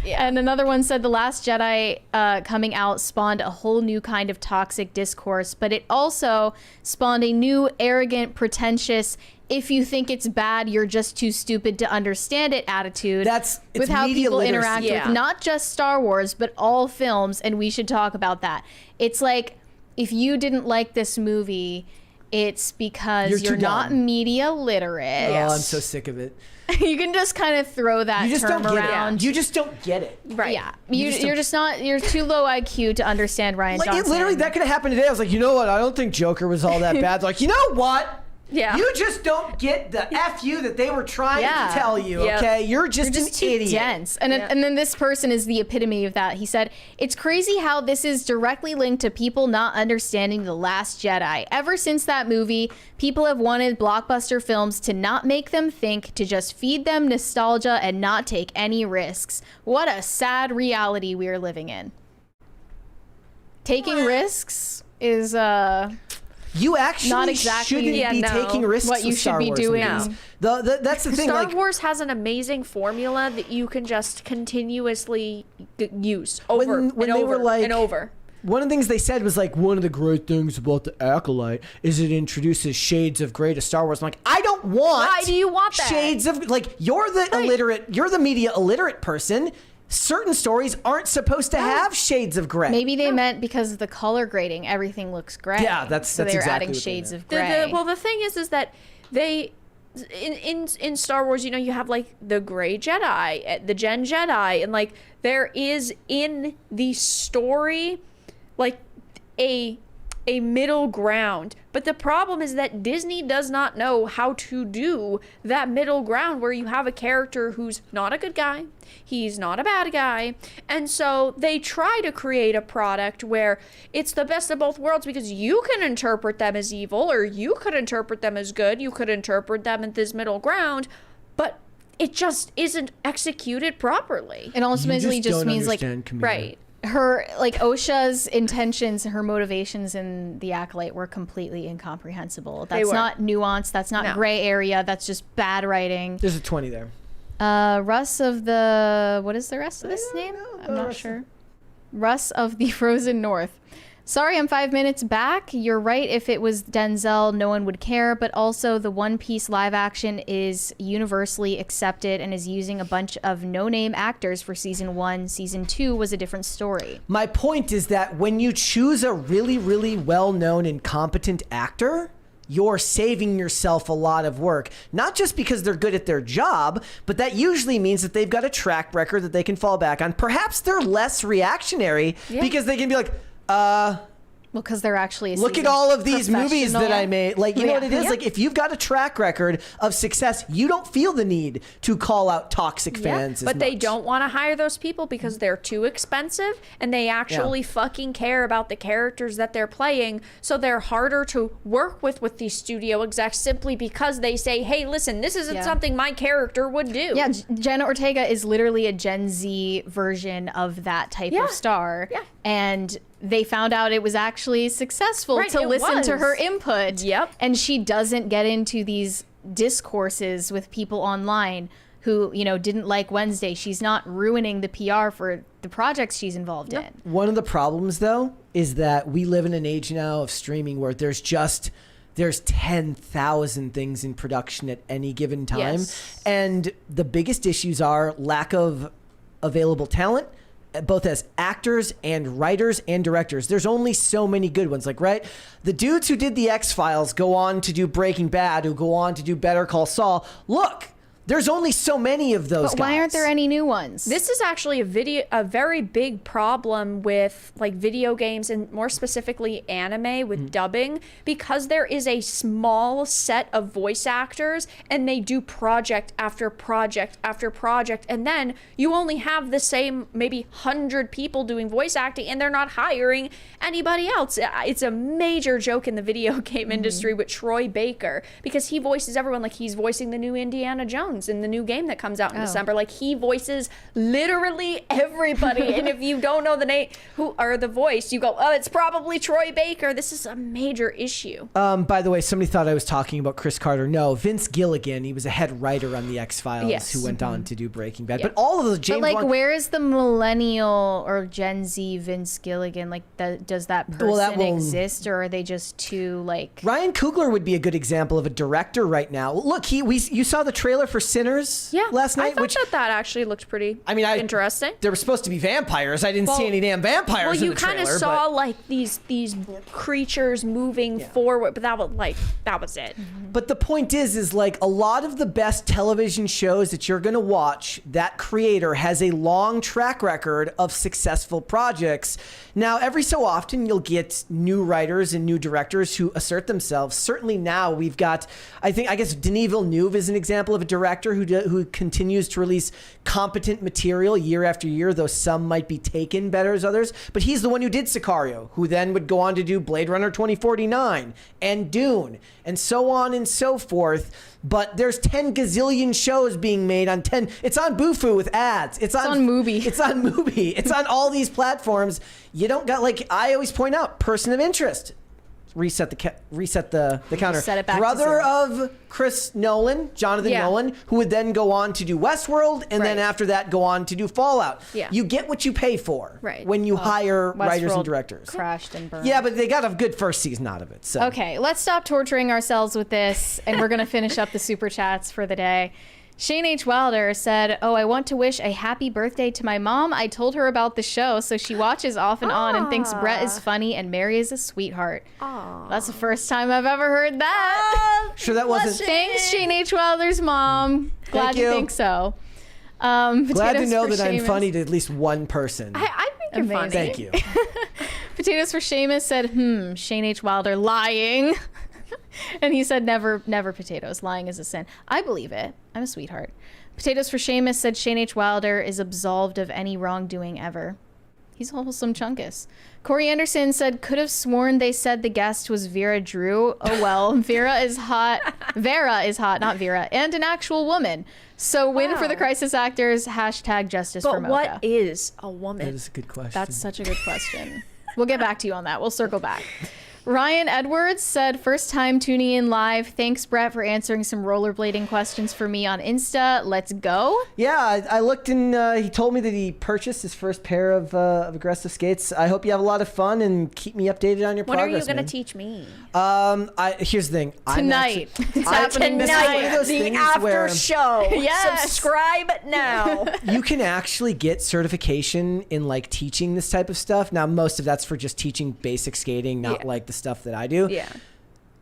Speaker 2: Yeah. And another one said The Last Jedi coming out spawned a whole new kind of toxic discourse, but it also spawned a new, arrogant, pretentious, if you think it's bad, you're just too stupid to understand it attitude.
Speaker 1: It's
Speaker 2: with how
Speaker 1: media
Speaker 2: people
Speaker 1: literacy.
Speaker 2: interact with not just Star Wars, but all films, and we should talk about that. It's like, if you didn't like this movie, it's because you're not media literate.
Speaker 1: Oh, I'm so sick of it.
Speaker 2: You can just kind of throw that term around.
Speaker 1: You just don't get it.
Speaker 3: Right.
Speaker 2: Yeah. You're too low IQ to understand Ryan Johnson.
Speaker 1: Literally, that could have happened today. I was like, you know what? I don't think Joker was all that bad. They're like, you know what?
Speaker 3: Yeah.
Speaker 1: You just don't get the F you that they were trying to tell you, okay? You're just an
Speaker 2: too
Speaker 1: idiot.
Speaker 2: dense. And then this person is the epitome of that. He said, it's crazy how this is directly linked to people not understanding The Last Jedi. Ever since that movie, people have wanted blockbuster films to not make them think, to just feed them nostalgia and not take any risks. What a sad reality we are living in. Taking risks is
Speaker 1: You actually
Speaker 2: not exactly
Speaker 1: shouldn't be taking risks
Speaker 2: what you
Speaker 1: with
Speaker 2: should
Speaker 1: Star
Speaker 2: be
Speaker 1: Wars
Speaker 2: doing.
Speaker 1: movies. That's the thing.
Speaker 3: Star
Speaker 1: like,
Speaker 3: Wars has an amazing formula that you can just continuously use over
Speaker 1: when
Speaker 3: and
Speaker 1: they
Speaker 3: over
Speaker 1: were like,
Speaker 3: and over.
Speaker 1: One of the things they said was like, one of the great things about the Acolyte is it introduces shades of gray to Star Wars. I'm like, I don't want.
Speaker 3: Why do you want that?
Speaker 1: Shades of, like, you're the illiterate, you're the media illiterate person. Certain stories aren't supposed to have shades of gray.
Speaker 2: Maybe they meant because of the color grading, everything looks gray.
Speaker 1: Yeah, that's
Speaker 2: so they're
Speaker 1: exactly
Speaker 2: adding
Speaker 1: what they
Speaker 2: shades
Speaker 1: meant.
Speaker 2: of gray.
Speaker 3: Well, the thing is that they in Star Wars, you know, you have like the Gray Jedi, the Gen Jedi, and like there is in the story like a middle ground. But the problem is that Disney does not know how to do that middle ground where you have a character who's not a good guy, he's not a bad guy, and so they try to create a product where it's the best of both worlds because you can interpret them as evil or you could interpret them as good, you could interpret them at this middle ground, but it just isn't executed properly.
Speaker 2: And ultimately just means like
Speaker 3: Right.
Speaker 2: her, like OSHA's intentions, her motivations in The Acolyte were completely incomprehensible. That's not nuanced. That's not gray area. That's just bad writing.
Speaker 1: There's a 20 there.
Speaker 2: Russ of the, what is the rest of this name? I'm not sure. Russ of the Frozen North. Sorry, I'm 5 minutes back. You're right. If it was Denzel, no one would care. But also, the One Piece live action is universally accepted and is using a bunch of no-name actors for season 1. Season 2 was a different story.
Speaker 1: My point is that when you choose a really, really well-known and competent actor, you're saving yourself a lot of work. Not just because they're good at their job, but that usually means that they've got a track record that they can fall back on. Perhaps they're less reactionary because they can be like,
Speaker 2: well, because they're actually
Speaker 1: look at all of these movies that I made. Like, you know what it is? Like, if you've got a track record of success, you don't feel the need to call out toxic fans as
Speaker 3: but they
Speaker 1: much.
Speaker 3: don't want to hire those people because they're too expensive and they actually fucking care about the characters that they're playing. So they're harder to work with these studio execs simply because they say, hey, listen, this isn't something my character would do.
Speaker 2: Yeah, Jenna Ortega is literally a Gen Z version of that type of star.
Speaker 3: Yeah.
Speaker 2: And they found out it was actually successful to listen to her input.
Speaker 3: Yep.
Speaker 2: And she doesn't get into these discourses with people online who, you know, didn't like Wednesday. She's not ruining the PR for the projects she's involved in.
Speaker 1: One of the problems, though, is that we live in an age now of streaming where there's 10,000 things in production at any given time.
Speaker 3: Yes.
Speaker 1: And the biggest issues are lack of available talent both as actors and writers and directors. There's only so many good ones. Like, right? The dudes who did the X-Files go on to do Breaking Bad, who go on to do Better Call Saul. Look, there's only so many of those
Speaker 2: But why
Speaker 1: guys.
Speaker 2: aren't there any new ones?
Speaker 3: This is actually a very big problem with like video games and more specifically anime with dubbing, because there is a small set of voice actors and they do project after project after project, and then you only have the same maybe 100 people doing voice acting and they're not hiring anybody else. It's a major joke in the video game industry with Troy Baker, because he voices everyone. Like, he's voicing the new Indiana Jones in the new game that comes out in December. Like, he voices literally everybody. And if you don't know the name who or the voice, you go, oh, it's probably Troy Baker. This is a major issue.
Speaker 1: By the way, somebody thought I was talking about Chris Carter. No, Vince Gilligan. He was a head writer on the X-Files,
Speaker 3: Yes.
Speaker 1: who went on to do Breaking Bad. But all of those James
Speaker 2: But like,
Speaker 1: Bond.
Speaker 2: where is the millennial or Gen Z Vince Gilligan? Like, does that person exist, or are they just too like?
Speaker 1: Ryan Coogler would be a good example of a director right now. Look, you saw the trailer for Sinners last night,
Speaker 3: I thought that actually looked pretty interesting.
Speaker 1: There were supposed to be vampires. I didn't see any damn vampires in the trailer.
Speaker 3: Well, you kind of saw like these creatures moving forward, but that was it.
Speaker 1: But the point is like, a lot of the best television shows that you're going to watch, that creator has a long track record of successful projects. Now, every so often you'll get new writers and new directors who assert themselves. Certainly now we've got, I guess Denis Villeneuve is an example of a director who continues to release competent material year after year, though some might be taken better as others. But he's the one who did Sicario, who then would go on to do Blade Runner 2049 and Dune and so on and so forth. But there's 10 gazillion shows being made on 10. It's on Bufu with ads. It's on
Speaker 2: Mubi.
Speaker 1: It's on Mubi. It's on all these platforms. You don't got, like, I always point out, person of interest. Reset the counter.
Speaker 2: Set it back
Speaker 1: Brother
Speaker 2: to
Speaker 1: of Chris Nolan, Jonathan Nolan, who would then go on to do Westworld, and then after that go on to do Fallout.
Speaker 3: Yeah.
Speaker 1: You get what you pay for when you hire writers and directors.
Speaker 2: Crashed and burned.
Speaker 1: Yeah, but they got a good first season out of it. So.
Speaker 2: Okay, let's stop torturing ourselves with this, and we're going to finish up the super chats for the day. Shane H. Wilder said, oh, I want to wish a happy birthday to my mom. I told her about the show, so she watches off and on and thinks Brett is funny and Mary is a sweethart. That's the first time I've ever heard that.
Speaker 1: Sure that wasn't...
Speaker 2: Thanks, Shane H. Wilder's mom. Glad you think so.
Speaker 1: Glad to know that I'm funny to at least one person.
Speaker 3: I think you're funny.
Speaker 1: Thank you.
Speaker 2: Potatoes for Seamus said, Shane H. Wilder lying. And he said, never potatoes. Lying is a sin. I believe it. I'm a sweetheart. Potatoes for Seamus said Shane H. Wilder is absolved of any wrongdoing ever. He's a wholesome chunkus. Corey Anderson said, could have sworn they said the guest was Vera Drew. Oh well, Vera is hot, not Vera, and an actual woman. So win for the crisis actors, hashtag justice for Mocha.
Speaker 3: What is a woman?
Speaker 1: That is a good question.
Speaker 2: That's such a good question. We'll get back to you on that. We'll circle back. Ryan Edwards said, first time tuning in live. Thanks, Brett, for answering some rollerblading questions for me on Insta. Let's go.
Speaker 1: Yeah, I looked and he told me that he purchased his first pair of aggressive skates. I hope you have a lot of fun and keep me updated on your
Speaker 3: when
Speaker 1: progress.
Speaker 3: When are you going to teach me?
Speaker 1: Here's the thing.
Speaker 2: Tonight.
Speaker 1: It's happening
Speaker 3: tonight. The after show.
Speaker 2: Yes.
Speaker 3: Subscribe now.
Speaker 1: You can actually get certification in like teaching this type of stuff. Now, most of that's for just teaching basic skating, not like the stuff that I do.
Speaker 3: Yeah.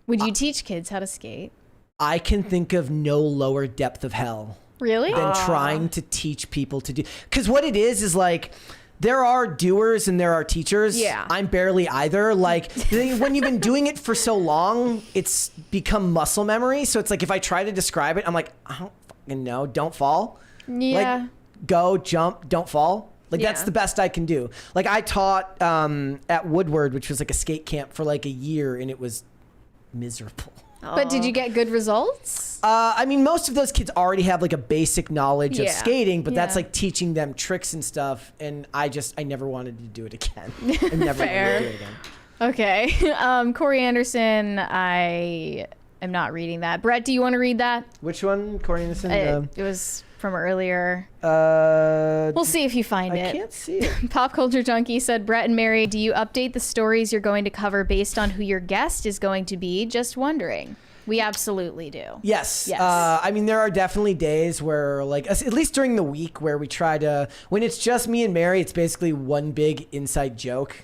Speaker 2: Would you teach kids how to skate?
Speaker 1: I can think of no lower depth of hell
Speaker 2: Really?
Speaker 1: than trying to teach people to do. Because what it is like, there are doers and there are teachers.
Speaker 3: Yeah.
Speaker 1: I'm barely either. Like, when you've been doing it for so long, it's become muscle memory. So it's like, if I try to describe it, I'm like, I don't fucking know. Don't fall.
Speaker 2: Yeah.
Speaker 1: Like, go, jump, don't fall. Like, that's the best I can do. Like, I taught at Woodward, which was like a skate camp for like a year, and it was miserable.
Speaker 2: But did you get good results?
Speaker 1: I mean, most of those kids already have like a basic knowledge of skating, but that's
Speaker 2: Yeah.
Speaker 1: like teaching them tricks and stuff. And I never wanted to do it again. I never wanted to do it again.
Speaker 2: Okay. Corey Anderson, I am not reading that. Brett, do you want to read that?
Speaker 1: Which one, Corey Anderson?
Speaker 2: It was from earlier. We'll see if you find
Speaker 1: I
Speaker 2: it.
Speaker 1: can't see it.
Speaker 2: Pop Culture Junkie said, Brett and Mary, do you update the stories you're going to cover based on who your guest is going to be? Just wondering. We absolutely do.
Speaker 1: Yes.
Speaker 2: Yes.
Speaker 1: I mean, there are definitely days where, like, at least during the week, where we try to, when it's just me and Mary, it's basically one big inside joke.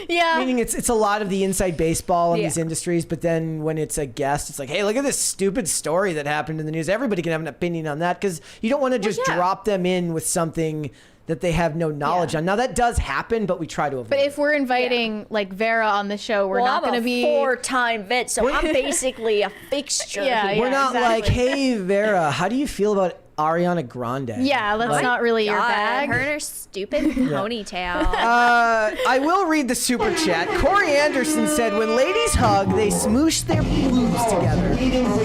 Speaker 2: Yeah.
Speaker 1: Meaning it's a lot of the inside baseball in these industries, but then when it's a guest, it's like, hey, look at this stupid story that happened in the news. Everybody can have an opinion on that, because you don't want to just drop them in with something that they have no knowledge on. Now, that does happen, but we try to avoid
Speaker 2: But
Speaker 1: it.
Speaker 2: if we're inviting like Vera on the show, we're not going to be...
Speaker 3: I'm a 4-time vet, so I'm basically a fixture
Speaker 2: Yeah,
Speaker 3: here.
Speaker 1: We're not like, hey, Vera, how do you feel about Ariana Grande?
Speaker 2: Yeah, that's not really your bag.
Speaker 3: Her and her stupid ponytail.
Speaker 1: I will read the super chat. Corey Anderson said, when ladies hug, they smoosh their boobs together.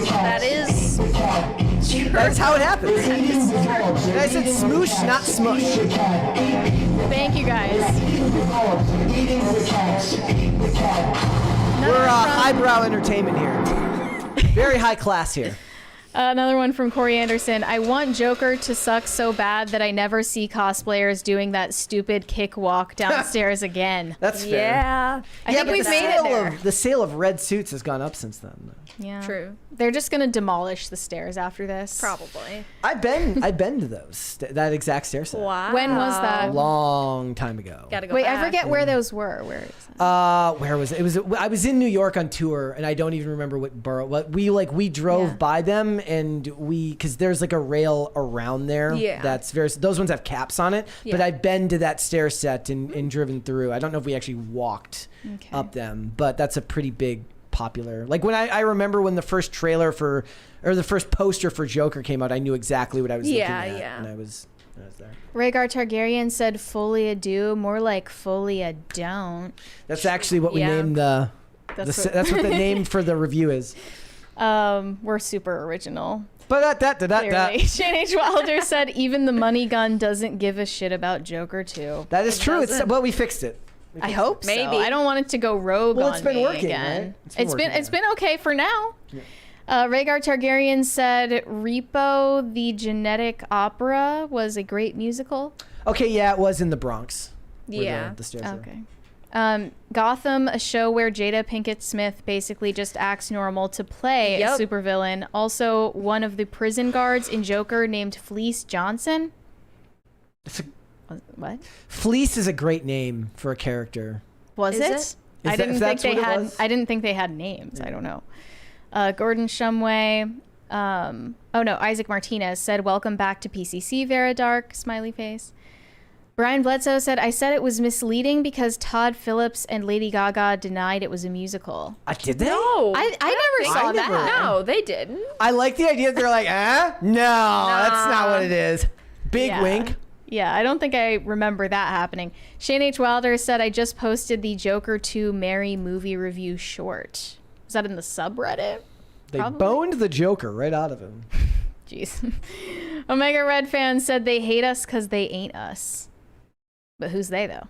Speaker 3: That is...
Speaker 1: That's how it happens. And I said smoosh, not smush.
Speaker 2: Thank you, guys.
Speaker 1: We're highbrow entertainment here. Very high class here.
Speaker 2: Another one from Corey Anderson. I want Joker to suck so bad that I never see cosplayers doing that stupid kick walk downstairs again.
Speaker 1: That's fair.
Speaker 3: Yeah.
Speaker 2: I think we've made it there.
Speaker 1: The sale of red suits has gone up since then.
Speaker 2: Yeah.
Speaker 3: True.
Speaker 2: They're just gonna demolish the stairs after this.
Speaker 3: Probably.
Speaker 1: I've been to those, that exact stair set.
Speaker 3: Wow.
Speaker 2: When was
Speaker 1: A
Speaker 2: that?
Speaker 1: long time ago.
Speaker 3: Gotta go
Speaker 2: Wait,
Speaker 3: back.
Speaker 2: I forget where those were. Where is that?
Speaker 1: Where was it? I was in New York on tour, and I don't even remember what borough. We drove by them, and because there's like a rail around there.
Speaker 3: Yeah.
Speaker 1: That's those ones have caps on it.
Speaker 3: Yeah.
Speaker 1: But I've been to that stair set and driven through. I don't know if we actually walked up them, but that's a pretty big popular. Like when I remember when the first trailer or the first poster for Joker came out, I knew exactly what I was looking at.
Speaker 3: Yeah.
Speaker 1: And I was there.
Speaker 2: Rhaegar Targaryen said Folie do, more like Folie don't.
Speaker 1: That's actually what we
Speaker 3: Yeah.
Speaker 1: named that's what the name for the review is.
Speaker 2: We're super original.
Speaker 1: But
Speaker 2: Clearly. Shane H. Wilder said even the money gun doesn't give a shit about Joker 2.
Speaker 1: that is true.
Speaker 3: doesn't.
Speaker 1: Well, we fixed it.
Speaker 2: I hope
Speaker 3: Maybe.
Speaker 2: so. I don't want it to go rogue
Speaker 1: Well,
Speaker 2: on
Speaker 1: it's been
Speaker 2: me
Speaker 1: working,
Speaker 2: again.
Speaker 1: right?
Speaker 2: It's been okay for now. Rhaegar Targaryen said Repo the Genetic Opera was a great musical.
Speaker 1: Okay, yeah, it was in the Bronx. where
Speaker 3: Yeah.
Speaker 1: the stairs are.
Speaker 2: Okay. Gotham, a show where Jada Pinkett Smith basically just acts normal to play a supervillain. Also, one of the prison guards in Joker named Fleece Johnson. What?
Speaker 1: Fleece is a great name for a character.
Speaker 2: Was
Speaker 3: Is
Speaker 2: it?
Speaker 3: it?
Speaker 2: I didn't think
Speaker 1: that's
Speaker 2: they
Speaker 1: what it
Speaker 2: had.
Speaker 1: was?
Speaker 2: I didn't think they had names. I don't know. Gordon Shumway. Oh no, Isaac Martinez said, "Welcome back to PCC, Vera Dark." Smiley face. Brian Bledsoe said, "I said it was misleading because Todd Phillips and Lady Gaga denied it was a musical."
Speaker 1: Did they?
Speaker 3: No.
Speaker 2: I never saw
Speaker 1: never-
Speaker 2: that.
Speaker 3: No, they didn't.
Speaker 1: I like the idea that they're like, No, that's not what it is. Big
Speaker 2: Yeah.
Speaker 1: wink.
Speaker 2: Yeah, I don't think I remember that happening. Shane H. Wilder said, "I just posted the Joker 2 Mary movie review short." Is that in the subreddit?
Speaker 1: They
Speaker 2: Probably.
Speaker 1: boned the Joker right out of him.
Speaker 2: Jeez. Omega Red fan said they hate us because they ain't us. But who's they, though?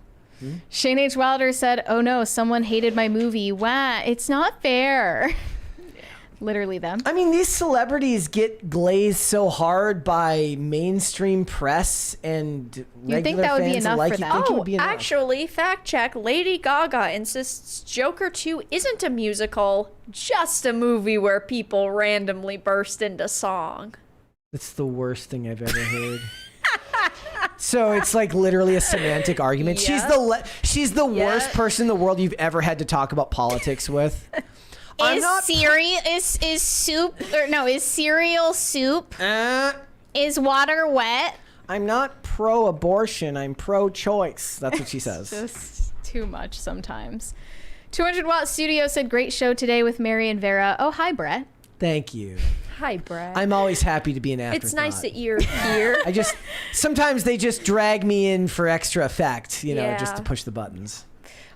Speaker 2: Shane H. Wilder said, "Oh no, someone hated my movie. Wah, it's not fair." Literally them.
Speaker 1: I mean, these celebrities get glazed so hard by mainstream press and
Speaker 2: You'd think
Speaker 1: regular
Speaker 2: that would be
Speaker 1: fans
Speaker 2: enough
Speaker 1: alike.
Speaker 2: for
Speaker 1: You'd
Speaker 2: them.
Speaker 1: think it
Speaker 3: Oh,
Speaker 1: would be enough.
Speaker 3: actually, fact check. Lady Gaga insists Joker 2 isn't a musical, just a movie where people randomly burst into song.
Speaker 1: It's the worst thing I've ever heard. So it's like literally a semantic argument.
Speaker 3: Yep.
Speaker 1: She's the worst
Speaker 3: Yep.
Speaker 1: person in the world you've ever had to talk about politics with.
Speaker 2: Is soup or no? Is cereal soup? Is water wet?
Speaker 1: I'm not pro-abortion. I'm pro-choice. That's what she says.
Speaker 2: Just too much sometimes. 200 Watt Studio said, "Great show today with Mary and Vera." Oh, hi, Brett.
Speaker 1: Thank you.
Speaker 3: Hi, Brad.
Speaker 1: I'm always happy to be an afterthought.
Speaker 3: It's nice that you're here.
Speaker 1: Sometimes they just drag me in for extra effect,
Speaker 3: Yeah.
Speaker 1: just to push the buttons.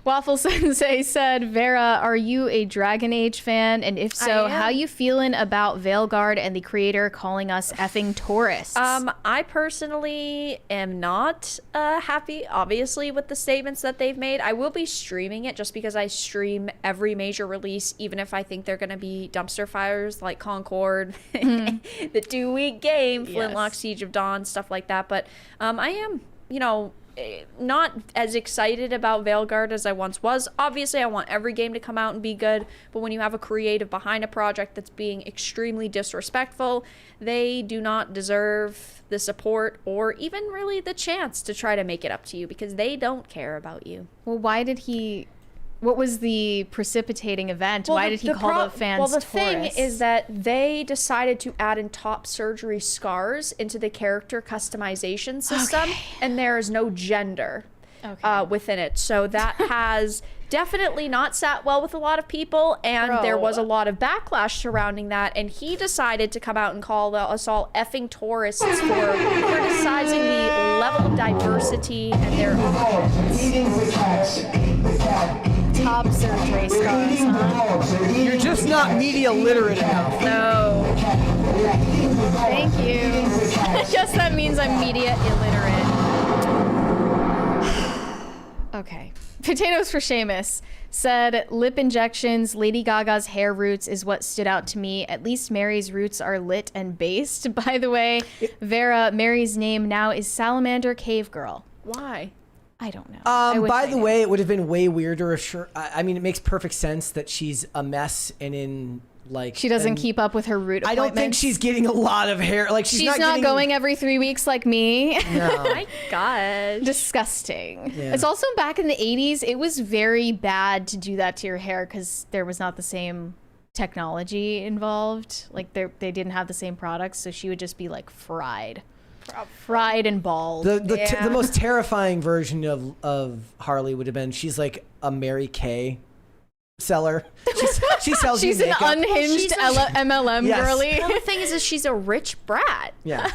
Speaker 2: Waffle Sensei said, "Vera, are you a Dragon Age fan? And if so,
Speaker 3: I am.
Speaker 2: how you feeling about Veilguard and the creator calling us effing tourists?"
Speaker 3: I personally am not happy, obviously, with the statements that they've made. I will be streaming it just because I stream every major release, even if I think they're going to be dumpster fires like Concord, the 2-week game, Flintlock, Siege of Dawn, stuff like that. But I am, not as excited about Veilguard as I once was. Obviously, I want every game to come out and be good, but when you have a creative behind a project that's being extremely disrespectful, they do not deserve the support or even really the chance to try to make it up to you, because they don't care about you.
Speaker 2: Well, why did he... What was the precipitating event? Why did he call the fans
Speaker 3: Well, the
Speaker 2: Taurus?
Speaker 3: thing is that they decided to add in top surgery scars into the character customization system, and there is no gender within it. So that has definitely not sat well with a lot of people, and there was a lot of backlash surrounding that, and he decided to come out and call us all effing tourists for criticizing the level of diversity and their
Speaker 2: top surgery scars, huh?
Speaker 1: You're just not media literate enough.
Speaker 3: No.
Speaker 2: Thank you. I guess that means I'm media illiterate. Okay. Potatoes for Seamus said, lip injections, Lady Gaga's hair roots is what stood out to me. At least Mary's roots are lit and based. By the way, Vara, Mary's name now is Salamander Cave Girl.
Speaker 3: Why?
Speaker 2: I don't know.
Speaker 1: By the way, it would have been way weirder if I mean, it makes perfect sense that she's a mess and in like
Speaker 2: she doesn't keep up with her root appointments.
Speaker 1: I don't think she's getting a lot of hair. Like she's
Speaker 2: not going every 3 weeks like me.
Speaker 1: No.
Speaker 3: Oh my God.
Speaker 2: Disgusting.
Speaker 1: Yeah.
Speaker 2: It's also back in the 80s. It was very bad to do that to your hair because there was not the same technology involved. Like they didn't have the same products, so she would just be like fried and bald.
Speaker 1: The most terrifying version of Harley would have been she's like a Mary Kay seller. She sells
Speaker 2: she's
Speaker 1: you
Speaker 2: an
Speaker 1: makeup.
Speaker 2: unhinged MLM
Speaker 1: Yes.
Speaker 2: girly.
Speaker 3: Well, the thing is she's a rich brat.
Speaker 1: Yeah.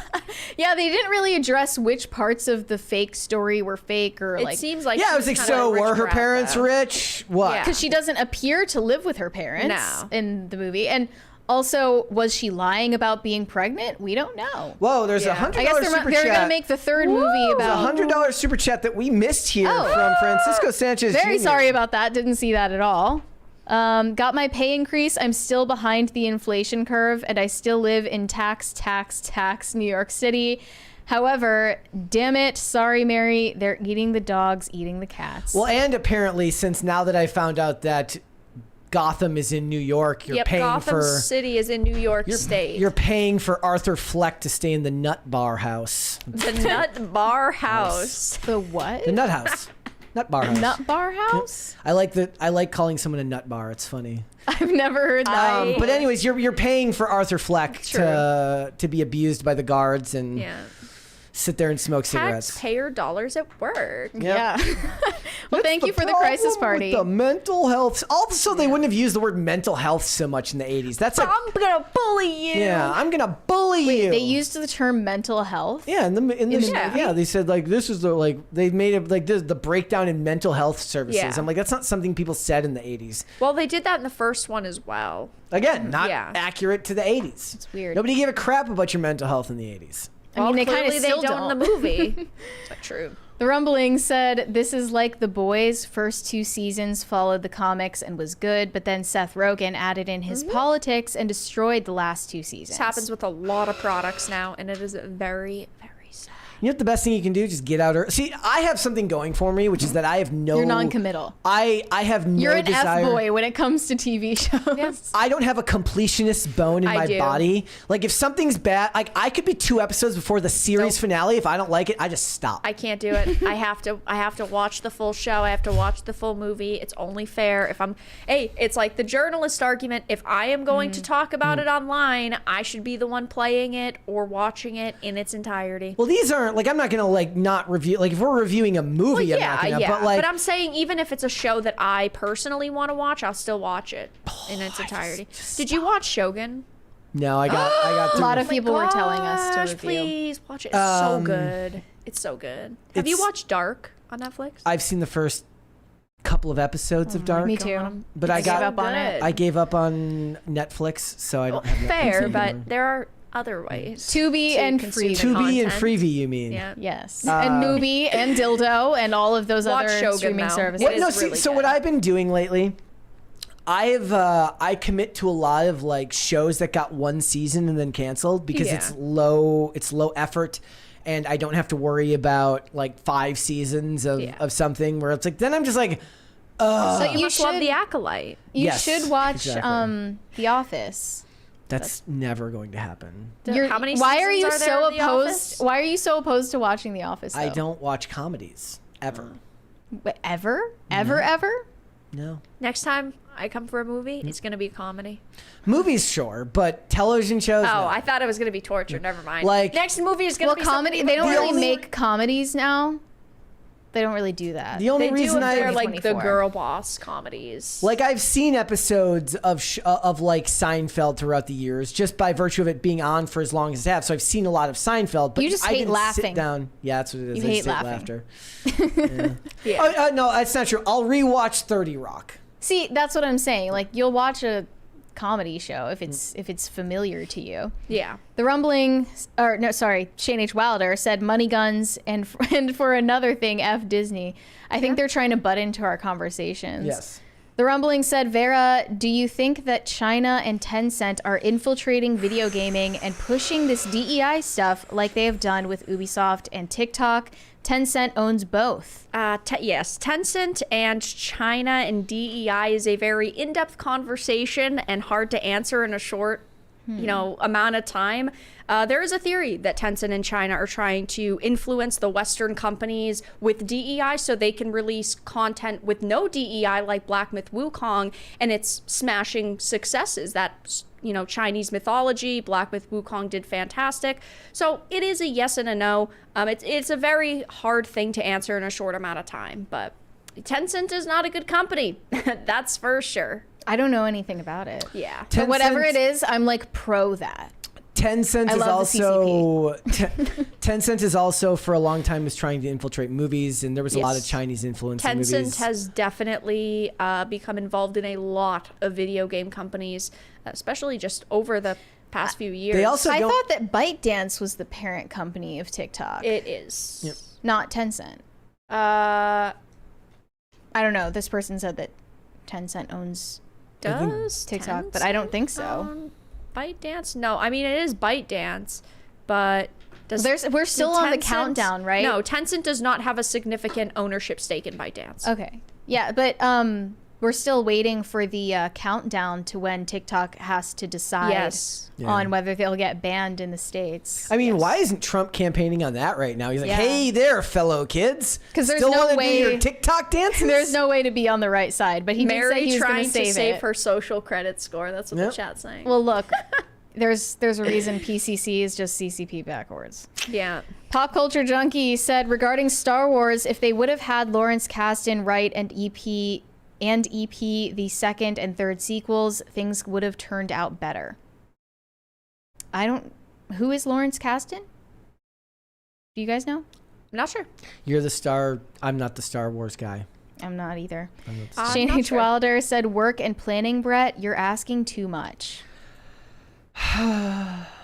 Speaker 2: Yeah, they didn't really address which parts of the fake story were fake or
Speaker 3: It
Speaker 2: like.
Speaker 3: seems like
Speaker 1: Yeah, I was like,
Speaker 3: she's kind of
Speaker 1: so
Speaker 3: a rich
Speaker 1: were her
Speaker 3: brat,
Speaker 1: parents
Speaker 3: though.
Speaker 1: rich? What?
Speaker 3: Yeah.
Speaker 2: Because she doesn't appear to live with her parents
Speaker 3: No.
Speaker 2: in the movie. And also, was she lying about being pregnant? We don't know.
Speaker 1: Whoa, there's a
Speaker 3: Yeah.
Speaker 1: $100
Speaker 2: I guess
Speaker 1: super
Speaker 2: they're
Speaker 1: chat.
Speaker 2: going to make the third movie about...
Speaker 1: $100 super chat that we missed here from Francisco Sanchez
Speaker 2: Very
Speaker 1: Jr.
Speaker 2: sorry about that. Didn't see that at all. Got my pay increase. I'm still behind the inflation curve, and I still live in tax, New York City. However, damn it, sorry, Mary, they're eating the dogs, eating the cats.
Speaker 1: Well, and apparently, since now that I found out that Gotham is in New York, you're paying
Speaker 3: Gotham
Speaker 1: for
Speaker 3: City is in New York State.
Speaker 1: You're paying for Arthur Fleck to stay in the Nut Bar House.
Speaker 3: The Nut Bar House.
Speaker 2: The what?
Speaker 1: The Nut House. Nut Bar House.
Speaker 2: Nut Bar House?
Speaker 1: I like calling someone a nut bar. It's funny.
Speaker 2: I've never heard that.
Speaker 1: But anyways, you're paying for Arthur Fleck to be abused by the guards and sit there and smoke cigarettes.
Speaker 3: Taxpayer dollars at work.
Speaker 2: Yeah. Well, thank you for the crisis party.
Speaker 1: With the mental health. Also, they wouldn't have used the word mental health so much in the 80s. That's like,
Speaker 3: I'm gonna bully you.
Speaker 1: yeah, I'm gonna bully you.
Speaker 2: They used the term mental health.
Speaker 1: Yeah, in the
Speaker 3: movie?
Speaker 1: they said like this is the like they made it like this the breakdown in mental health services.
Speaker 3: Yeah.
Speaker 1: I'm like that's not something people said in the 80s.
Speaker 3: Well, they did that in the first one as well.
Speaker 1: Again, not
Speaker 3: Yeah.
Speaker 1: accurate to the 80s.
Speaker 2: It's weird.
Speaker 1: Nobody gave a crap about your mental health in the 80s.
Speaker 2: I mean, they kind of
Speaker 3: clearly
Speaker 2: still
Speaker 3: they don't in the movie. True.
Speaker 2: The Rumbling said, this is like The Boys. First 2 seasons followed the comics and was good, but then Seth Rogen added in his politics and destroyed the last 2 seasons.
Speaker 3: This happens with a lot of products now, and it is very, very sad.
Speaker 1: You know what the best thing you can do? Just get out. See, I have something going for me, which is that I have no.
Speaker 2: You're non-committal.
Speaker 1: I have no
Speaker 2: You're an
Speaker 1: desire.
Speaker 2: F-boy when it comes to TV shows.
Speaker 3: Yes.
Speaker 1: I don't have a completionist bone in
Speaker 3: I
Speaker 1: my
Speaker 3: do.
Speaker 1: body. Like if something's bad, like I could be 2 episodes before the series finale. If I don't like it, I just stop.
Speaker 3: I can't do it. I have to watch the full show. I have to watch the full movie. It's only fair if it's like the journalist argument. If I am going to talk about it online, I should be the one playing it or watching it in its entirety.
Speaker 1: Well, these aren't like I'm not gonna like not review. Like if we're reviewing a movie, I'm not gonna. But like,
Speaker 3: But I'm saying even if it's a show that I personally want to watch, I'll still watch it in its entirety. Did you watch Shogun?
Speaker 1: no, I got
Speaker 2: A lot of
Speaker 1: through.
Speaker 2: people were telling us to review.
Speaker 3: Please watch it. It's so good. It's so good. Have you
Speaker 1: it's-
Speaker 3: watched Dark on Netflix?
Speaker 1: I've seen the first couple of episodes of Dark.
Speaker 2: Me too.
Speaker 1: But
Speaker 2: I
Speaker 1: I
Speaker 2: gave
Speaker 1: got
Speaker 2: up on it.
Speaker 1: I gave up on Netflix, so I don't have Netflix
Speaker 3: Fair,
Speaker 1: anymore.
Speaker 3: but there are other ways.
Speaker 2: Tubi
Speaker 3: to
Speaker 2: and
Speaker 3: consume
Speaker 2: Freevee.
Speaker 1: Tubi and
Speaker 3: content.
Speaker 1: Freevee, you mean?
Speaker 3: Yeah.
Speaker 2: Yes. and Mubi and Dildo and all of those
Speaker 3: Watch
Speaker 2: other
Speaker 3: Shogun
Speaker 2: streaming
Speaker 3: now.
Speaker 2: services.
Speaker 3: It
Speaker 1: No,
Speaker 3: is
Speaker 1: see,
Speaker 3: really
Speaker 1: so
Speaker 3: good.
Speaker 1: what I've been doing lately, I commit to a lot of like shows that got 1 season and then canceled because
Speaker 3: Yeah.
Speaker 1: it's low effort and I don't have to worry about like 5 seasons of something where it's like, then I'm just like,
Speaker 3: So you must love The Acolyte.
Speaker 2: You
Speaker 1: Yes,
Speaker 2: should watch
Speaker 1: exactly.
Speaker 2: The Office.
Speaker 1: that's never going to happen.
Speaker 3: How many
Speaker 2: why are you
Speaker 3: seasons are there
Speaker 2: so
Speaker 3: of The
Speaker 2: opposed?
Speaker 3: Office?
Speaker 2: Why are you so opposed to watching The Office? Though?
Speaker 1: I don't watch comedies ever.
Speaker 2: But ever?
Speaker 1: No.
Speaker 3: Next time I come for a movie, it's going to be a comedy.
Speaker 1: Movies, sure, but television shows.
Speaker 3: Oh,
Speaker 1: no.
Speaker 3: I thought it was going to be torture. Never mind.
Speaker 1: Like-
Speaker 3: next movie is going to
Speaker 2: Well,
Speaker 3: be
Speaker 2: comedy.
Speaker 3: something-
Speaker 2: They don't
Speaker 1: The
Speaker 2: really
Speaker 1: only-
Speaker 2: make comedies now. They don't really do that.
Speaker 1: The only
Speaker 3: They do
Speaker 1: reason
Speaker 3: if they're
Speaker 1: I
Speaker 3: like the
Speaker 2: 24.
Speaker 3: girl boss comedies.
Speaker 1: like I've seen episodes of like Seinfeld throughout the years, just by virtue of it being on for as long as it has. So I've seen a lot of Seinfeld, but
Speaker 2: You just
Speaker 1: I
Speaker 2: hate
Speaker 1: didn't
Speaker 2: laughing.
Speaker 1: Sit down. Yeah, that's what it is.
Speaker 2: You
Speaker 1: I
Speaker 2: hate
Speaker 1: just
Speaker 2: laughing.
Speaker 1: laughter.
Speaker 3: Yeah.
Speaker 1: Oh, no, that's not true. I'll rewatch 30 Rock.
Speaker 2: See, that's what I'm saying. Like you'll watch a comedy show if it's familiar to you.
Speaker 3: Yeah.
Speaker 2: The Rumbling, or no, sorry, Shane H. Wilder said money guns and for another thing, F Disney. I think they're trying to butt into our conversations.
Speaker 1: Yes.
Speaker 2: The Rumbling said, Vara, do you think that China and Tencent are infiltrating video gaming and pushing this DEI stuff like they have done with Ubisoft and TikTok? Tencent owns both.
Speaker 3: Yes, Tencent and China and DEI is a very in-depth conversation and hard to answer in a short, amount of time. There is a theory that Tencent and China are trying to influence the Western companies with DEI so they can release content with no DEI like Black Myth Wukong and its smashing successes. That Chinese mythology, Black Myth Wukong did fantastic. So it is a yes and a no. It's a very hard thing to answer in a short amount of time, but Tencent is not a good company. That's for sure.
Speaker 2: I don't know anything about it.
Speaker 3: Yeah.
Speaker 2: But whatever
Speaker 1: Tencent-
Speaker 2: it is, I'm like pro that.
Speaker 1: Tencent
Speaker 2: I
Speaker 1: is
Speaker 2: love the
Speaker 1: also Tencent is also for a long time was trying to infiltrate movies, and there was a lot of
Speaker 3: Yes.
Speaker 1: Chinese influence in
Speaker 3: Tencent
Speaker 1: movies.
Speaker 3: has definitely become involved in a lot of video game companies, especially just over the past few years.
Speaker 1: They also
Speaker 2: I
Speaker 1: don't.
Speaker 2: thought that ByteDance was the parent company of TikTok,
Speaker 3: It is.
Speaker 1: Yep.
Speaker 2: not Tencent.
Speaker 3: Uh,
Speaker 2: I don't know. This person said that Tencent owns
Speaker 3: does
Speaker 2: TikTok, but I don't think so.
Speaker 3: own ByteDance? No, I mean it is ByteDance, but does
Speaker 2: We're still on the
Speaker 3: Tencent-
Speaker 2: countdown, right?
Speaker 3: No, Tencent does not have a significant ownership stake in ByteDance.
Speaker 2: Okay. Yeah, but we're still waiting for the countdown to when TikTok has to decide
Speaker 3: Yes.
Speaker 2: on whether they'll get banned in the States.
Speaker 1: I mean, why isn't Trump campaigning on that right now? He's like,
Speaker 2: Yeah.
Speaker 1: "Hey there, fellow kids,
Speaker 2: 'Cause there's
Speaker 1: still
Speaker 2: no
Speaker 1: wanna
Speaker 2: way-
Speaker 1: do your TikTok dances."
Speaker 2: There's no way to be on the right side, but he did say
Speaker 3: Mary
Speaker 2: he was going
Speaker 3: trying
Speaker 2: to save it.
Speaker 3: her social credit score. That's what
Speaker 1: Yep.
Speaker 3: the chat's saying.
Speaker 2: Well, look, there's a reason PCC is just CCP backwards.
Speaker 3: yeah.
Speaker 2: Pop Culture Junkie said regarding Star Wars, if they would have had Lawrence Kasdan write and EP the second and third sequels, things would have turned out better. Who is Lawrence Kasdan? Do you guys know?
Speaker 3: I'm not sure.
Speaker 1: You're the star. I'm not the Star Wars guy.
Speaker 2: I'm not either.
Speaker 1: I'm not the
Speaker 3: I'm
Speaker 2: Shane
Speaker 3: not
Speaker 2: H.
Speaker 3: sure.
Speaker 2: Wilder said work and planning, Brett, you're asking too much.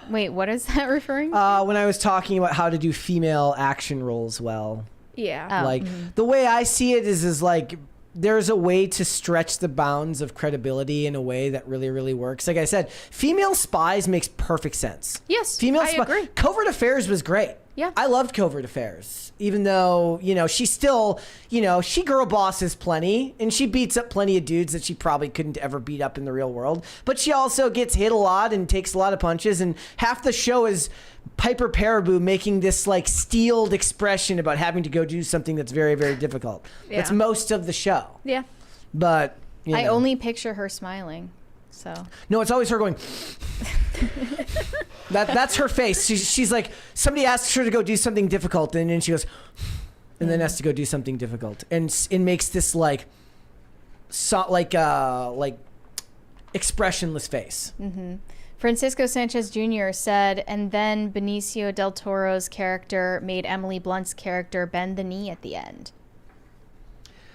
Speaker 2: Wait, what is that referring to?
Speaker 1: when I was talking about how to do female action roles well.
Speaker 3: Yeah.
Speaker 2: Oh.
Speaker 1: Like the way I see it is like there's a way to stretch the bounds of credibility in a way that really, really works. Like I said, female spies makes perfect sense.
Speaker 3: Yes,
Speaker 1: Female
Speaker 3: I agree.
Speaker 1: Covert Affairs was great.
Speaker 3: Yeah.
Speaker 1: I loved Covert Affairs, even though, she's still, she girl bosses plenty and she beats up plenty of dudes that she probably couldn't ever beat up in the real world. But she also gets hit a lot and takes a lot of punches. And half the show is Piper Paraboo making this like steeled expression about having to go do something that's very, very difficult.
Speaker 3: Yeah.
Speaker 1: That's most of the show.
Speaker 3: Yeah.
Speaker 1: But,
Speaker 2: I only picture her smiling. So
Speaker 1: No, it's always her going. That's her face. She's like, somebody asks her to go do something difficult, and then she goes, and then has to go do something difficult, and it makes this like expressionless face.
Speaker 2: Francisco Sanchez Jr. said, and then Benicio del Toro's character made Emily Blunt's character bend the knee at the end.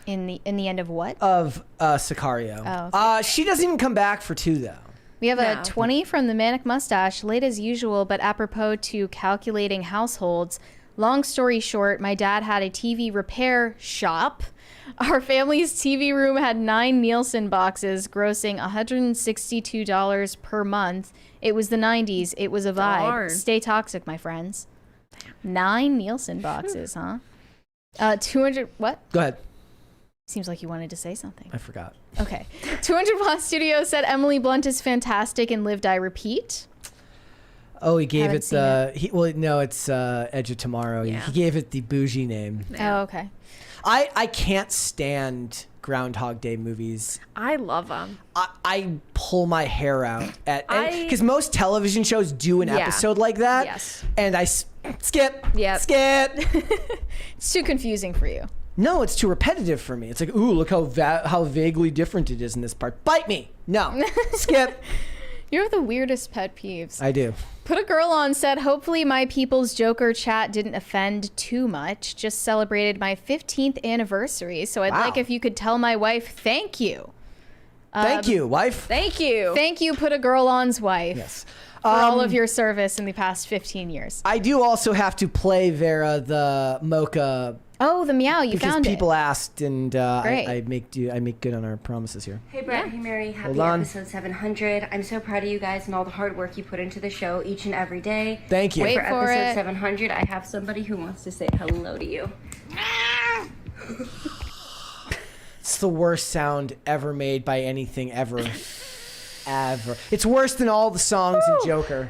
Speaker 2: In the end of what?
Speaker 1: Of Sicario.
Speaker 2: Oh,
Speaker 1: She doesn't even come back for 2 though.
Speaker 2: We have
Speaker 3: No.
Speaker 2: a 20 from the Manic Mustache, late as usual, but apropos to calculating households. Long story short, my dad had a TV repair shop. Our family's TV room had 9 Nielsen boxes, grossing $162 per month. It was the 90s. It was a vibe.
Speaker 3: Darn.
Speaker 2: Stay toxic, my friends. 9 Nielsen boxes, huh? 200, what?
Speaker 1: Go ahead.
Speaker 2: Seems like you wanted to say something.
Speaker 1: I forgot.
Speaker 2: Okay. 200 Watt Studio said Emily Blunt is fantastic and Live, Die, Repeat.
Speaker 1: Oh, he gave
Speaker 2: Haven't
Speaker 1: it's Edge of Tomorrow.
Speaker 3: Yeah.
Speaker 1: He gave it the bougie name.
Speaker 2: Oh, okay.
Speaker 1: I can't stand Groundhog Day movies.
Speaker 3: I love them.
Speaker 1: I pull my hair out because
Speaker 3: I-
Speaker 1: most television shows do an
Speaker 3: Yeah.
Speaker 1: episode like that.
Speaker 3: Yes.
Speaker 1: And I skip.
Speaker 3: Yep.
Speaker 1: Skip.
Speaker 2: It's too confusing for you.
Speaker 1: No, it's too repetitive for me. It's like, ooh, look how vaguely different it is in this part. Bite me. No. Skip.
Speaker 2: You have the weirdest pet peeves.
Speaker 1: I do.
Speaker 2: Put a Girl On said, hopefully my people's Joker chat didn't offend too much. Just celebrated my 15th anniversary, so I'd
Speaker 1: Wow.
Speaker 2: like if you could tell my wife thank you.
Speaker 1: Thank you, wife.
Speaker 3: Thank you.
Speaker 2: Thank you, Put a Girl On's wife,
Speaker 1: Yes.
Speaker 2: for all of your service in the past 15 years.
Speaker 1: I do also have to play Vara the mocha
Speaker 2: Oh, the meow, you
Speaker 1: because
Speaker 2: found
Speaker 1: people
Speaker 2: it.
Speaker 1: asked, and
Speaker 2: Great.
Speaker 1: I make good on our promises here.
Speaker 6: Hey Brett, hey Mary, happy
Speaker 1: on.
Speaker 6: episode 700. I'm so proud of you guys and all the hard work you put into the show each and every day.
Speaker 1: Thank you.
Speaker 2: Wait.
Speaker 6: For
Speaker 2: for
Speaker 6: episode
Speaker 2: it.
Speaker 6: 700, I have somebody who wants to say hello to you.
Speaker 1: It's the worst sound ever made by anything ever. Ever. It's worse than all the songs in Joker.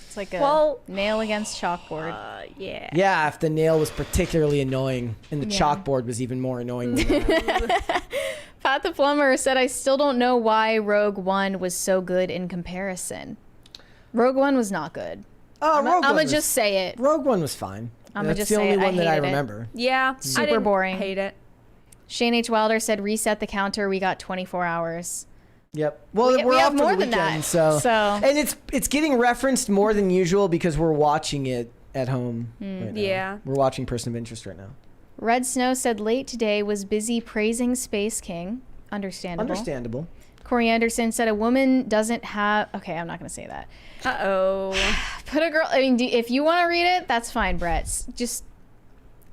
Speaker 2: It's like a
Speaker 3: Well-
Speaker 2: nail against chalkboard.
Speaker 3: Yeah.
Speaker 1: Yeah, if the nail was particularly annoying and the
Speaker 2: Yeah.
Speaker 1: chalkboard was even more annoying than that.
Speaker 2: Pat the Plumber said, I still don't know why Rogue One was so good in comparison. Rogue One was not good.
Speaker 1: Oh,
Speaker 2: I'm
Speaker 1: Rogue
Speaker 2: gonna
Speaker 1: One was-
Speaker 2: just say it.
Speaker 1: Rogue One was fine.
Speaker 2: I'ma
Speaker 1: That's
Speaker 2: just
Speaker 1: the
Speaker 2: say
Speaker 1: only
Speaker 2: it. I
Speaker 1: one that I
Speaker 2: hated it.
Speaker 1: remember.
Speaker 3: Yeah.
Speaker 2: Super
Speaker 3: I didn't
Speaker 2: boring.
Speaker 3: hate it.
Speaker 2: Shane H. Wilder said, reset the counter. We got 24 hours.
Speaker 1: Yep. Well,
Speaker 2: We
Speaker 1: we're
Speaker 2: have
Speaker 1: off for
Speaker 2: more
Speaker 1: the
Speaker 2: than
Speaker 1: weekend,
Speaker 2: that,
Speaker 1: so
Speaker 2: so-
Speaker 1: and it's getting referenced more than usual because we're watching it at home. Right now.
Speaker 3: Yeah.
Speaker 1: We're watching Person of Interest right now.
Speaker 2: Red Snow said, late today, was busy praising Space King. Understandable.
Speaker 1: Understandable.
Speaker 2: Corey Anderson said, a woman doesn't have... Okay, I'm not going to say that.
Speaker 3: Uh-oh.
Speaker 2: Put a girl... I mean, if you want to read it, that's fine, Brett. Just...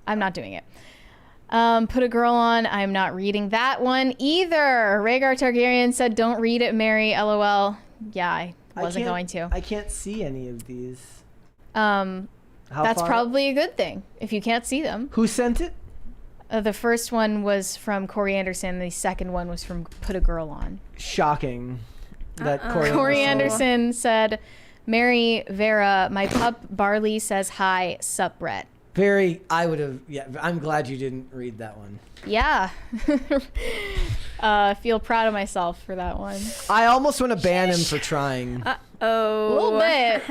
Speaker 2: I'm not doing it. Put a girl on. I'm not reading that one either. Rhaegar Targaryen said, don't read it, Mary. LOL. Yeah, I wasn't going to.
Speaker 1: I can't see any of these.
Speaker 2: That's
Speaker 1: far-
Speaker 2: probably a good thing if you can't see them.
Speaker 1: Who sent it?
Speaker 2: The first one was from Corey Anderson. The second one was from Put a Girl On.
Speaker 1: Shocking. That
Speaker 2: Corey Anderson said, Mary Vera, my pup Barley says hi, sup Brett.
Speaker 1: Very. I would have. Yeah. I'm glad you didn't read that one.
Speaker 2: Yeah. Feel proud of myself for that one.
Speaker 1: I almost want to ban him for trying.
Speaker 3: Oh.
Speaker 2: A little bit.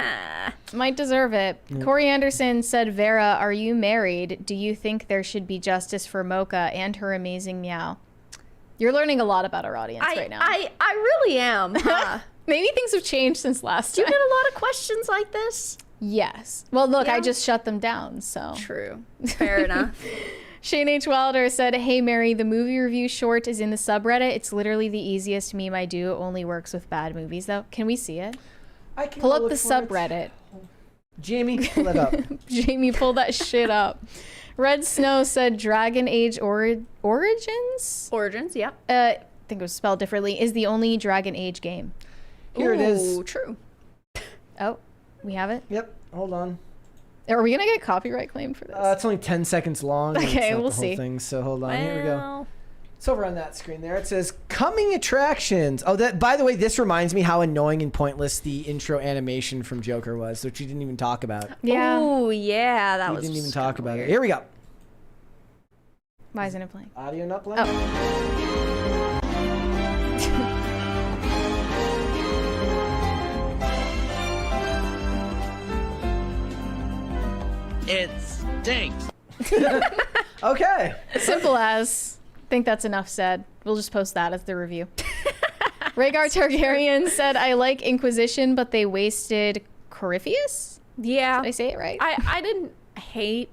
Speaker 2: Might deserve it. Corey Anderson said, Vera, are you married? Do you think there should be justice for Mocha and her amazing meow? You're learning a lot about our audience right now.
Speaker 3: I really am. Huh?
Speaker 2: Maybe things have changed since last
Speaker 3: Do
Speaker 2: time.
Speaker 3: you get a lot of questions like this?
Speaker 2: Yes. Well, look, I
Speaker 3: Yeah.
Speaker 2: just shut them down, so.
Speaker 3: True. Fair enough.
Speaker 2: Shane H. Wilder said, hey, Mary, the movie review short is in the subreddit. It's literally the easiest meme I do. Only works with bad movies, though. Can we see it?
Speaker 1: I can
Speaker 2: Pull
Speaker 1: go
Speaker 2: up
Speaker 1: look
Speaker 2: the
Speaker 1: for it.
Speaker 2: subreddit.
Speaker 1: Jamie, pull it up.
Speaker 2: Jamie, pull that shit up. Red Snow said, Dragon Age Origins?
Speaker 3: Origins, yeah.
Speaker 2: I think it was spelled differently. Is the only Dragon Age game.
Speaker 1: Here it is.
Speaker 3: Ooh, true.
Speaker 2: Oh, we have it?
Speaker 1: Yep. Hold on.
Speaker 2: Are we going to get copyright claimed for this?
Speaker 1: It's only 10 seconds long. and it's
Speaker 2: Okay,
Speaker 1: not
Speaker 2: we'll
Speaker 1: the whole
Speaker 2: see.
Speaker 1: Thing, so hold on. Here we go.
Speaker 3: Well,
Speaker 1: It's over on that screen there. It says coming attractions. Oh, that. By the way, this reminds me how annoying and pointless the intro animation from Joker was, which we didn't even talk about.
Speaker 2: Yeah.
Speaker 3: Oh, yeah. That
Speaker 1: We
Speaker 3: was
Speaker 1: didn't even
Speaker 3: kinda
Speaker 1: talk about
Speaker 3: weird.
Speaker 1: it. Here we go.
Speaker 2: Why isn't it playing?
Speaker 1: Audio not playing.
Speaker 2: Oh.
Speaker 7: It stinks.
Speaker 1: Okay.
Speaker 2: Simple as. I think that's enough said. We'll just post that as the review. Rhaegar Targaryen said, I like Inquisition, but they wasted Corypheus?
Speaker 3: Yeah.
Speaker 2: Did I say it right?
Speaker 3: I didn't hate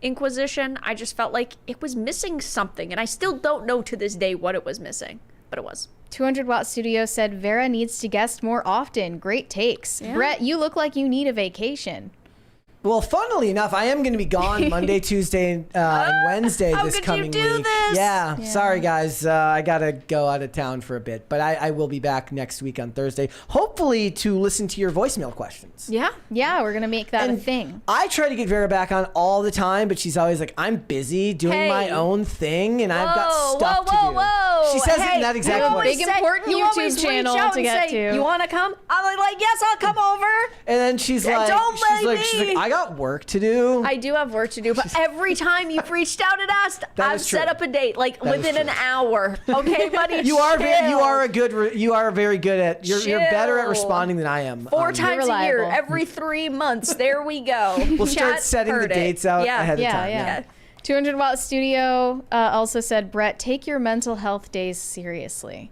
Speaker 3: Inquisition. I just felt like it was missing something, and I still don't know to this day what it was missing, but it was.
Speaker 2: 200 Watt Studio said, Vera needs to guest more often. Great takes.
Speaker 3: Yeah.
Speaker 2: Brett, you look like you need a vacation.
Speaker 1: Well, funnily enough, I am going to be gone Monday, Tuesday, and Wednesday
Speaker 3: How
Speaker 1: this
Speaker 3: could
Speaker 1: coming
Speaker 3: you do
Speaker 1: week.
Speaker 3: this?
Speaker 1: Yeah, sorry guys, I gotta go out of town for a bit, but I will be back next week on Thursday, hopefully to listen to your voicemail questions.
Speaker 3: Yeah.
Speaker 2: Yeah, we're gonna make that a
Speaker 1: And
Speaker 2: thing.
Speaker 1: I try to get Vara back on all the time, but she's always like, I'm busy doing my
Speaker 3: Hey.
Speaker 1: own thing, and I've got
Speaker 3: Whoa,
Speaker 1: stuff to do.
Speaker 3: whoa.
Speaker 1: She says it in
Speaker 3: Hey,
Speaker 1: that exact
Speaker 3: you
Speaker 1: way.
Speaker 3: always
Speaker 2: Big
Speaker 3: say-
Speaker 2: important
Speaker 3: you
Speaker 2: YouTube
Speaker 3: always reach
Speaker 2: channel
Speaker 3: out
Speaker 2: to
Speaker 3: and
Speaker 2: get
Speaker 3: say,
Speaker 2: to.
Speaker 3: You want to come? I'm like, yes, I'll come over.
Speaker 1: And then she's like,
Speaker 3: Don't let
Speaker 1: she's like,
Speaker 3: me.
Speaker 1: I got work to do.
Speaker 3: I do have work to do, but every time you've reached out and asked,
Speaker 1: That
Speaker 3: I've
Speaker 1: is true.
Speaker 3: set up a date like
Speaker 1: That is
Speaker 3: within an
Speaker 1: true.
Speaker 3: hour. Okay, buddy.
Speaker 1: You are
Speaker 3: chill.
Speaker 1: you are very good at you're better at
Speaker 3: Chill.
Speaker 1: responding than I am.
Speaker 3: 4 times a year,
Speaker 2: reliable.
Speaker 3: every 3 months. There we go.
Speaker 1: We'll start
Speaker 3: Chat
Speaker 1: setting the
Speaker 3: heard it.
Speaker 1: dates out
Speaker 3: Yeah.
Speaker 1: ahead of
Speaker 2: Yeah,
Speaker 1: time.
Speaker 2: yeah. 200 Watt Studio also said, Brett, take your mental health days seriously.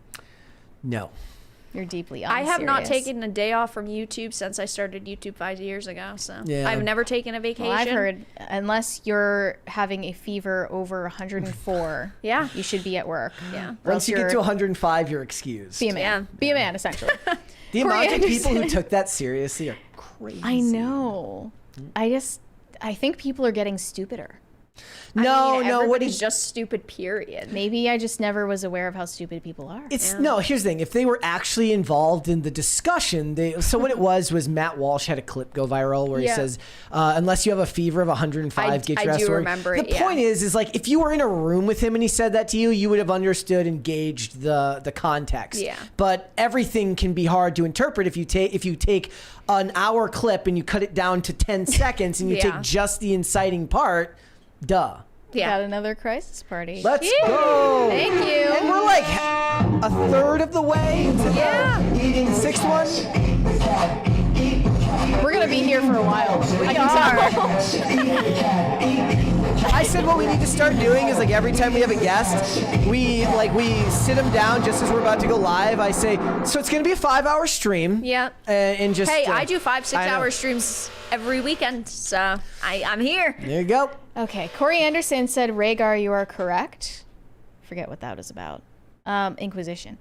Speaker 1: No.
Speaker 2: You're deeply
Speaker 3: I
Speaker 2: unserious.
Speaker 3: have not taken a day off from YouTube since I started YouTube 5 years ago. So
Speaker 1: Yeah.
Speaker 3: I've never taken a vacation.
Speaker 2: Well, I've heard, unless you're having a fever over 104,
Speaker 3: Yeah.
Speaker 2: you should be at work.
Speaker 3: Yeah.
Speaker 2: Or
Speaker 1: Once
Speaker 2: else
Speaker 1: you get
Speaker 2: you're-
Speaker 1: to 105, you're excused.
Speaker 2: be a man.
Speaker 3: Yeah.
Speaker 2: Be a man, essentially.
Speaker 1: The amount of people who
Speaker 2: Anderson.
Speaker 1: took that seriously are crazy.
Speaker 2: I know. I think people are getting stupider.
Speaker 1: No, no. What
Speaker 3: everybody's
Speaker 1: is
Speaker 3: just stupid. Period.
Speaker 2: Maybe I just never was aware of how stupid people are.
Speaker 1: It's no. Here's the thing: if they were actually involved in the discussion, so what it was Matt Walsh had a clip go viral where he
Speaker 3: Yeah.
Speaker 1: says, "Unless you have a fever of 105, get your
Speaker 3: I
Speaker 1: ass
Speaker 3: do
Speaker 1: to work."
Speaker 3: remember
Speaker 1: The
Speaker 3: it, yeah.
Speaker 1: point is like if you were in a room with him and he said that to you, you would have understood and gauged the context.
Speaker 3: Yeah.
Speaker 1: But everything can be hard to interpret if you take an hour clip and you cut it down to 10 seconds and you
Speaker 3: Yeah.
Speaker 1: take just the inciting part. Duh.
Speaker 3: Yeah.
Speaker 2: Got another crisis party.
Speaker 1: Let's go.
Speaker 2: Thank you.
Speaker 1: And we're like a third of the way to the sixth one.
Speaker 2: We're going to be here for a while. I can tell.
Speaker 1: I said what we need to start doing is like every time we have a guest, we sit them down just as we're about to go live. I say, so it's going to be a 5-hour stream.
Speaker 3: Yeah.
Speaker 1: And just
Speaker 3: Hey, I do 5-6
Speaker 1: I know.
Speaker 3: hour streams every weekend, so I'm here.
Speaker 1: There you go.
Speaker 2: Okay, Corey Anderson said, Rhaegar, you are correct. Forget what that was about. Inquisition.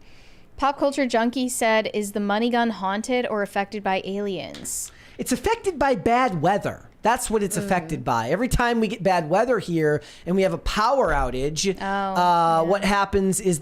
Speaker 2: Pop Culture Junkie said, is the money gun haunted or affected by aliens?
Speaker 1: It's affected by bad weather. That's what it's affected by. Every time we get bad weather here and we have a power outage, what happens is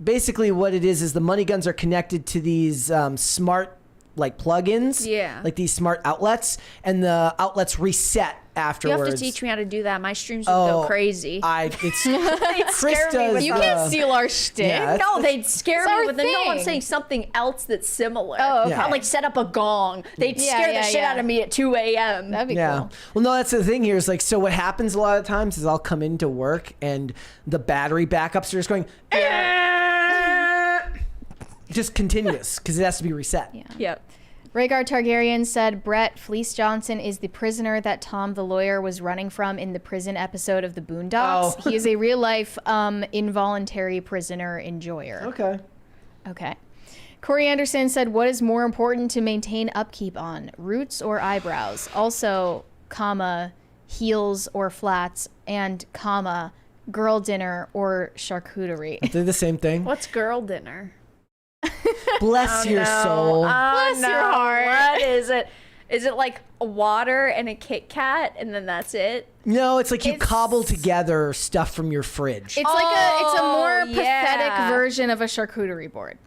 Speaker 1: basically what it is the money guns are connected to these smart like plugins, like these smart outlets, and the outlets reset
Speaker 3: You
Speaker 1: afterwards.
Speaker 3: have to teach me how to do that. My streams would go crazy.
Speaker 1: It's
Speaker 3: They'd scare me
Speaker 1: does,
Speaker 3: with
Speaker 2: You
Speaker 3: the-
Speaker 2: can't steal our shtick.
Speaker 1: Yeah, that's-
Speaker 3: No, they'd scare
Speaker 2: It's
Speaker 3: me
Speaker 2: our
Speaker 3: with the no, I'm
Speaker 2: thing.
Speaker 3: saying something else that's similar.
Speaker 2: Oh, okay.
Speaker 1: Yeah.
Speaker 3: I'd like set up a gong. They'd
Speaker 2: Yeah,
Speaker 3: scare
Speaker 2: yeah,
Speaker 3: the shit
Speaker 2: yeah.
Speaker 3: out of me at 2 a.m.
Speaker 2: That'd be
Speaker 1: Yeah.
Speaker 2: cool.
Speaker 1: Well, no, that's the thing here is like, so what happens a lot of times is I'll come into work and the battery backups are just going, just continuous because it has to be reset.
Speaker 2: Yeah.
Speaker 3: Yep.
Speaker 2: Rhaegar Targaryen said, Brett Fleece Johnson is the prisoner that Tom the lawyer was running from in the prison episode of the Boondocks.
Speaker 1: Oh.
Speaker 2: He is a real life involuntary prisoner enjoyer.
Speaker 1: Okay.
Speaker 2: Okay. Corey Anderson said, what is more important to maintain upkeep on, roots or eyebrows? Also, comma, heels or flats, and comma, girl dinner or charcuterie.
Speaker 1: They're the same thing.
Speaker 3: What's girl dinner?
Speaker 1: Bless your soul.
Speaker 2: Bless your heart.
Speaker 3: What is it? Is it like a water and a Kit Kat and then that's it?
Speaker 1: No, it's like you
Speaker 2: It's-
Speaker 1: cobble together stuff from your fridge.
Speaker 2: It's it's a more
Speaker 3: Oh, yeah.
Speaker 2: pathetic version of a charcuterie board,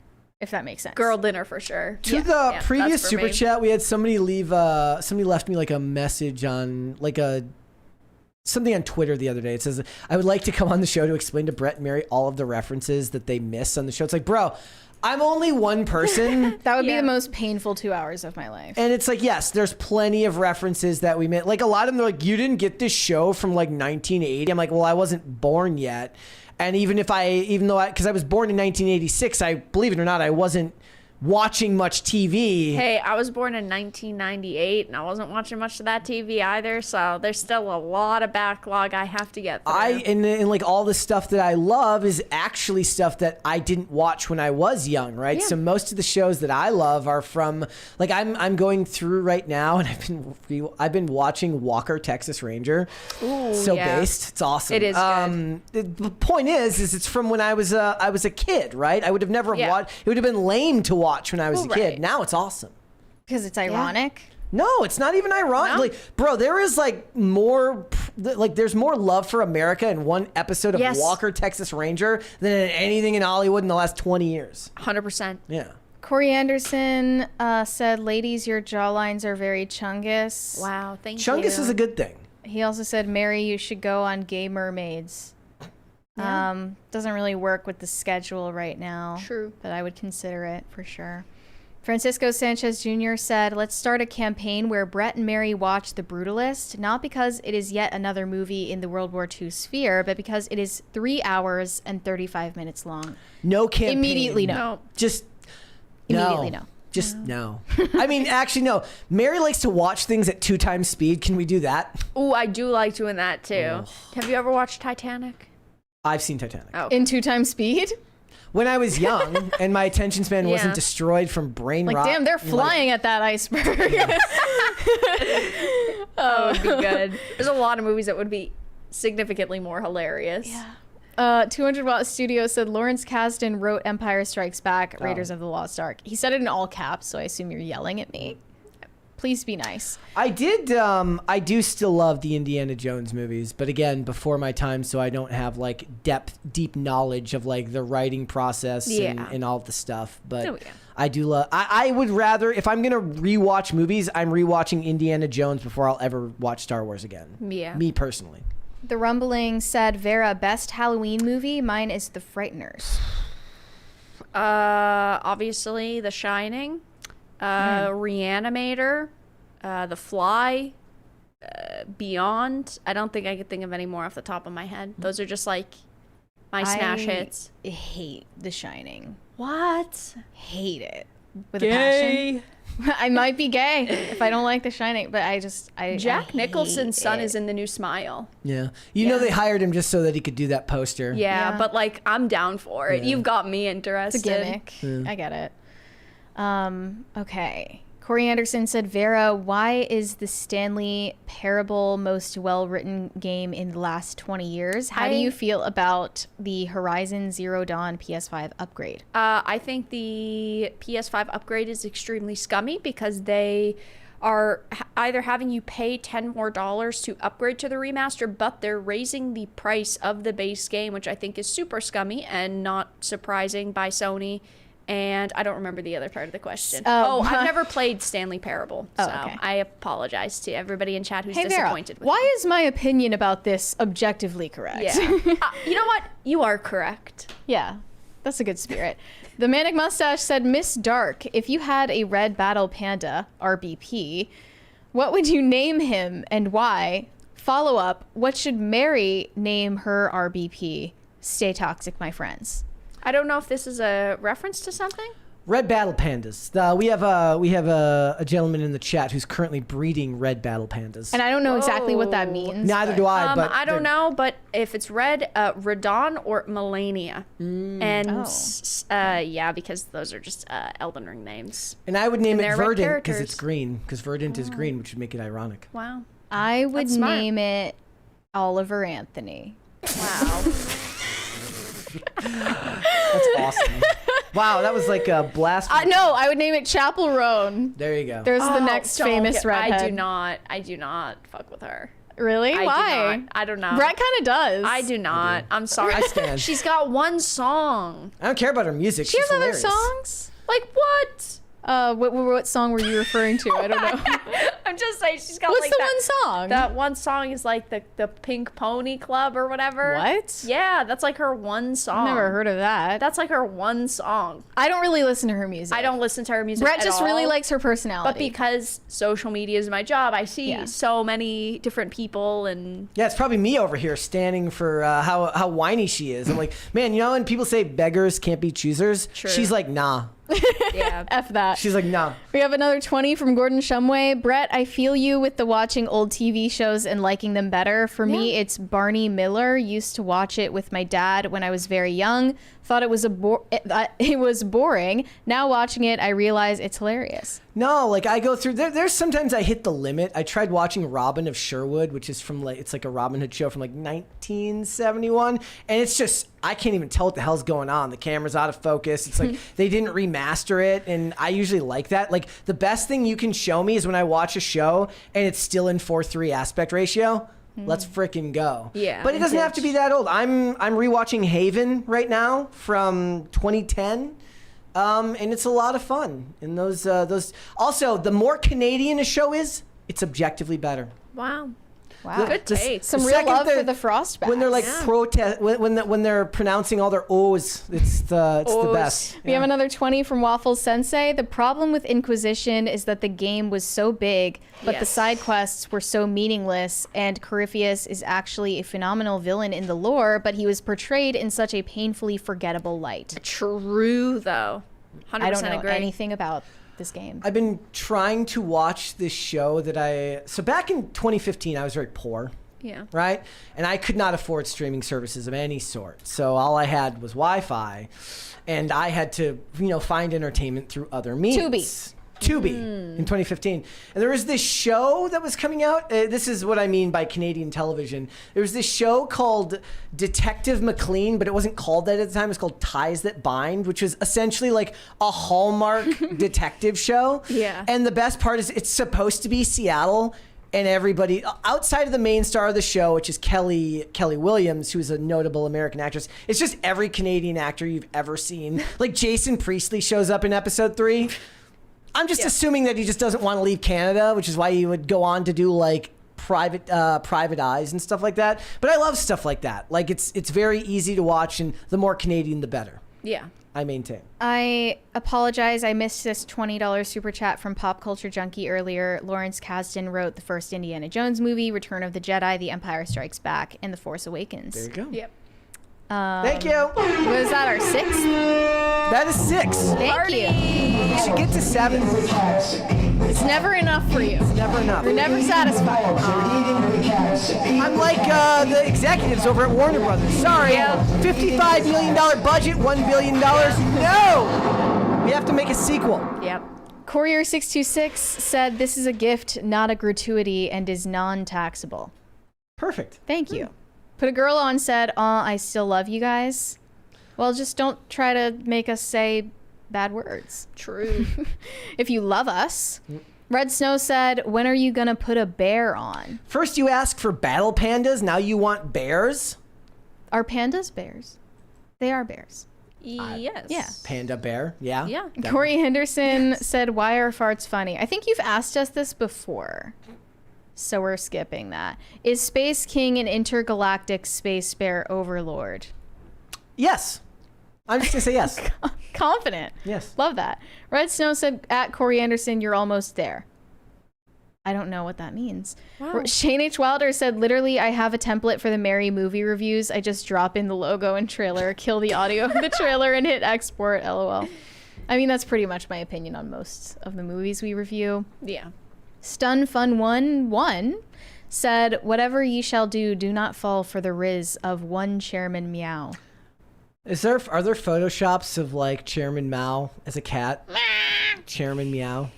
Speaker 2: if that makes sense.
Speaker 3: Girl dinner for sure.
Speaker 1: To
Speaker 2: yeah,
Speaker 1: the
Speaker 3: yeah,
Speaker 1: previous
Speaker 3: that's for
Speaker 1: super
Speaker 3: me.
Speaker 1: chat, we had somebody somebody left me like a message on like something on Twitter the other day. It says, I would like to come on the show to explain to Brett and Mary all of the references that they miss on the show. It's like, bro, I'm only one person.
Speaker 2: That would be
Speaker 3: Yeah.
Speaker 2: the most painful 2 hours of my life.
Speaker 1: And it's like, yes, there's plenty of references that we made. Like a lot of them, they're like, you didn't get this show from like 1980. I'm like, well, I wasn't born yet. And because I was born in 1986, I believe it or not, I wasn't watching much TV.
Speaker 3: Hey, I was born in 1998 and I wasn't watching much of that TV either, so there's still a lot of backlog I have to get through.
Speaker 1: And like all the stuff that I love is actually stuff that I didn't watch when I was young, right?
Speaker 3: Yeah.
Speaker 1: So most of the shows that I love are from like I'm going through right now, and I've been watching Walker Texas Ranger.
Speaker 3: Ooh,
Speaker 1: So
Speaker 3: yeah.
Speaker 1: based, it's awesome.
Speaker 3: It is good.
Speaker 1: The point is it's from when I was a kid, right? I would have never
Speaker 3: Yeah.
Speaker 1: watched. It would have been lame to watch when I was a
Speaker 3: Well,
Speaker 1: kid.
Speaker 3: right.
Speaker 1: Now it's awesome.
Speaker 2: Because it's ironic.
Speaker 1: No, it's not even ironic.
Speaker 3: No?
Speaker 1: Like, bro, there is like more, like there's more love for America in one episode of
Speaker 3: Yes.
Speaker 1: Walker, Texas Ranger than in anything in Hollywood in the last 20 years.
Speaker 3: 100%.
Speaker 1: Yeah.
Speaker 2: Corey Anderson said, ladies, your jawlines are very Chungus.
Speaker 3: Wow, thank you.
Speaker 1: Chungus is a good thing.
Speaker 2: He also said, Mary, you should go on Gay Mermaids. Doesn't really work with the schedule right now.
Speaker 3: True.
Speaker 2: But I would consider it for sure. Francisco Sanchez Jr. said, let's start a campaign where Brett and Mary watch The Brutalist, not because it is yet another movie in the World War II sphere, but because it is 3 hours and 35 minutes long.
Speaker 1: No campaign.
Speaker 2: Immediately no.
Speaker 3: No.
Speaker 1: Just
Speaker 2: Immediately no.
Speaker 1: Just no. I mean, actually, no. Mary likes to watch things at 2 times speed. Can we do that?
Speaker 3: Ooh, I do like doing that too. Have you ever watched Titanic?
Speaker 1: I've seen Titanic.
Speaker 3: Oh.
Speaker 2: In 2 times speed?
Speaker 1: When I was young and my attention span wasn't
Speaker 3: Yeah.
Speaker 1: destroyed from brain
Speaker 2: Like,
Speaker 1: rot.
Speaker 2: damn, they're
Speaker 1: like-
Speaker 2: flying at that iceberg.
Speaker 3: That would be good. There's a lot of movies that would be significantly more hilarious. Yeah.
Speaker 2: 200 Watt Studio said Lawrence Kasdan wrote Empire Strikes Back, Raiders of the Lost Ark. He said it in all caps, so I assume you're yelling at me. Please be nice.
Speaker 1: I do still love the Indiana Jones movies, but again, before my time, so I don't have like deep knowledge of like the writing process and all of the stuff. But
Speaker 3: Oh, yeah.
Speaker 1: I do love, I would rather, if I'm going to rewatch movies, I'm rewatching Indiana Jones before I'll ever watch Star Wars again.
Speaker 3: Yeah.
Speaker 1: Me personally.
Speaker 2: The Rumbling said, Vera, best Halloween movie? Mine is The Frighteners.
Speaker 3: Obviously, The Shining, Reanimator, The Fly, Beyond. I don't think I could think of any more off the top of my head. Those are just like my smash hits.
Speaker 2: I hate The Shining.
Speaker 3: What?
Speaker 2: Hate it. With a passion. I might be gay if I don't like The Shining, but I
Speaker 3: Jack
Speaker 2: I
Speaker 3: Nicholson's
Speaker 2: hate
Speaker 3: son
Speaker 2: it.
Speaker 3: is in the new Smile.
Speaker 1: Yeah. You know, they hired him just so that he could do that poster.
Speaker 3: Yeah, but like I'm down for it.
Speaker 1: Yeah.
Speaker 3: You've got me interested.
Speaker 2: It's a gimmick. I get it. Okay. Corey Anderson said, Vera, why is the Stanley Parable most well-written game in the last 20 years? How do you feel about the Horizon Zero Dawn PS5 upgrade?
Speaker 3: I think the PS5 upgrade is extremely scummy because they are either having you pay $10 more to upgrade to the remaster, but they're raising the price of the base game, which I think is super scummy and not surprising by Sony. And I don't remember the other part of the question. I've never played Stanley Parable, so
Speaker 2: okay.
Speaker 3: I apologize to everybody in chat who's
Speaker 2: Hey, Vera,
Speaker 3: disappointed with
Speaker 2: why
Speaker 3: me.
Speaker 2: is my opinion about this objectively correct?
Speaker 3: Yeah. You know what? You are correct.
Speaker 2: Yeah, that's a good spirit. The Manic Mustache said, Miss Dark, if you had a red battle panda, RBP, what would you name him and why? Follow up, what should Mary name her RBP? Stay toxic, my friends.
Speaker 3: I don't know if this is a reference to something.
Speaker 1: Red battle pandas. We have a gentleman in the chat who's currently breeding red battle pandas.
Speaker 2: And I don't know exactly what that means.
Speaker 1: Neither do I. But
Speaker 3: I don't
Speaker 1: they're-
Speaker 3: know, but if it's red, Radon or Melania. And yeah, because those are just Elden Ring names.
Speaker 1: And I would name it
Speaker 3: they're red
Speaker 1: Verdant because
Speaker 3: characters.
Speaker 1: it's green. Because Verdant is green, which would make it ironic.
Speaker 3: Wow.
Speaker 2: I would
Speaker 3: That's smart.
Speaker 2: name it Oliver Anthony.
Speaker 3: Wow.
Speaker 1: That's awesome. Wow, that was like a blast.
Speaker 2: No, I would name it Chapel Roan.
Speaker 1: There you go.
Speaker 2: There's the next famous redhead.
Speaker 3: I do not fuck with her.
Speaker 2: Really?
Speaker 3: I
Speaker 2: Why?
Speaker 3: do not. I don't know.
Speaker 2: Brett kind of does.
Speaker 3: I do not. I'm sorry.
Speaker 1: I stand.
Speaker 3: She's got one song.
Speaker 1: I don't care about her music.
Speaker 2: She
Speaker 1: She's
Speaker 2: has other
Speaker 1: hilarious.
Speaker 2: songs?
Speaker 3: Like what?
Speaker 2: What song were you referring to? I don't know.
Speaker 3: I'm just saying she's got
Speaker 2: What's
Speaker 3: like
Speaker 2: the
Speaker 3: that,
Speaker 2: one song?
Speaker 3: That one song is like the Pink Pony Club or whatever.
Speaker 2: What?
Speaker 3: Yeah, that's like her one song.
Speaker 2: Never heard of that.
Speaker 3: That's like her one song.
Speaker 2: I don't really listen to her music.
Speaker 3: I don't listen to her music.
Speaker 2: Brett
Speaker 3: at
Speaker 2: just really
Speaker 3: all.
Speaker 2: likes her personality.
Speaker 3: But because social media is my job, I see so many different people and
Speaker 1: Yeah, it's probably me over here standing for how whiny she is. I'm like, man, you know when people say beggars can't be choosers?
Speaker 3: True.
Speaker 1: She's like, nah.
Speaker 3: yeah.
Speaker 2: F that.
Speaker 1: She's like, nah.
Speaker 2: We have another 20 from Gordon Shumway. Brett, I feel you with the watching old TV shows and liking them better. For me, it's Barney Miller. Used to watch it with my dad when I was very young. Thought it was it was boring. Now watching it, I realize it's hilarious.
Speaker 1: No, like I go through there's sometimes I hit the limit. I tried watching Robin of Sherwood, which is from it's like a Robin Hood show from like 1971, and it's just I can't even tell what the hell's going on. The camera's out of focus. It's like they didn't remaster it, and I usually like that. Like the best thing you can show me is when I watch a show and it's still in 4:3 aspect ratio. Let's frickin' go.
Speaker 3: Yeah.
Speaker 1: But it doesn't have to be that old. I'm rewatching Haven right now from 2010. And it's a lot of fun. And those also, the more Canadian a show is, it's objectively better.
Speaker 3: Wow.
Speaker 2: Wow.
Speaker 3: Good taste.
Speaker 2: Some real
Speaker 1: second
Speaker 2: love for the Frostbacks.
Speaker 1: When they're like protest, when they're pronouncing all their O's, it's the best.
Speaker 2: We have another 20 from Waffles Sensei. The problem with Inquisition is that the game was so big, but the side quests were so meaningless, and Corypheus is actually a phenomenal villain in the lore, but he was portrayed in such a painfully forgettable light.
Speaker 3: True, though. 100%
Speaker 2: I don't know
Speaker 3: agree.
Speaker 2: anything about this game.
Speaker 1: I've been trying to watch this show so back in 2015, I was very poor.
Speaker 3: Yeah.
Speaker 1: Right? And I could not afford streaming services of any sort. So all I had was Wi-Fi, and I had to, find entertainment through other means. Tubi in 2015. And there was this show that was coming out. This is what I mean by Canadian television. There was this show called Detective McLean, but it wasn't called that at the time. It was called Ties That Bind, which was essentially like a Hallmark detective show.
Speaker 3: Yeah.
Speaker 1: And the best part is it's supposed to be Seattle. And everybody outside of the main star of the show, which is Kelly Williams, who's a notable American actress, it's just every Canadian actor you've ever seen. Like Jason Priestley shows up in episode 3. I'm just assuming that he just doesn't want to leave Canada, which is why he would go on to do like Private Eyes and stuff like that. But I love stuff like that. Like it's very easy to watch, and the more Canadian, the better.
Speaker 3: Yeah.
Speaker 1: I maintain.
Speaker 2: I apologize. I missed this $20 super chat from Pop Culture Junkie earlier. Lawrence Kasdan wrote the first Indiana Jones movie, Return of the Jedi, The Empire Strikes Back, and The Force Awakens.
Speaker 1: There you go.
Speaker 3: Yep.
Speaker 1: Thank you.
Speaker 2: Was that our 6th?
Speaker 1: That is 6.
Speaker 2: Thank you.
Speaker 1: You should get to 7.
Speaker 2: It's never enough for you.
Speaker 1: Never enough.
Speaker 2: You're never satisfied.
Speaker 1: I'm like the executives over at Warner Brothers. Sorry, $55 million budget, $1 billion. No, we have to make a sequel.
Speaker 3: Yep.
Speaker 2: Courier626 said this is a gift, not a gratuity, and is non-taxable.
Speaker 1: Perfect.
Speaker 2: Thank you. Put a girl on said, I still love you guys. Well, just don't try to make us say bad words.
Speaker 3: True.
Speaker 2: If you love us. Red Snow said, when are you going to put a bear on?
Speaker 1: First you ask for battle pandas, now you want bears?
Speaker 2: Are pandas bears? They are bears.
Speaker 3: Yes.
Speaker 2: Yeah.
Speaker 1: Panda bear, yeah.
Speaker 3: Yeah.
Speaker 2: Corey Henderson said, why are farts funny? I think you've asked us this before, so we're skipping that. Is Space King an intergalactic space bear overlord?
Speaker 1: Yes. I'm just going to say yes.
Speaker 2: Confident.
Speaker 1: Yes.
Speaker 2: Love that. Red Snow said, at Corey Anderson, you're almost there. I don't know what that means.
Speaker 3: Wow.
Speaker 2: Shane H. Wilder said, literally, I have a template for the Mary movie reviews. I just drop in the logo and trailer, kill the audio of the trailer, and hit export, LOL. I mean, that's pretty much my opinion on most of the movies we review.
Speaker 3: Yeah.
Speaker 2: Stun Fun 1 said, whatever ye shall do, do not fall for the riz of one Chairman Meow.
Speaker 1: Are there photoshops of like Chairman Mao as a cat? Chairman Meow.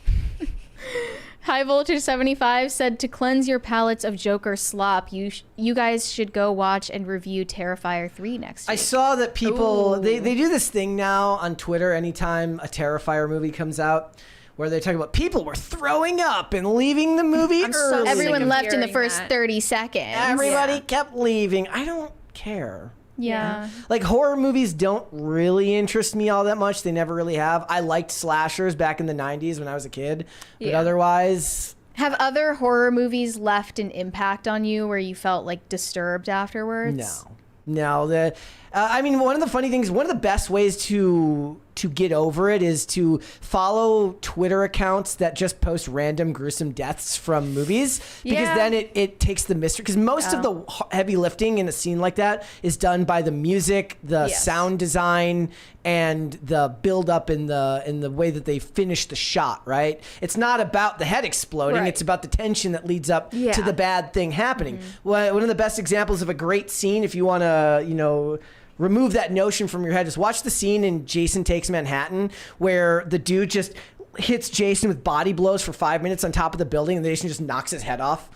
Speaker 2: High Voltage 75 said, to cleanse your palates of Joker slop, you guys should go watch and review Terrifier 3 next week.
Speaker 1: I saw that people, they do this thing now on Twitter anytime a Terrifier movie comes out, where they talk about people were throwing up and leaving the movie early.
Speaker 2: Everyone left in the
Speaker 3: hearing
Speaker 2: first
Speaker 3: that.
Speaker 2: 30 seconds.
Speaker 1: Everybody kept leaving. I don't care.
Speaker 2: Yeah.
Speaker 1: Like horror movies don't really interest me all that much. They never really have. I liked slashers back in the 90s when I was a kid, but otherwise.
Speaker 2: Have other horror movies left an impact on you where you felt like disturbed afterwards?
Speaker 1: No. I mean, one of the funny things, one of the best ways to get over it is to follow Twitter accounts that just post random gruesome deaths from movies, because then it takes the mystery, because most of the heavy lifting in a scene like that is done by the music, the sound design, and the build up in the way that they finish the shot, right? It's not about the head exploding, it's about the tension that leads up to the bad thing happening. One of the best examples of a great scene, if you want to, remove that notion from your head, just watch the scene in Jason Takes Manhattan where the dude just hits Jason with body blows for 5 minutes on top of the building, and Jason just knocks his head off.